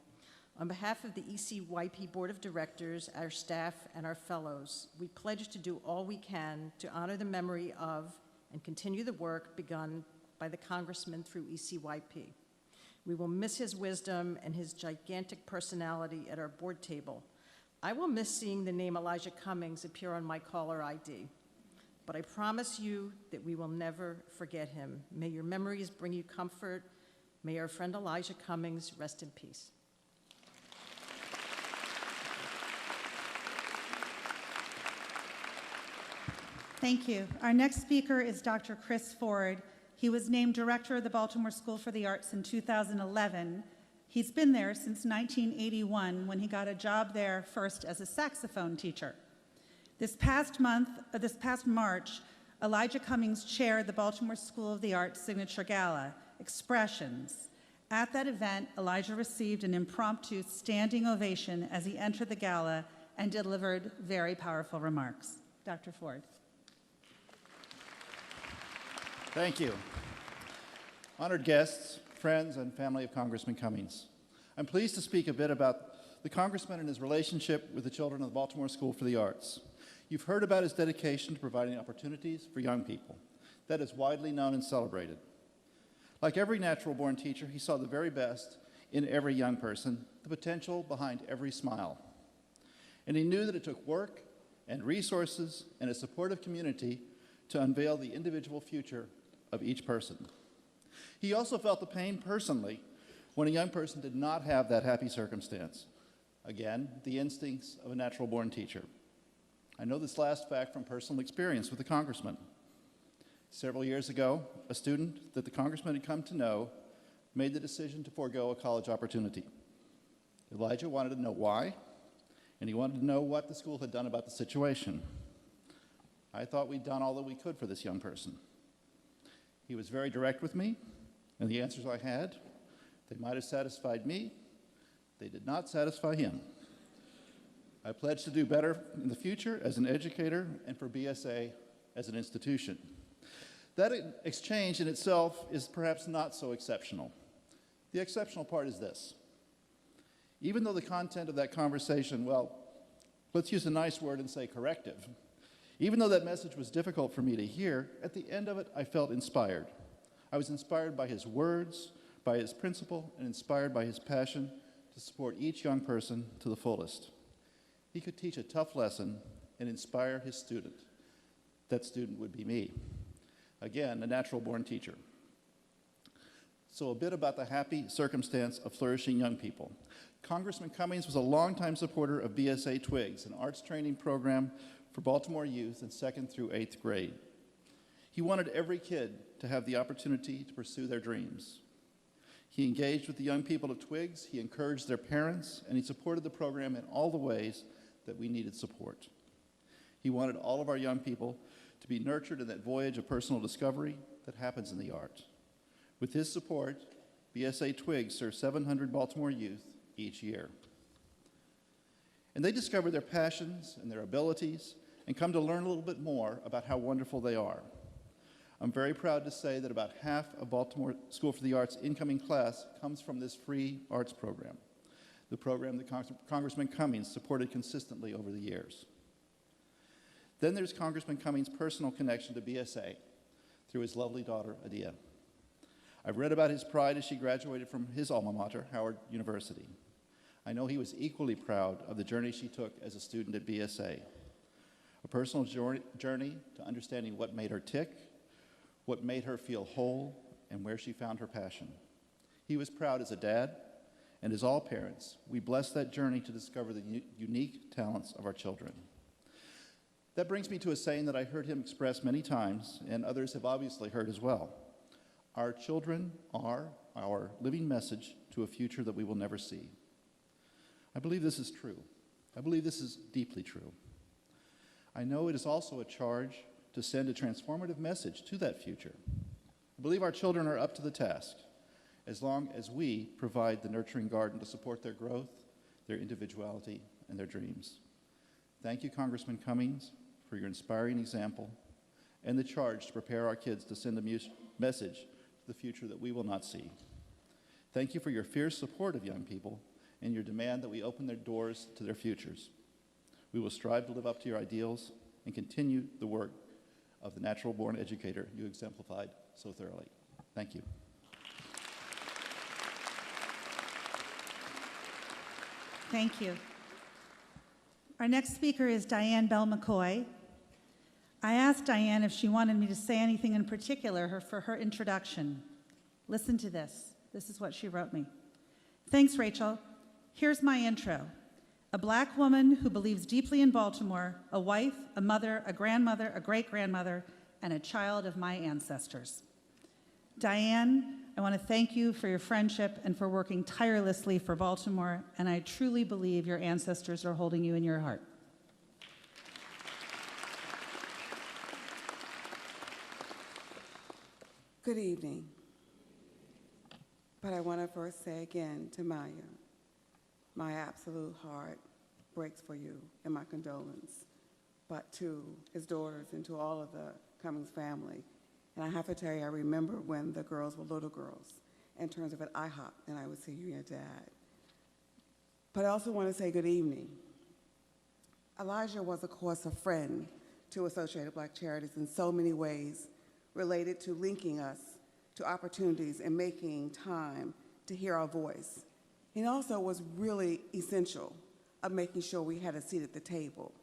on behalf of the ECYP Board of Directors, our staff, and our fellows, we pledge to do all we can to honor the memory of and continue the work begun by the Congressman through ECYP. We will miss his wisdom and his gigantic personality at our board table. I will miss seeing the name Elijah Cummings appear on my caller ID, but I promise you that we will never forget him. May your memories bring you comfort. May our friend Elijah Cummings rest in peace. Thank you. Our next speaker is Dr. Chris Ford. He was named director of the Baltimore School for the Arts in 2011. He's been there since 1981 when he got a job there first as a saxophone teacher. This past March, Elijah Cummings chaired the Baltimore School of the Arts Signature Gala, Expressions. At that event, Elijah received an impromptu standing ovation as he entered the gala and delivered very powerful remarks. Dr. Ford. Thank you. Honored guests, friends, and family of Congressman Cummings. I'm pleased to speak a bit about the Congressman and his relationship with the children of the Baltimore School for the Arts. You've heard about his dedication to providing opportunities for young people. That is widely known and celebrated. Like every natural-born teacher, he saw the very best in every young person, the potential behind every smile. And he knew that it took work and resources and a supportive community to unveil the individual future of each person. He also felt the pain personally when a young person did not have that happy circumstance. Again, the instincts of a natural-born teacher. I know this last fact from personal experience with the Congressman. Several years ago, a student that the Congressman had come to know made the decision to forego a college opportunity. Elijah wanted to know why, and he wanted to know what the school had done about the situation. I thought we'd done all that we could for this young person. He was very direct with me, and the answers I had, they might have satisfied me. They did not satisfy him. I pledged to do better in the future as an educator and for BSA as an institution. That exchange in itself is perhaps not so exceptional. The exceptional part is this. Even though the content of that conversation, well, let's use a nice word and say corrective, even though that message was difficult for me to hear, at the end of it, I felt inspired. I was inspired by his words, by his principle, and inspired by his passion to support each young person to the fullest. He could teach a tough lesson and inspire his student. That student would be me. Again, a natural-born teacher. So a bit about the happy circumstance of flourishing young people. Congressman Cummings was a longtime supporter of BSA Twigs, an arts training program for Baltimore youth in 2nd through 8th grade. He wanted every kid to have the opportunity to pursue their dreams. He engaged with the young people of Twigs, he encouraged their parents, and he supported the program in all the ways that we needed support. He wanted all of our young people to be nurtured in that voyage of personal discovery that happens in the art. With his support, BSA Twigs serves 700 Baltimore youth each year. And they discover their passions and their abilities and come to learn a little bit more about how wonderful they are. I'm very proud to say that about half of Baltimore School for the Arts incoming class comes from this free arts program, the program that Congressman Cummings supported consistently over the years. Then there's Congressman Cummings' personal connection to BSA through his lovely daughter, Adia. I've read about his pride as she graduated from his alma mater, Howard University. I know he was equally proud of the journey she took as a student at BSA, a personal journey to understanding what made her tick, what made her feel whole, and where she found her passion. He was proud as a dad, and as all parents, we bless that journey to discover the unique talents of our children. That brings me to a saying that I heard him express many times, and others have obviously heard as well. Our children are our living message to a future that we will never see. I believe this is true. I believe this is deeply true. I know it is also a charge to send a transformative message to that future. I believe our children are up to the task, as long as we provide the nurturing garden to support their growth, their individuality, and their dreams. Thank you, Congressman Cummings, for your inspiring example and the charge to prepare our kids to send a message to the future that we will not see. Thank you for your fierce support of young people and your demand that we open their doors to their futures. We will strive to live up to your ideals and continue the work of the natural-born educator you exemplified so thoroughly. Thank you. Thank you. Our next speaker is Diane Bell McCoy. I asked Diane if she wanted me to say anything in particular for her introduction. Listen to this. This is what she wrote me. Thanks, Rachel. Here's my intro. A Black woman who believes deeply in Baltimore, a wife, a mother, a grandmother, a great-grandmother, and a child of my ancestors. Diane, I want to thank you for your friendship and for working tirelessly for Baltimore, and I truly believe your ancestors are holding you in your heart. Good evening. But I want to first say again to Maya, my absolute heart breaks for you and my condolence, but to his daughters and to all of the Cummings family. And I have to tell you, I remember when the girls were little girls in terms of at IHOP, and I would see you and your dad. But I also want to say good evening. Elijah was, of course, a friend to Associated Black Charities in so many ways related to linking us to opportunities and making time to hear our voice. He also was really essential of making sure we had a seat at the table.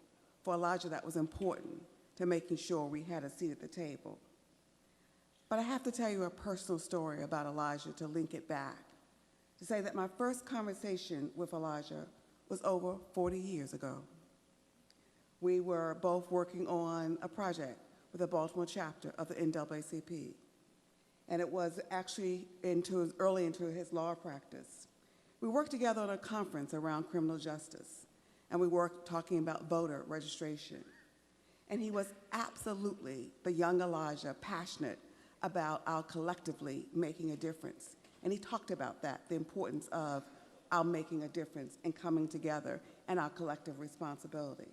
For Elijah, that was important, to making sure we had a seat at the table. But I have to tell you a personal story about Elijah to link it back, to say that my first conversation with Elijah was over 40 years ago. We were both working on a project with the Baltimore chapter of the NAACP. And it was actually early into his law practice. We worked together on a conference around criminal justice, and we worked talking about voter registration. And he was absolutely the young Elijah, passionate about our collectively making a difference. And he talked about that, the importance of our making a difference and coming together and our collective responsibility.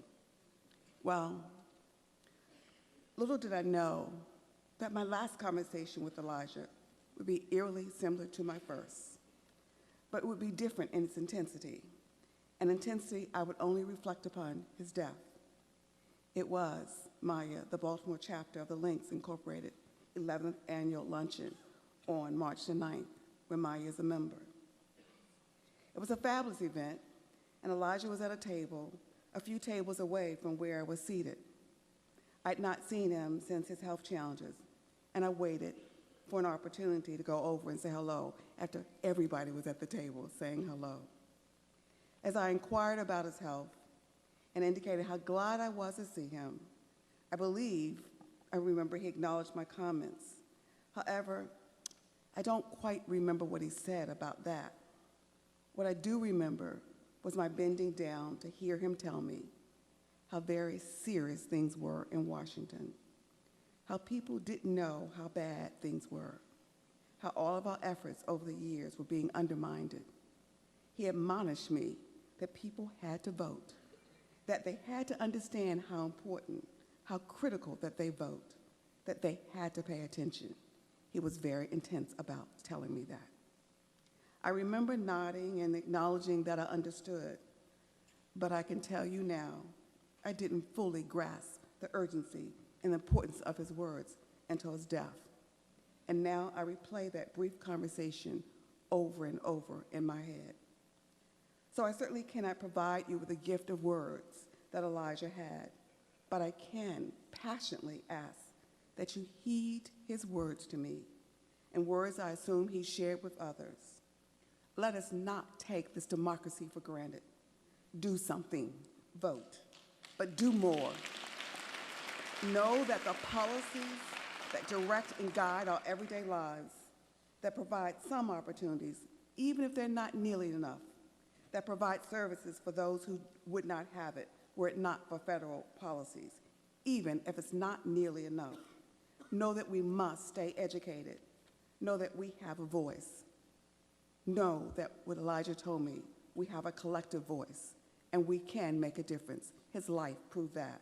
Well, little did I know that my last conversation with Elijah would be eerily similar to my first, but it would be different in its intensity, an intensity I would only reflect upon his death. It was Maya, the Baltimore chapter of the Links Incorporated 11th Annual Luncheon on March the 9th, where Maya is a member. It was a fabulous event, and Elijah was at a table a few tables away from where I was seated. I'd not seen him since his health challenges, and I waited for an opportunity to go over and say hello after everybody was at the table saying hello. As I inquired about his health and indicated how glad I was to see him, I remember he acknowledged my comments. However, I don't quite remember what he said about that. What I do remember was my bending down to hear him tell me how very serious things were in Washington, how people didn't know how bad things were, how all of our efforts over the years were being undermined. He admonished me that people had to vote, that they had to understand how important, how critical that they vote, that they had to pay attention. He was very intense about telling me that. I remember nodding and acknowledging that I understood, but I can tell you now, I didn't fully grasp the urgency and the importance of his words until his death. And now I replay that brief conversation over and over in my head. So I certainly cannot provide you with the gift of words that Elijah had, but I can passionately ask that you heed his words to me, and words I assume he shared with others. Let us not take this democracy for granted. Do something, vote, but do more. Know that the policies that direct and guide our everyday lives, that provide some opportunities, even if they're not nearly enough, that provide services for those who would not have it were it not for federal policies, even if it's not nearly enough. Know that we must stay educated. Know that we have a voice. Know that what Elijah told me, we have a collective voice, and we can make a difference. His life proved that.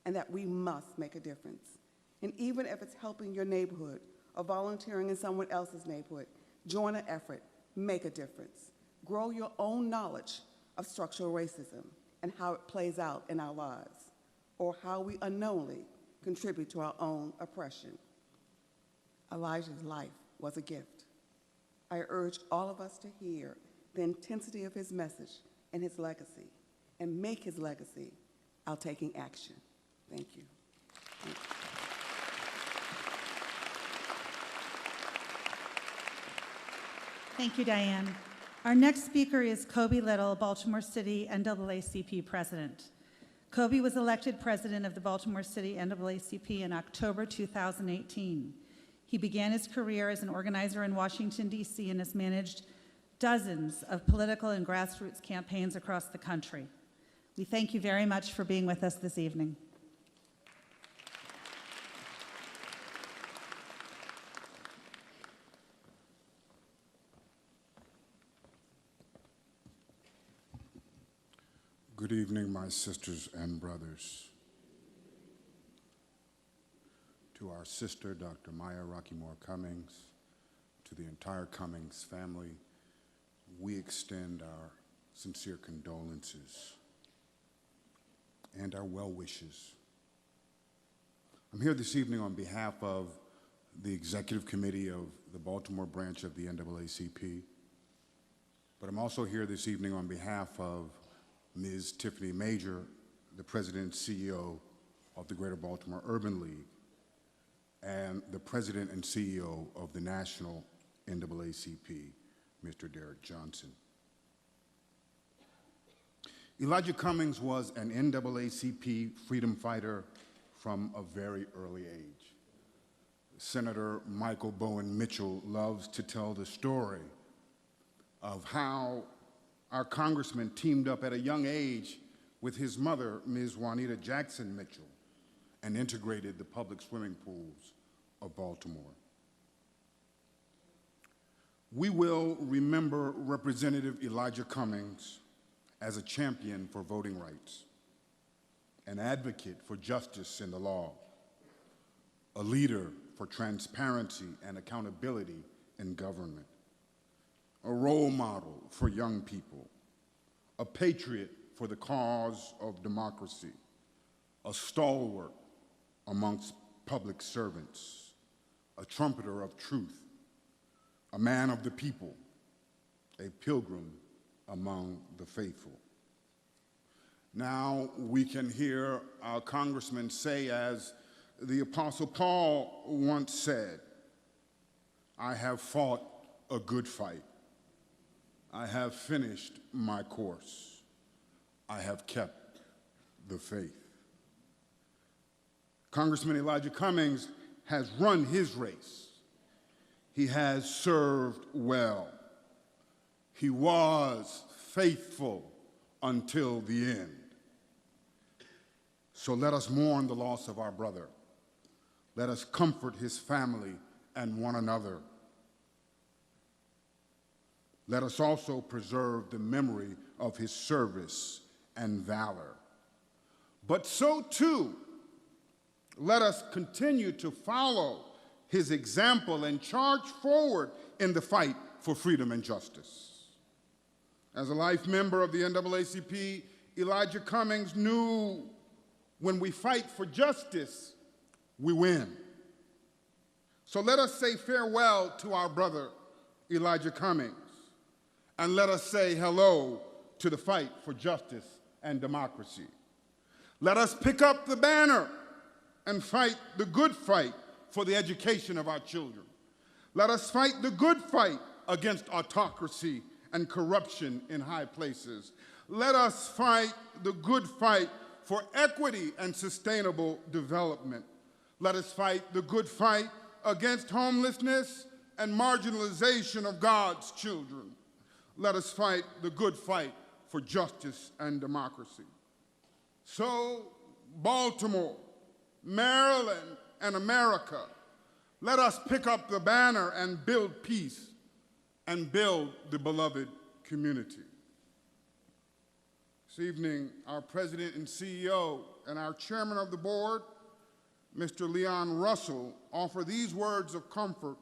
And that we must make a difference. And even if it's helping your neighborhood or volunteering in someone else's neighborhood, join an effort, make a difference. Grow your own knowledge of structural racism and how it plays out in our lives, or how we unknowingly contribute to our own oppression. Elijah's life was a gift. I urge all of us to hear the intensity of his message and his legacy, and make his legacy our taking action. Thank you. Thank you. Thank you, Diane. Our next speaker is Kobe Little, Baltimore City NAACP President. Kobe was elected president of the Baltimore City NAACP in October 2018. He began his career as an organizer in Washington, D.C., and has managed dozens of political and grassroots campaigns across the country. We thank you very much for being with us this evening. Good evening, my sisters and brothers. To our sister, Dr. Maya Rockeymoore Cummings, to the entire Cummings family, we extend our sincere condolences and our well wishes. I'm here this evening on behalf of the Executive Committee of the Baltimore branch of the NAACP, but I'm also here this evening on behalf of Ms. Tiffany Major, the President and CEO of the Greater Baltimore Urban League, and the President and CEO of the National NAACP, Mr. Derek Johnson. Elijah Cummings was an NAACP freedom fighter from a very early age. Senator Michael Bowen Mitchell loves to tell the story of how our congressman teamed up at a young age with his mother, Ms. Juanita Jackson Mitchell, and integrated the public swimming pools of Baltimore. We will remember Representative Elijah Cummings as a champion for voting rights, an advocate for justice in the law, a leader for transparency and accountability in government, a role model for young people, a patriot for the cause of democracy, a stalwart amongst public servants, a trumpeter of truth, a man of the people, a pilgrim among the faithful. Now we can hear our congressman say, as the Apostle Paul once said, I have fought a good fight. I have finished my course. I have kept the faith. Congressman Elijah Cummings has run his race. He has served well. He was faithful until the end. So let us mourn the loss of our brother. Let us comfort his family and one another. Let us also preserve the memory of his service and valor. But so too, let us continue to follow his example and charge forward in the fight for freedom and justice. As a life member of the NAACP, Elijah Cummings knew when we fight for justice, we win. So let us say farewell to our brother, Elijah Cummings, and let us say hello to the fight for justice and democracy. Let us pick up the banner and fight the good fight for the education of our children. Let us fight the good fight against autocracy and corruption in high places. Let us fight the good fight for equity and sustainable development. Let us fight the good fight against homelessness and marginalization of God's children. Let us fight the good fight for justice and democracy. So, Baltimore, Maryland, and America, let us pick up the banner and build peace and build the beloved community. This evening, our President and CEO and our Chairman of the Board, Mr. Leon Russell, offer these words of comfort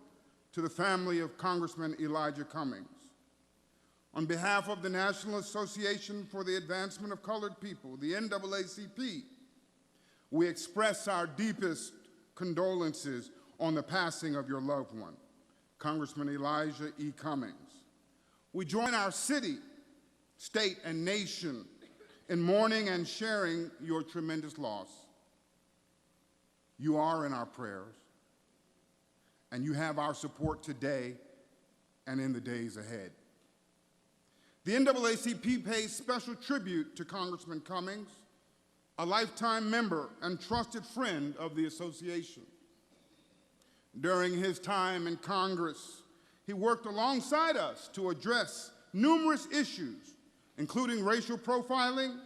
to the family of Congressman Elijah Cummings. On behalf of the National Association for the Advancement of Colored People, the NAACP, we express our deepest condolences on the passing of your loved one, Congressman Elijah E. Cummings. We join our city, state, and nation in mourning and sharing your tremendous loss. You are in our prayers, and you have our support today and in the days ahead. The NAACP pays special tribute to Congressman Cummings, a lifetime member and trusted friend of the association. During his time in Congress, he worked alongside us to address numerous issues, including racial profiling,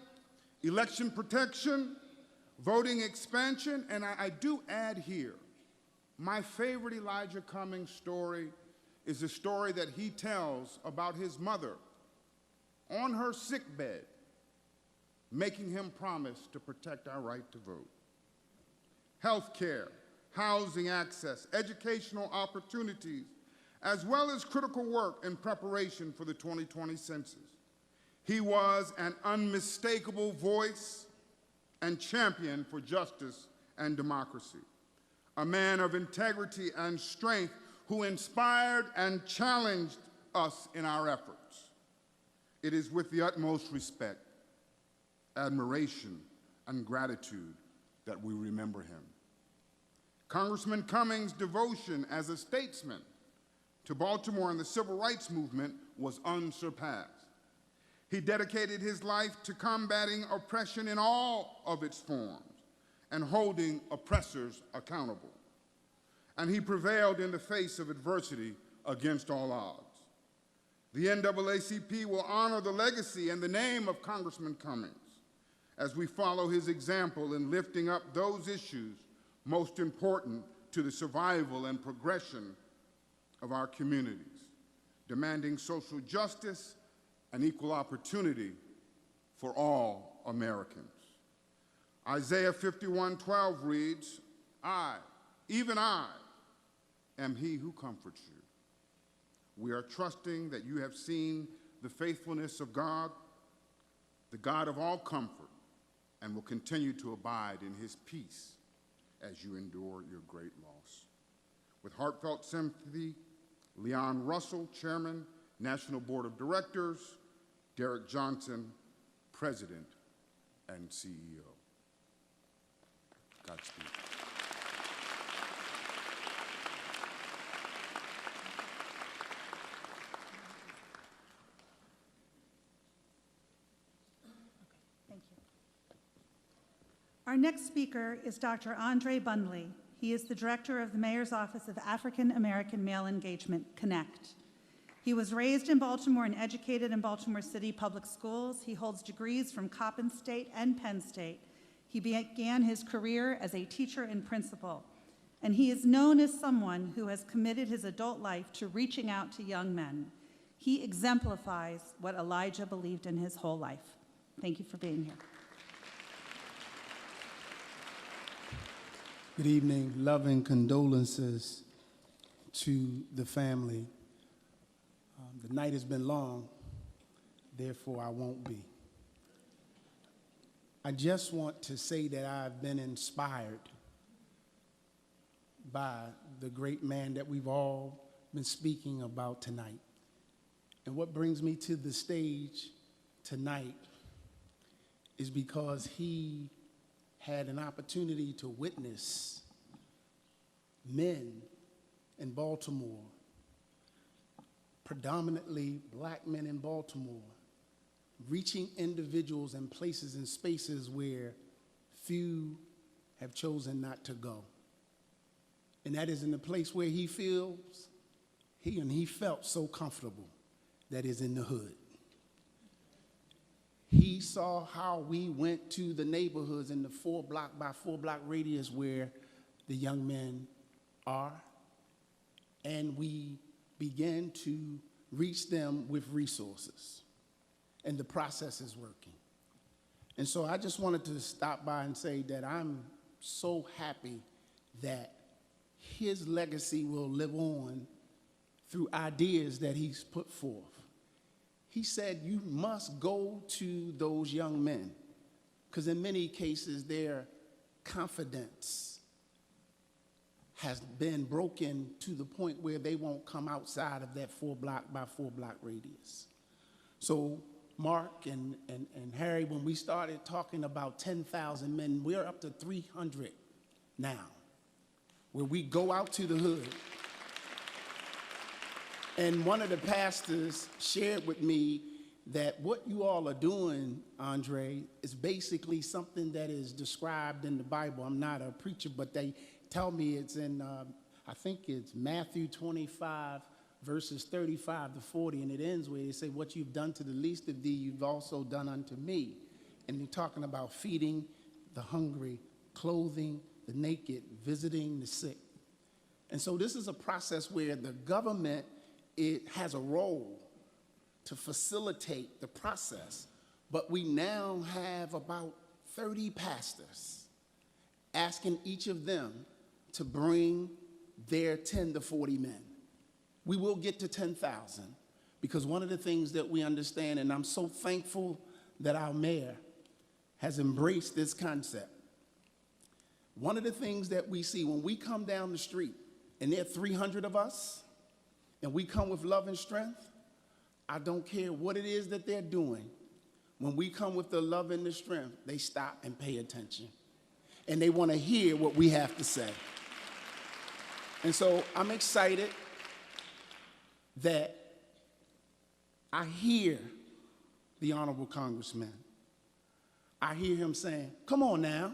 election protection, voting expansion, and I do add here, my favorite Elijah Cummings story is the story that he tells about his mother on her sickbed, making him promise to protect our right to vote. Health care, housing access, educational opportunities, as well as critical work in preparation for the 2020 census. He was an unmistakable voice and champion for justice and democracy, a man of integrity and strength who inspired and challenged us in our efforts. It is with the utmost respect, admiration, and gratitude that we remember him. Congressman Cummings' devotion as a statesman to Baltimore and the civil rights movement was unsurpassed. He dedicated his life to combating oppression in all of its forms and holding oppressors accountable. And he prevailed in the face of adversity against all odds. The NAACP will honor the legacy and the name of Congressman Cummings as we follow his example in lifting up those issues most important to the survival and progression of our communities, demanding social justice and equal opportunity for all Americans. Isaiah 51:12 reads, I, even I, am he who comforts you. We are trusting that you have seen the faithfulness of God, the God of all comfort, and will continue to abide in his peace as you endure your great loss. With heartfelt sympathy, Leon Russell, Chairman, National Board of Directors, Derek Johnson, President and CEO. Godspeed. Our next speaker is Dr. Andre Bundley. He is the director of the Mayor's Office of African American Male Engagement, Connect. He was raised in Baltimore and educated in Baltimore City Public Schools. He holds degrees from Coppin State and Penn State. He began his career as a teacher and principal, and he is known as someone who has committed his adult life to reaching out to young men. He exemplifies what Elijah believed in his whole life. Thank you for being here. Good evening. Loving condolences to the family. The night has been long, therefore I won't be. I just want to say that I've been inspired by the great man that we've all been speaking about tonight. And what brings me to the stage tonight is because he had an opportunity to witness men in Baltimore, predominantly black men in Baltimore, reaching individuals and places and spaces where few have chosen not to go. And that is in the place where he feels, he felt so comfortable, that is in the hood. He saw how we went to the neighborhoods in the 4 block by 4 block radius where the young men are, and we began to reach them with resources. And the process is working. And so I just wanted to stop by and say that I'm so happy that his legacy will live on through ideas that he's put forth. He said, you must go to those young men, because in many cases their confidence has been broken to the point where they won't come outside of that 4 block by 4 block radius. So Mark and Harry, when we started talking about 10,000 men, we're up to 300 now, where we go out to the hood. And one of the pastors shared with me that what you all are doing, Andre, is basically something that is described in the Bible. I'm not a preacher, but they tell me it's in, I think it's Matthew 25, verses 35 to 40, and it ends where they say, what you've done to the least of thee, you've also done unto me. And they're talking about feeding the hungry, clothing the naked, visiting the sick. And so this is a process where the government, it has a role to facilitate the process, but we now have about 30 pastors asking each of them to bring their 10 to 40 men. We will get to 10,000, because one of the things that we understand, and I'm so thankful that our mayor has embraced this concept. One of the things that we see when we come down the street, and there are 300 of us, and we come with love and strength, I don't care what it is that they're doing. When we come with the love and the strength, they stop and pay attention. And they want to hear what we have to say. And so I'm excited that I hear the Honorable Congressman. I hear him saying, come on now.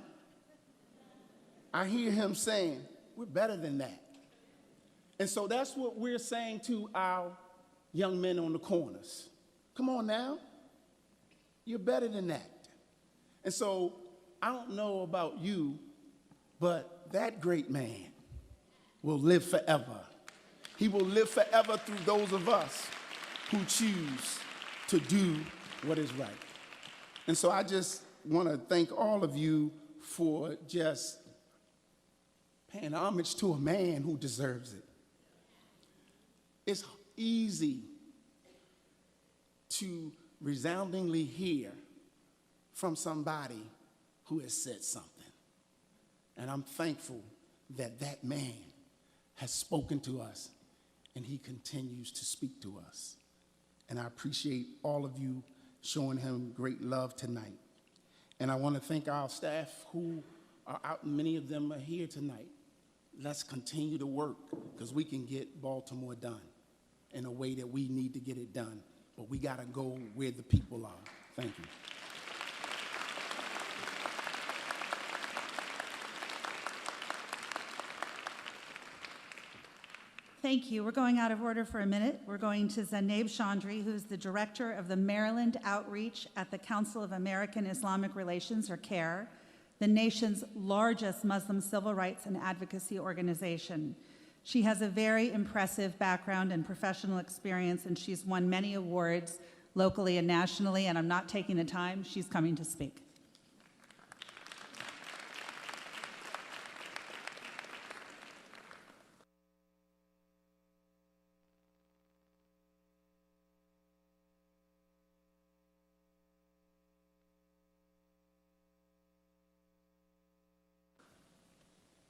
I hear him saying, we're better than that. And so that's what we're saying to our young men on the corners. Come on now. You're better than that. And so I don't know about you, but that great man will live forever. He will live forever through those of us who choose to do what is right. And so I just want to thank all of you for just paying homage to a man who deserves it. It's easy to resoundingly hear from somebody who has said something. And I'm thankful that that man has spoken to us, and he continues to speak to us. And I appreciate all of you showing him great love tonight. And I want to thank our staff who are out, and many of them are here tonight. Let's continue to work, because we can get Baltimore done in a way that we need to get it done. But we got to go where the people are. Thank you. Thank you. We're going out of order for a minute. We're going to Zainab Chandri, who's the director of the Maryland Outreach at the Council of American Islamic Relations, or CAIR, the nation's largest Muslim civil rights and advocacy organization. She has a very impressive background and professional experience, and she's won many awards locally and nationally, and I'm not taking the time. She's coming to speak.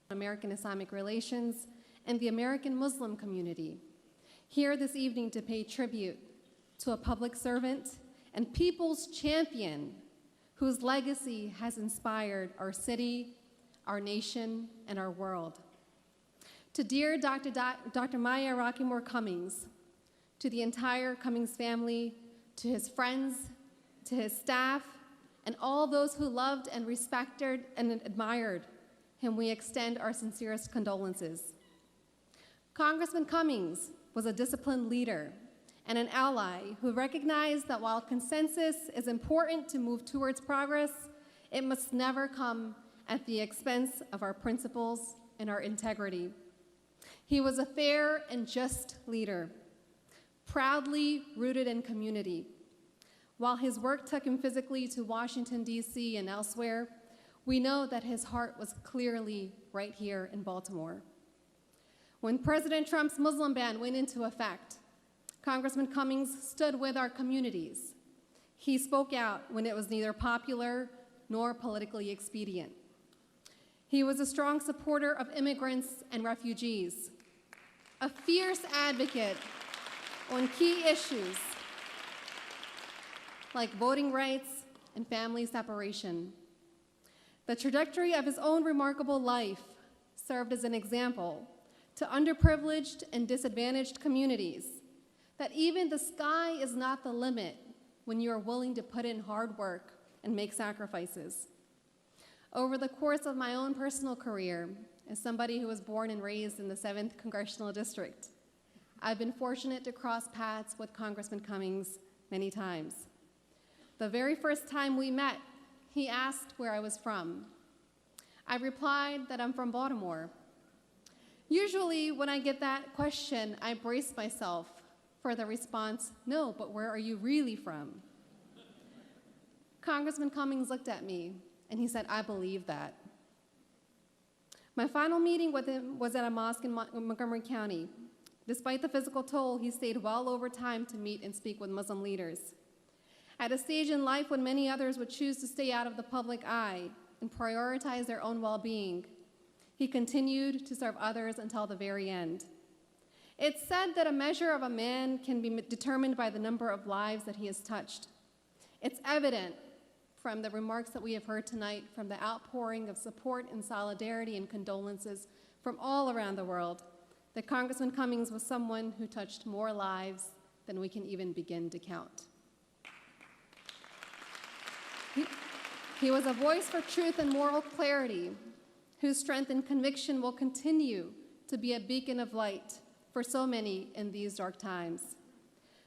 American Islamic Relations, and the American Muslim community, here this evening to pay tribute to a public servant and people's champion whose legacy has inspired our city, our nation, and our world. To dear Dr. Maya Rockeymoore Cummings, to the entire Cummings family, to his friends, to his staff, and all those who loved and respected and admired him, we extend our sincerest condolences. Congressman Cummings was a disciplined leader and an ally who recognized that while consensus is important to move towards progress, it must never come at the expense of our principles and our integrity. He was a fair and just leader, proudly rooted in community. While his work took him physically to Washington, D.C. and elsewhere, we know that his heart was clearly right here in Baltimore. When President Trump's Muslim ban went into effect, Congressman Cummings stood with our communities. He spoke out when it was neither popular nor politically expedient. He was a strong supporter of immigrants and refugees, a fierce advocate on key issues like voting rights and family separation. The trajectory of his own remarkable life served as an example to underprivileged and disadvantaged communities that even the sky is not the limit when you are willing to put in hard work and make sacrifices. Over the course of my own personal career, as somebody who was born and raised in the 7th Congressional District, I've been fortunate to cross paths with Congressman Cummings many times. The very first time we met, he asked where I was from. I replied that I'm from Baltimore. Usually when I get that question, I brace myself for the response, no, but where are you really from? Congressman Cummings looked at me and he said, I believe that. My final meeting with him was at a mosque in Montgomery County. Despite the physical toll, he stayed well over time to meet and speak with Muslim leaders. At a stage in life when many others would choose to stay out of the public eye and prioritize their own well-being, he continued to serve others until the very end. It's said that a measure of a man can be determined by the number of lives that he has touched. It's evident from the remarks that we have heard tonight, from the outpouring of support and solidarity and condolences from all around the world, that Congressman Cummings was someone who touched more lives than we can even begin to count. He was a voice for truth and moral clarity, whose strength and conviction will continue to be a beacon of light for so many in these dark times.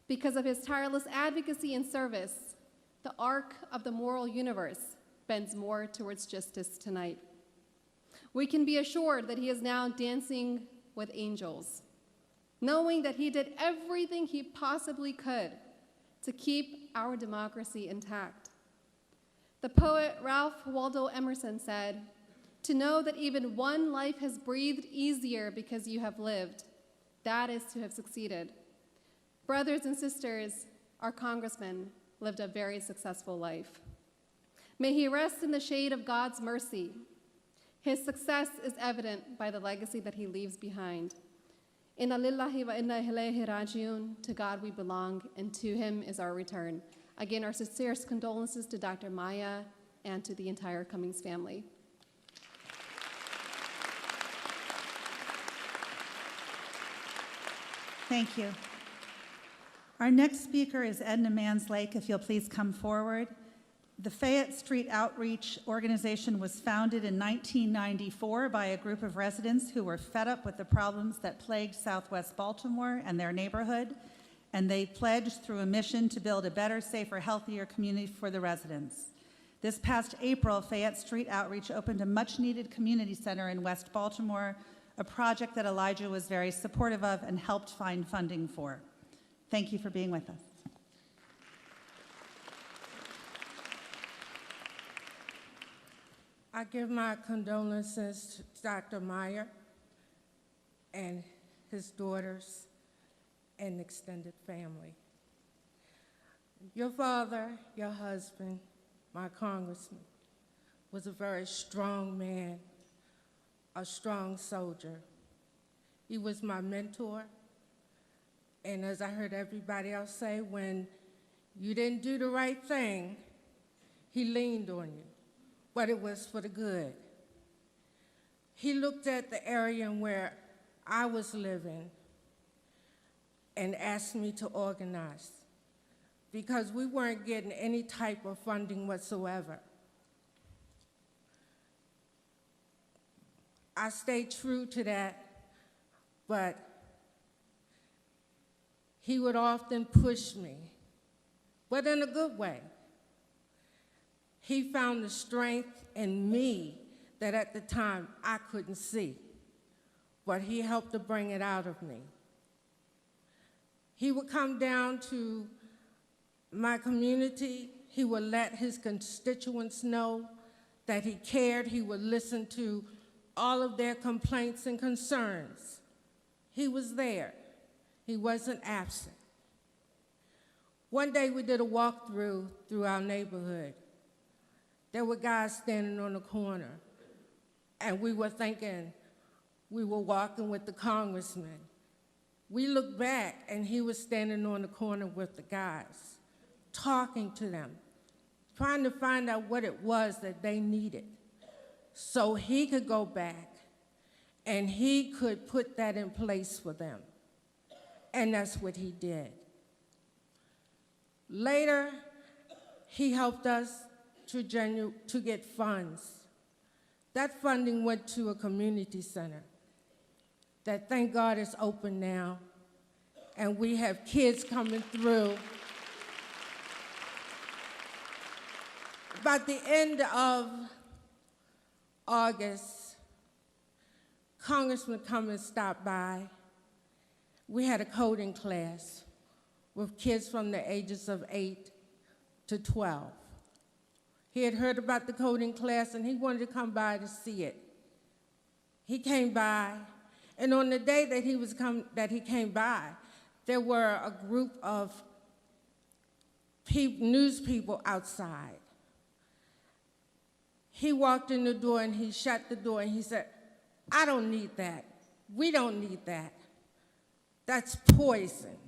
Because of his tireless advocacy and service, the arc of the moral universe bends more towards justice tonight. We can be assured that he is now dancing with angels, knowing that he did everything he possibly could to keep our democracy intact. The poet Ralph Waldo Emerson said, "To know that even one life has breathed easier because you have lived, that is to have succeeded." Brothers and sisters, our congressman lived a very successful life. May he rest in the shade of God's mercy. His success is evident by the legacy that he leaves behind. Inna lillahi wa inna ilaihi rajiun, to God we belong, and to him is our return. Again, our sincerest condolences to Dr. Maya and to the entire Cummings family. Thank you. Our next speaker is Edna Manslake, if you'll please come forward. The Fayette Street Outreach Organization was founded in 1994 by a group of residents who were fed up with the problems that plagued Southwest Baltimore and their neighborhood, and they pledged through a mission to build a better, safer, healthier community for the residents. This past April, Fayette Street Outreach opened a much-needed community center in West Baltimore, a project that Elijah was very supportive of and helped find funding for. Thank you for being with us. I give my condolences to Dr. Meyer and his daughters and extended family. Your father, your husband, my congressman, was a very strong man, a strong soldier. He was my mentor, and as I heard everybody else say, when you didn't do the right thing, he leaned on you, but it was for the good. He looked at the area where I was living and asked me to organize because we weren't getting any type of funding whatsoever. I stayed true to that, but he would often push me, but in a good way. He found the strength in me that at the time I couldn't see, but he helped to bring it out of me. He would come down to my community. He would let his constituents know that he cared. He would listen to all of their complaints and concerns. He was there. He wasn't absent. One day we did a walkthrough through our neighborhood. There were guys standing on the corner, and we were thinking we were walking with the congressman. We looked back, and he was standing on the corner with the guys, talking to them, trying to find out what it was that they needed so he could go back and he could put that in place for them. And that's what he did. Later, he helped us to get funds. That funding went to a community center that, thank God, is open now, and we have kids coming through. By the end of August, Congressman Cummings stopped by. We had a coding class with kids from the ages of 8 to 12. He had heard about the coding class, and he wanted to come by to see it. He came by, and on the day that he came by, there were a group of news people outside. He walked in the door, and he shut the door, and he said, "I don't need that. We don't need that. That's poison,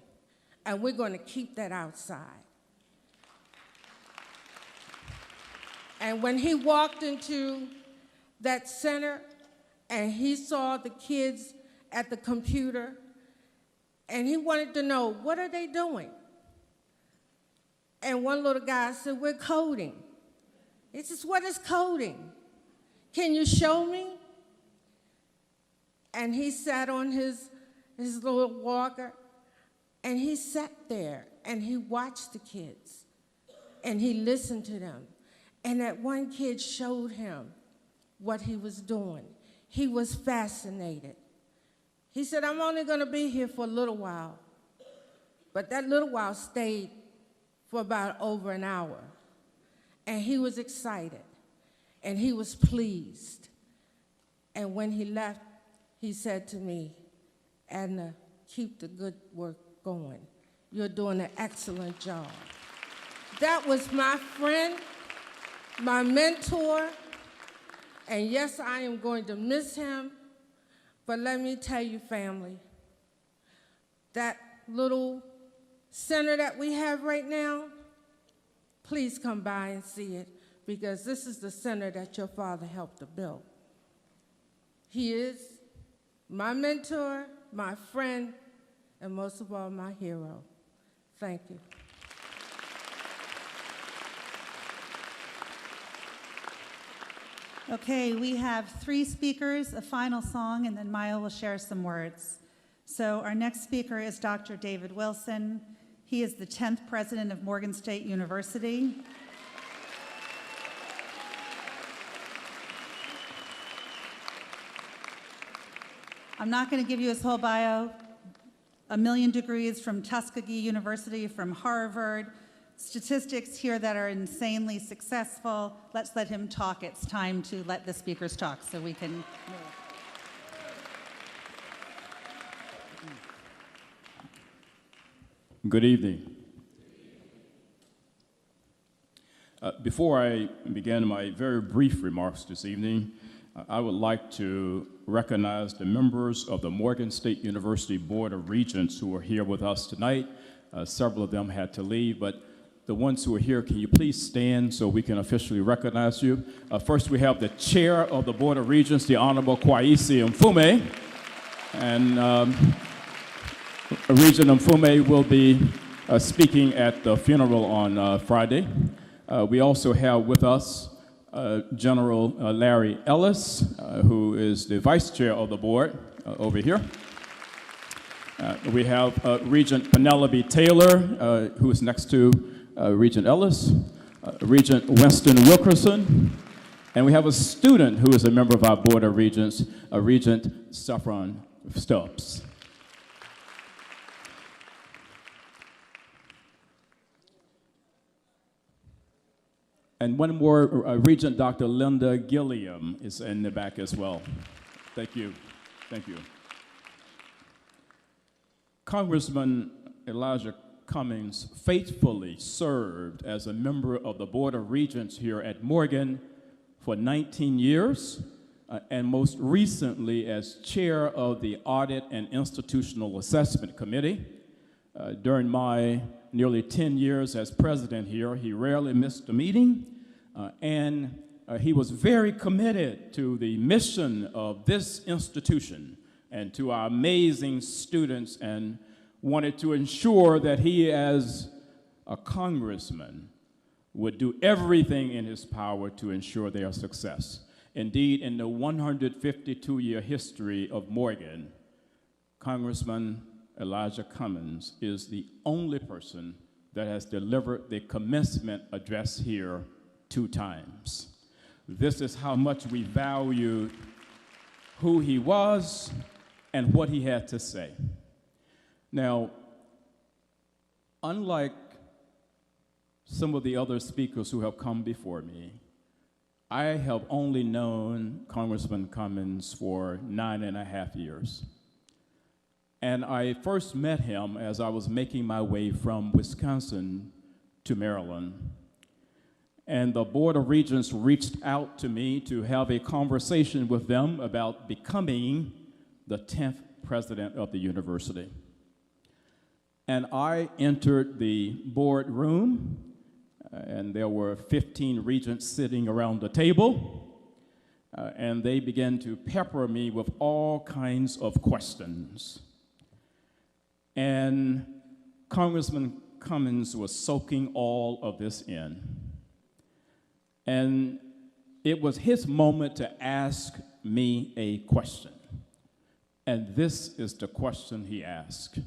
and we're going to keep that outside." And when he walked into that center and he saw the kids at the computer, and he wanted to know, what are they doing? And one little guy said, "We're coding." He says, "What is coding? Can you show me?" And he sat on his little walker, and he sat there, and he watched the kids, and he listened to them. And that one kid showed him what he was doing. He was fascinated. He said, "I'm only going to be here for a little while." But that little while stayed for about over an hour. And he was excited, and he was pleased. And when he left, he said to me, "Edna, keep the good work going. You're doing an excellent job." That was my friend, my mentor, and yes, I am going to miss him, but let me tell you, family, that little center that we have right now, please come by and see it, because this is the center that your father helped to build. He is my mentor, my friend, and most of all, my hero. Thank you. Okay, we have 3 speakers, a final song, and then Maya will share some words. So our next speaker is Dr. David Wilson. He is the 10th president of Morgan State University. I'm not going to give you his whole bio. 1 million degrees from Tuskegee University, from Harvard, statistics here that are insanely successful. Let's let him talk. It's time to let the speakers talk so we can move. Good evening. Before I begin my very brief remarks this evening, I would like to recognize the members of the Morgan State University Board of Regents who are here with us tonight. Several of them had to leave, but the ones who are here, can you please stand so we can officially recognize you? First, we have the chair of the Board of Regents, the Honorable Kwaisi Mfume. And Regent Mfume will be speaking at the funeral on Friday. We also have with us General Larry Ellis, who is the vice chair of the board over here. We have Regent Penelope Taylor, who is next to Regent Ellis, Regent Winston Wilkerson, and we have a student who is a member of our Board of Regents, Regent Saffron Stubbs. And one more, Regent Dr. Linda Gilliam is in the back as well. Thank you. Thank you. Congressman Elijah Cummings faithfully served as a member of the Board of Regents here at Morgan for 19 years, and most recently as chair of the Audit and Institutional Assessment Committee. During my nearly 10 years as president here, he rarely missed a meeting, and he was very committed to the mission of this institution and to our amazing students, and wanted to ensure that he, as a congressman, would do everything in his power to ensure their success. Indeed, in the 152-year history of Morgan, Congressman Elijah Cummings is the only person that has delivered the commencement address here 2 times. This is how much we value who he was and what he had to say. Now, unlike some of the other speakers who have come before me, I have only known Congressman Cummings for 9.5 years. And I first met him as I was making my way from Wisconsin to Maryland. And the Board of Regents reached out to me to have a conversation with them about becoming the 10th president of the university. And I entered the boardroom, and there were 15 regents sitting around the table, and they began to pepper me with all kinds of questions. And Congressman Cummings was soaking all of this in. And it was his moment to ask me a question. And this is the question he asked.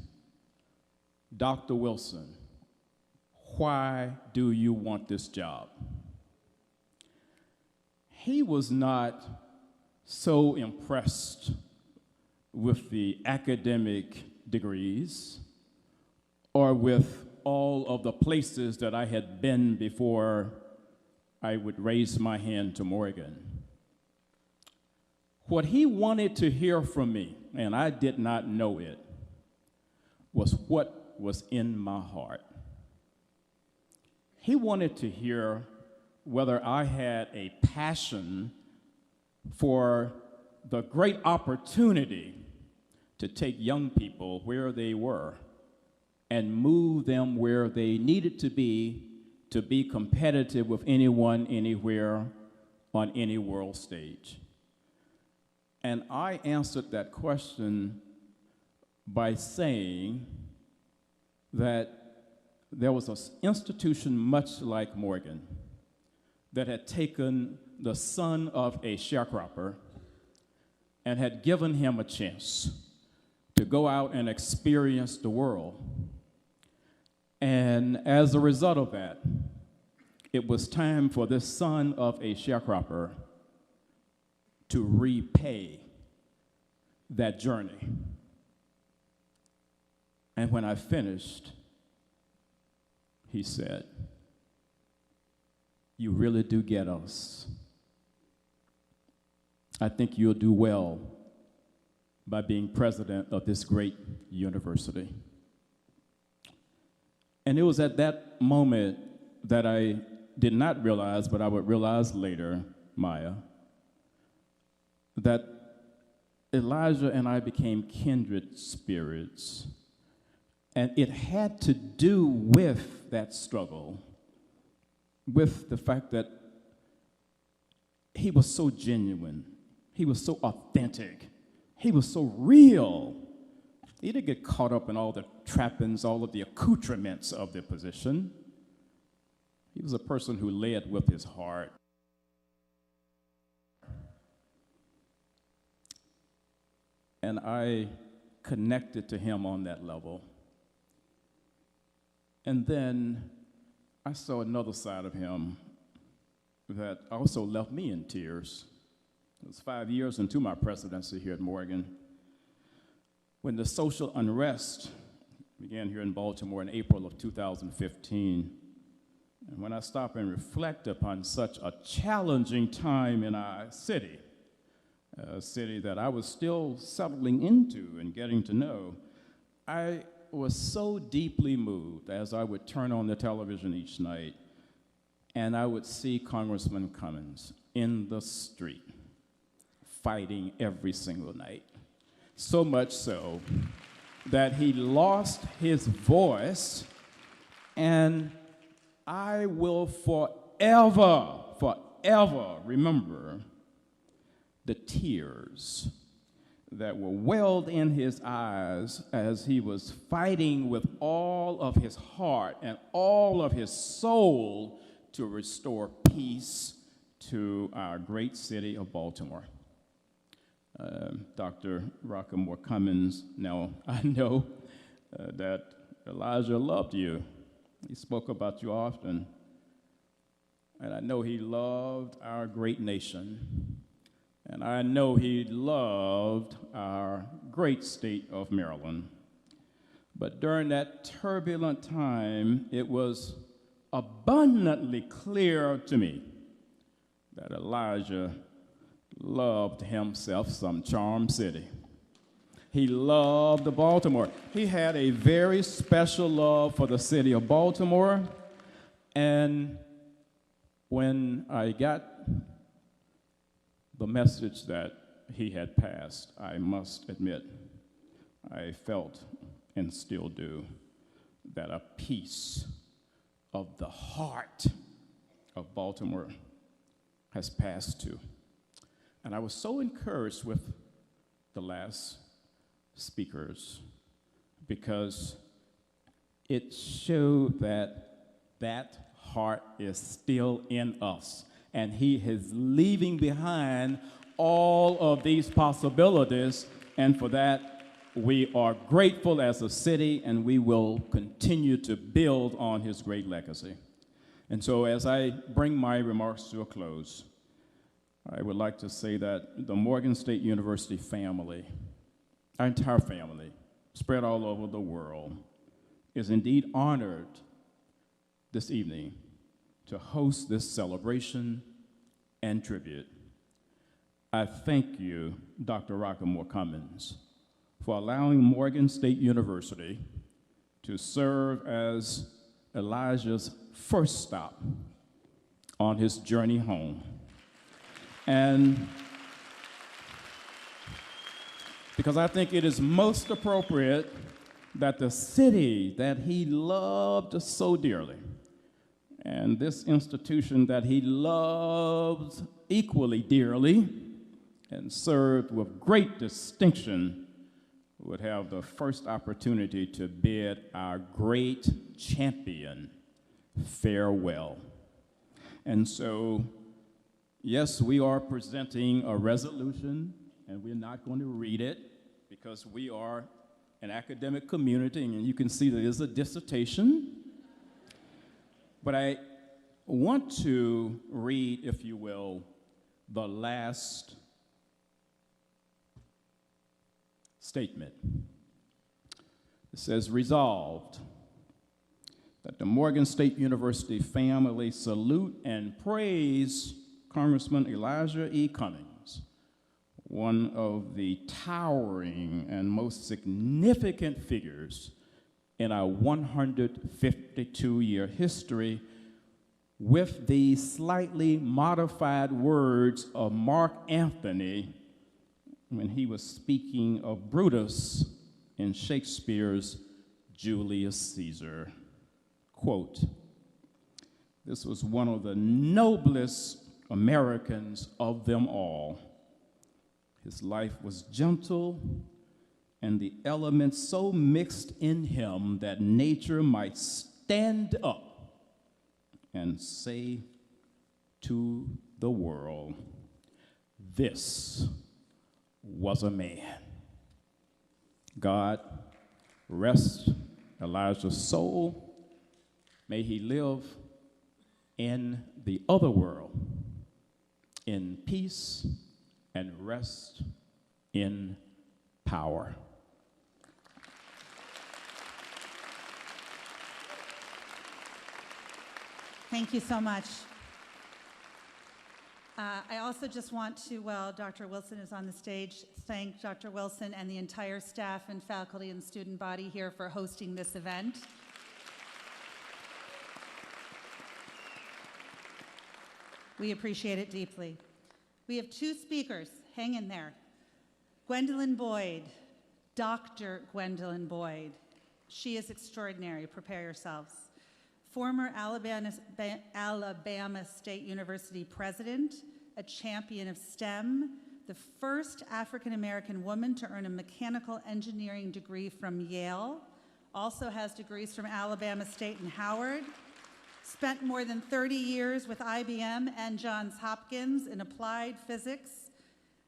Dr. Wilson, why do you want this job? He was not so impressed with the academic degrees or with all of the places that I had been before I would raise my hand to Morgan. What he wanted to hear from me, and I did not know it, was what was in my heart. He wanted to hear whether I had a passion for the great opportunity to take young people where they were and move them where they needed to be competitive with anyone, anywhere, on any world stage. And I answered that question by saying that there was an institution much like Morgan that had taken the son of a sharecropper and had given him a chance to go out and experience the world. And as a result of that, it was time for this son of a sharecropper to repay that journey. And when I finished, he said, "You really do get us. I think you'll do well by being president of this great university." And it was at that moment that I did not realize, but I would realize later, Maya, that Elijah and I became kindred spirits. And it had to do with that struggle, with the fact that he was so genuine, he was so authentic, he was so real. He didn't get caught up in all the trappings, all of the accoutrements of the position. He was a person who led with his heart. And I connected to him on that level. And then I saw another side of him that also left me in tears. It was 5 years into my presidency here at Morgan when the social unrest began here in Baltimore in April of 2015. And when I stop and reflect upon such a challenging time in our city, a city that I was still settling into and getting to know, I was so deeply moved as I would turn on the television each night and I would see Congressman Cummings in the street fighting every single night. So much so that he lost his voice, and I will forever remember the tears that were welled in his eyes as he was fighting with all of his heart and all of his soul to restore peace to our great city of Baltimore. Dr. Rockamore Cummings, now I know that Elijah loved you. He spoke about you often. And I know he loved our great nation. And I know he loved our great state of Maryland. But during that turbulent time, it was abundantly clear to me that Elijah loved himself some Charm City. He loved Baltimore. He had a very special love for the city of Baltimore. And when I got the message that he had passed, I must admit, I felt and still do that a piece of the heart of Baltimore has passed too. And I was so encouraged with the last speakers because it showed that that heart is still in us. And he is leaving behind all of these possibilities. And for that, we are grateful as a city, and we will continue to build on his great legacy. And so as I bring my remarks to a close, I would like to say that the Morgan State University family, our entire family, spread all over the world, is indeed honored this evening to host this celebration and tribute. I thank you, Dr. Rockamore Cummings, for allowing Morgan State University to serve as Elijah's first stop on his journey home. And because I think it is most appropriate that the city that he loved so dearly, and this institution that he loved equally dearly and served with great distinction, would have the first opportunity to bid our great champion farewell. And so Yes, we are presenting a resolution, and we're not going to read it because we are an academic community, and you can see that it is a dissertation. But I want to read, if you will, the last statement. It says, resolved that the Morgan State University family salute and praise Congressman Elijah E. Cummings, one of the towering and most significant figures in our 152-year history, with the slightly modified words of Mark Antony when he was speaking of Brutus in Shakespeare's Julius Caesar. Quote, this was one of the noblest Americans of them all. His life was gentle, and the elements so mixed in him that nature might stand up and say to the world, this was a man. God, rest Elijah's soul. May he live in the other world in peace and rest in power. Thank you so much. I also just want to, while Dr. Wilson is on the stage, thank Dr. Wilson and the entire staff and faculty and student body here for hosting this event. We appreciate it deeply. We have two speakers. Hang in there. Gwendolyn Boyd, Dr. Gwendolyn Boyd. She is extraordinary. Prepare yourselves. Former Alabama State University president, a champion of STEM, the first African-American woman to earn a mechanical engineering degree from Yale, also has degrees from Alabama State and Howard, spent more than 30 years with IBM and Johns Hopkins in applied physics.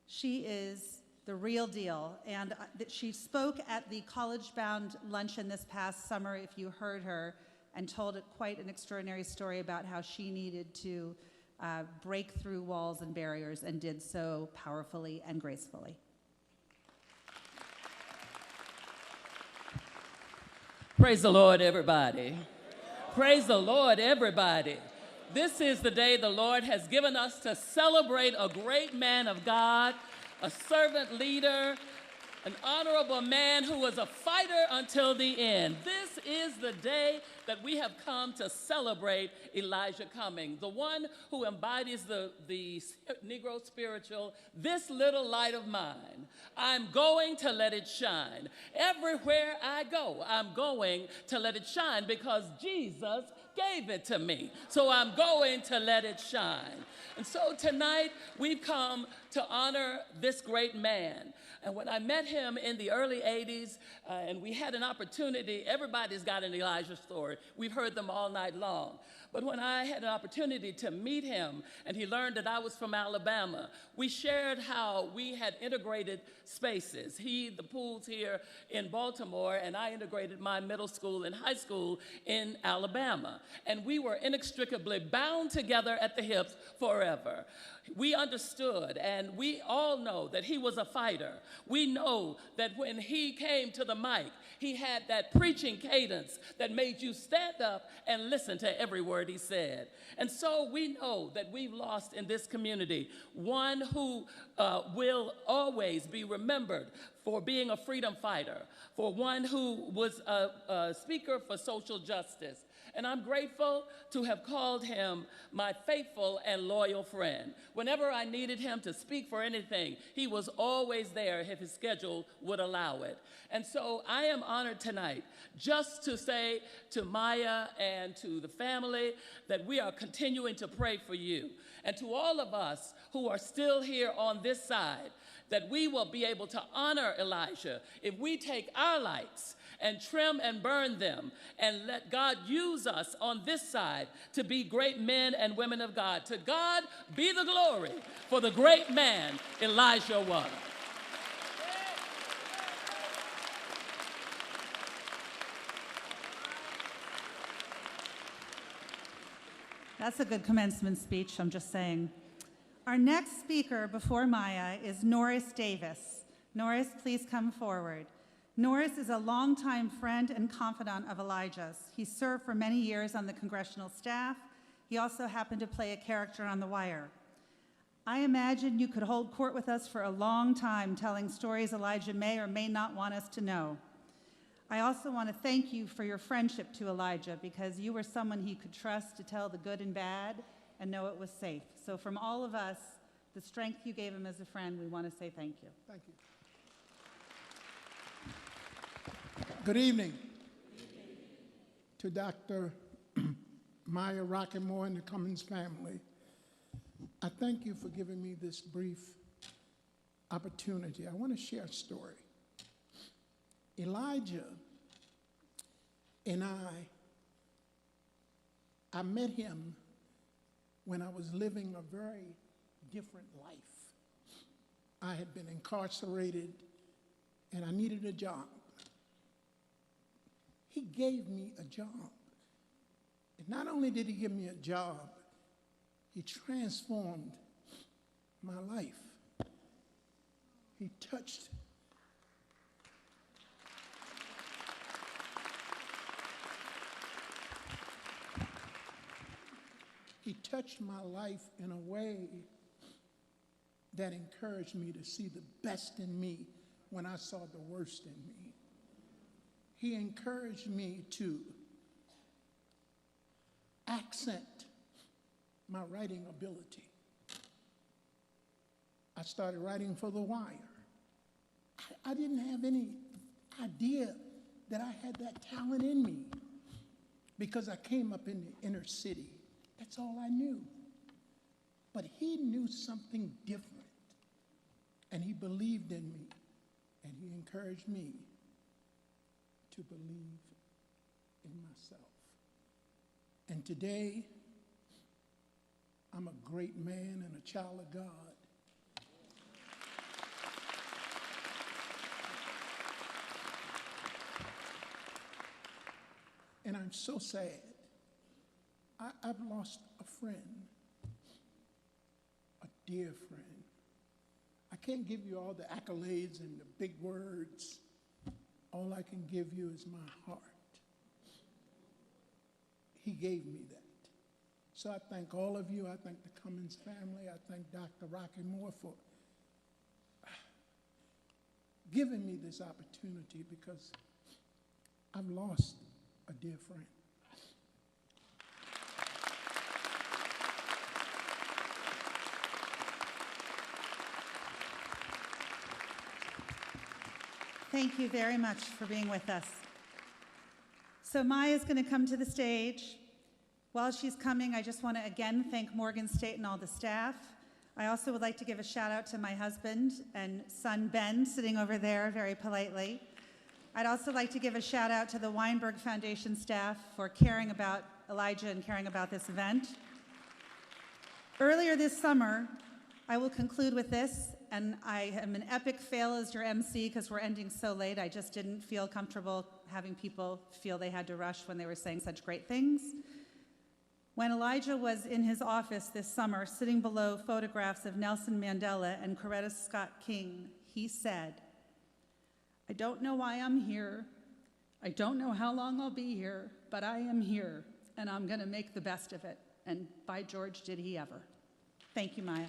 She is the real deal, and she spoke at the College Bound luncheon this past summer, if you heard her, and told quite an extraordinary story about how she needed to break through walls and barriers and did so powerfully and gracefully. Praise the Lord, everybody. Praise the Lord, everybody. This is the day the Lord has given us to celebrate a great man of God, a servant leader, an honorable man who was a fighter until the end. This is the day that we have come to celebrate Elijah Cummings, the one who embodies the Negro spiritual, this little light of mine. I'm going to let it shine. Everywhere I go, I'm going to let it shine because Jesus gave it to me. So I'm going to let it shine. And so tonight we've come to honor this great man. And when I met him in the early 80s, and we had an opportunity, everybody's got an Elijah story. We've heard them all night long. But when I had an opportunity to meet him, and he learned that I was from Alabama, we shared how we had integrated spaces. He, the pools here in Baltimore, and I integrated my middle school and high school in Alabama. And we were inextricably bound together at the hips forever. We understood, and we all know that he was a fighter. We know that when he came to the mic, he had that preaching cadence that made you stand up and listen to every word he said. And so we know that we've lost in this community one who will always be remembered for being a freedom fighter, for one who was a speaker for social justice. And I'm grateful to have called him my faithful and loyal friend. Whenever I needed him to speak for anything, he was always there if his schedule would allow it. And so I am honored tonight just to say to Maya and to the family that we are continuing to pray for you. And to all of us who are still here on this side, that we will be able to honor Elijah if we take our lights and trim and burn them, and let God use us on this side to be great men and women of God. To God be the glory for the great man Elijah was. That's a good commencement speech, I'm just saying. Our next speaker before Maya is Norris Davis. Norris, please come forward. Norris is a longtime friend and confidant of Elijah's. He served for many years on the congressional staff. He also happened to play a character on The Wire. I imagine you could hold court with us for a long time telling stories Elijah may or may not want us to know. I also want to thank you for your friendship to Elijah, because you were someone he could trust to tell the good and bad and know it was safe. So from all of us, the strength you gave him as a friend, we want to say thank you. Thank you. Good evening to Dr. Maya Rockemore and the Cummings family. I thank you for giving me this brief opportunity. I want to share a story. Elijah and I met him when I was living a very different life. I had been incarcerated and I needed a job. He gave me a job. And not only did he give me a job, he transformed my life. He touched my life in a way that encouraged me to see the best in me when I saw the worst in me. He encouraged me to accent my writing ability. I started writing for The Wire. I didn't have any idea that I had that talent in me because I came up in the inner city. That's all I knew. But he knew something different, and he believed in me, and he encouraged me to believe in myself. And today, I'm a great man and a child of God. And I'm so sad. I've lost a friend, a dear friend. I can't give you all the accolades and the big words. All I can give you is my heart. He gave me that. So I thank all of you. I thank the Cummings family. I thank Dr. Rockemore for giving me this opportunity, because I've lost a dear friend. Thank you very much for being with us. So Maya's going to come to the stage. While she's coming, I just want to again thank Morgan State and all the staff. I also would like to give a shout out to my husband and son, Ben, sitting over there very politely. I'd also like to give a shout out to the Weinberg Foundation staff for caring about Elijah and caring about this event. Earlier this summer, I will conclude with this, and I am an epic fail as your MC because we're ending so late. I just didn't feel comfortable having people feel they had to rush when they were saying such great things. When Elijah was in his office this summer, sitting below photographs of Nelson Mandela and Coretta Scott King, he said, "I don't know why I'm here. I don't know how long I'll be here, but I am here, and I'm going to make the best of it." And by George, did he ever. Thank you, Maya.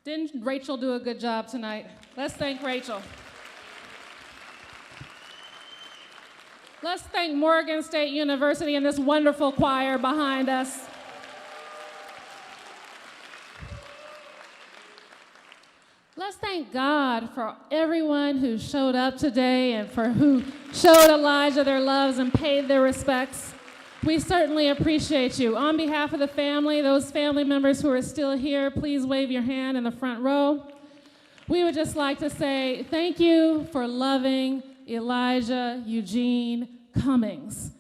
Didn't Rachel do a good job tonight? Let's thank Rachel. Let's thank Morgan State University and this wonderful choir behind us. Let's thank God for everyone who showed up today and for who showed Elijah their loves and paid their respects. We certainly appreciate you. On behalf of the family, those family members who are still here, please wave your hand in the front row. We would just like to say thank you for loving Elijah Eugene Cummings.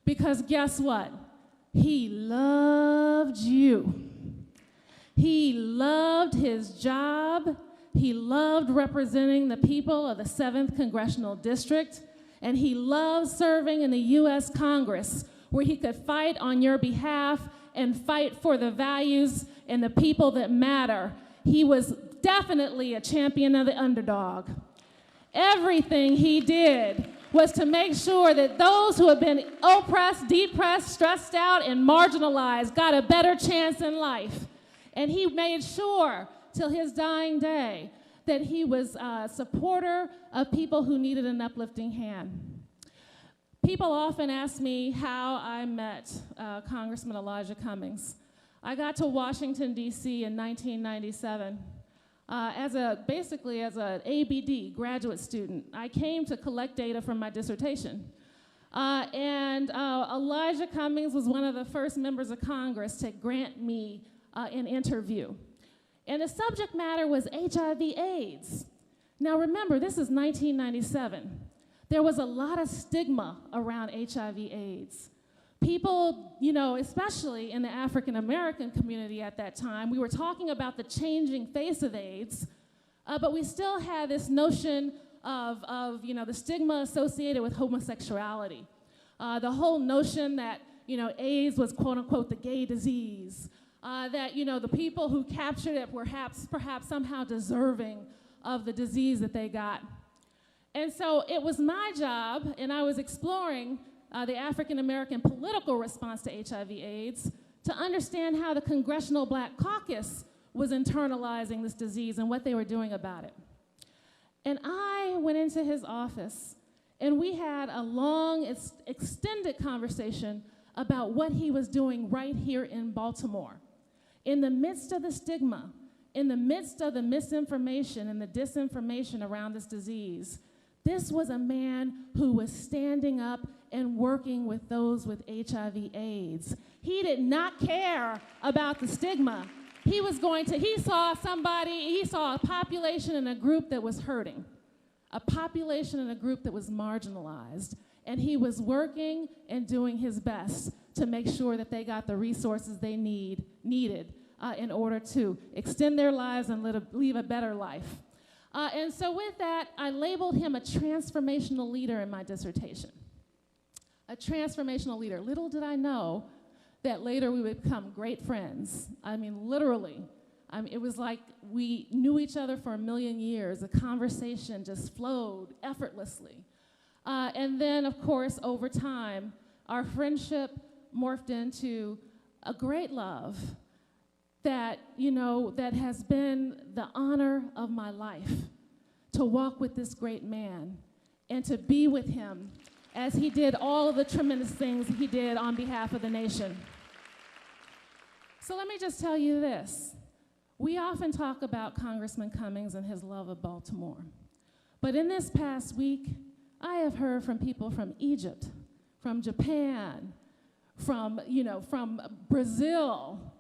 Because guess what? He loved you. He loved his job. He loved representing the people of the 7th Congressional District. And he loved serving in the U.S. Congress, where he could fight on your behalf and fight for the values and the people that matter. He was definitely a champion of the underdog. Everything he did was to make sure that those who have been oppressed, depressed, stressed out, and marginalized got a better chance in life. And he made sure, till his dying day, that he was a supporter of people who needed an uplifting hand. People often ask me how I met Congressman Elijah Cummings. I got to Washington, D.C. in 1997 basically as an ABD, graduate student. I came to collect data from my dissertation. Elijah Cummings was one of the first members of Congress to grant me an interview. And the subject matter was HIV/AIDS. Now remember, this is 1997. There was a lot of stigma around HIV/AIDS. People, especially in the African American community at that time, we were talking about the changing face of AIDS, but we still had this notion of the stigma associated with homosexuality. The whole notion that, AIDS was quote unquote the gay disease, that, the people who captured it were perhaps somehow deserving of the disease that they got. And so it was my job, and I was exploring the African American political response to HIV/AIDS to understand how the Congressional Black Caucus was internalizing this disease and what they were doing about it. And I went into his office, and we had a long, extended conversation about what he was doing right here in Baltimore. In the midst of the stigma, in the midst of the misinformation and the disinformation around this disease, this was a man who was standing up and working with those with HIV/AIDS. He did not care about the stigma. He saw a population in a group that was hurting, a population in a group that was marginalized, and he was working and doing his best to make sure that they got the resources they needed in order to extend their lives and live a better life. And so with that, I labeled him a transformational leader in my dissertation. A transformational leader. Little did I know that later we would become great friends. I mean, literally. It was like we knew each other for a million years. The conversation just flowed effortlessly. And then, of course, over time, our friendship morphed into a great love that, that has been the honor of my life, to walk with this great man and to be with him as he did all of the tremendous things he did on behalf of the nation. So let me just tell you this. We often talk about Congressman Cummings and his love of Baltimore. But in this past week, I have heard from people from Egypt, from Japan, from Brazil,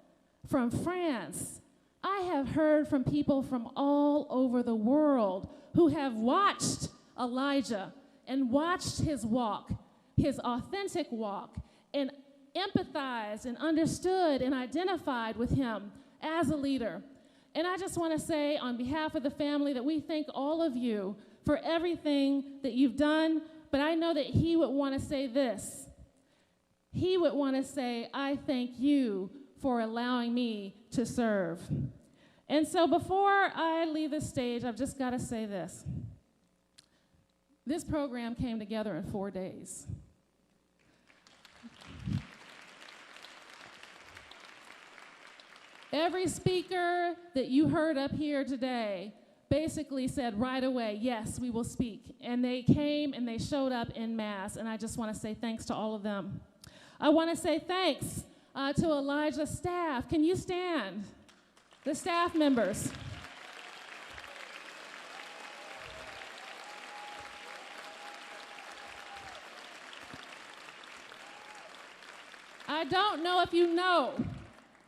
from France. I have heard from people from all over the world who have watched Elijah and watched his walk, his authentic walk, and empathized and understood and identified with him as a leader. And I just want to say on behalf of the family that we thank all of you for everything that you've done, but I know that he would want to say this. He would want to say, I thank you for allowing me to serve. And so before I leave the stage, I've just got to say this. This program came together in 4 days. Every speaker that you heard up here today basically said right away, yes, we will speak. And they came and they showed up en masse, and I just want to say thanks to all of them. I want to say thanks to Elijah's staff. Can you stand? The staff members. I don't know if you know,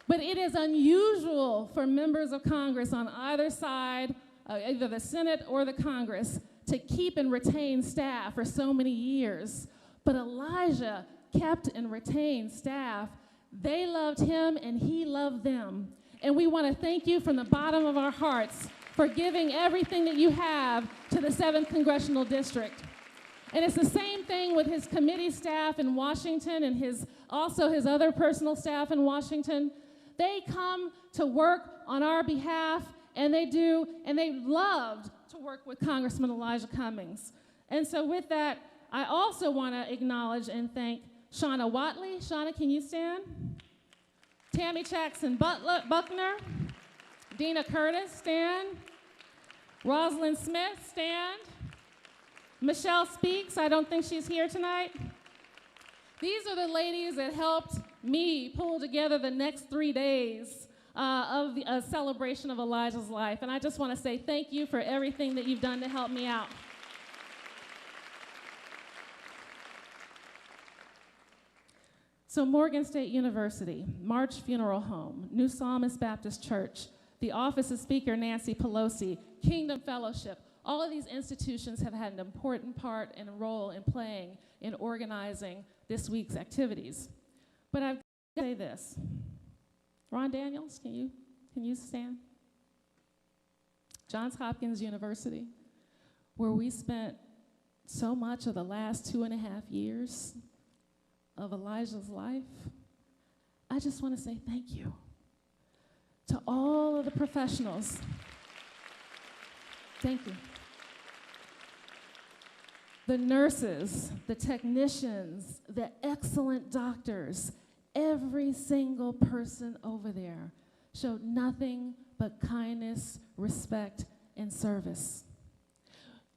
but it is unusual for members of Congress on either side, either the Senate or the Congress, to keep and retain staff for so many years. But Elijah kept and retained staff. They loved him and he loved them. And we want to thank you from the bottom of our hearts for giving everything that you have to the 7th Congressional District. And it's the same thing with his committee staff in Washington and also his other personal staff in Washington. They come to work on our behalf, and they loved to work with Congressman Elijah Cummings. And so with that, I also want to acknowledge and thank Shauna Watley. Shauna, can you stand? Tammy Jackson-Buckner. Dina Curtis, stand. Rosalind Smith, stand. Michelle Speaks, I don't think she's here tonight. These are the ladies that helped me pull together the next 3 days of the celebration of Elijah's life. And I just want to say thank you for everything that you've done to help me out. So Morgan State University, March Funeral Home, New Psalmist Baptist Church, the Office of Speaker Nancy Pelosi, Kingdom Fellowship, all of these institutions have had an important part and role in playing in organizing this week's activities. But I've got to say this. Ron Daniels, can you stand? Johns Hopkins University, where we spent so much of the last 2.5 years of Elijah's life, I just want to say thank you to all of the professionals. Thank you. The nurses, the technicians, the excellent doctors, every single person over there showed nothing but kindness, respect, and service.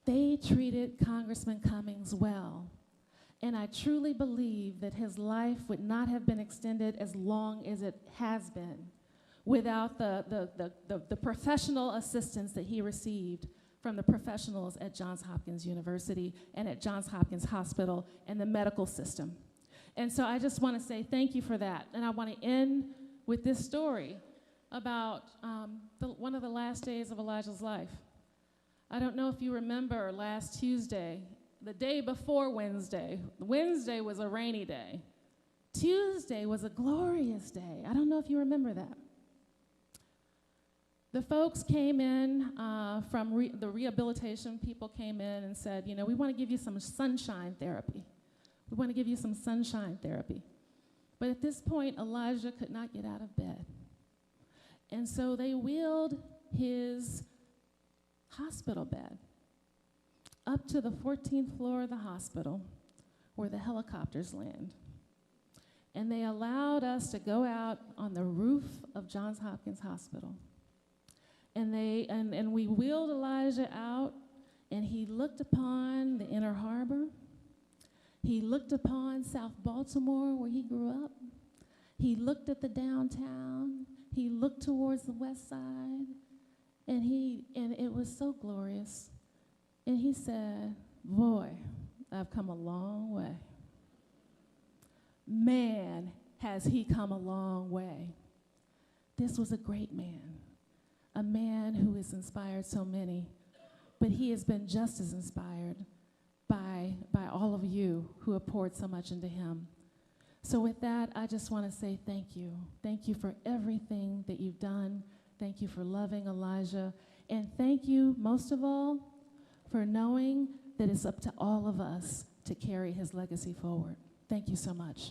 They treated Congressman Cummings well, and I truly believe that his life would not have been extended as long as it has been without the professional assistance that he received from the professionals at Johns Hopkins University and at Johns Hopkins Hospital and the medical system. And so I just want to say thank you for that. And I want to end with this story about one of the last days of Elijah's life. I don't know if you remember last Tuesday, the day before Wednesday. Wednesday was a rainy day. Tuesday was a glorious day. I don't know if you remember that. The folks came in from the rehabilitation people came in and said, you know, we want to give you some sunshine therapy. We want to give you some sunshine therapy. But at this point, Elijah could not get out of bed. And so they wheeled his hospital bed up to the 14th floor of the hospital where the helicopters land. And they allowed us to go out on the roof of Johns Hopkins Hospital. And we wheeled Elijah out, and he looked upon the Inner Harbor. He looked upon South Baltimore, where he grew up. He looked at the downtown. He looked towards the west side, and it was so glorious. And he said, boy, I've come a long way. Man, has he come a long way. This was a great man. A man who has inspired so many, but he has been just as inspired by all of you who have poured so much into him. So with that, I just want to say thank you. Thank you for everything that you've done. Thank you for loving Elijah. And thank you, most of all, for knowing that it's up to all of us to carry his legacy forward. Thank you so much.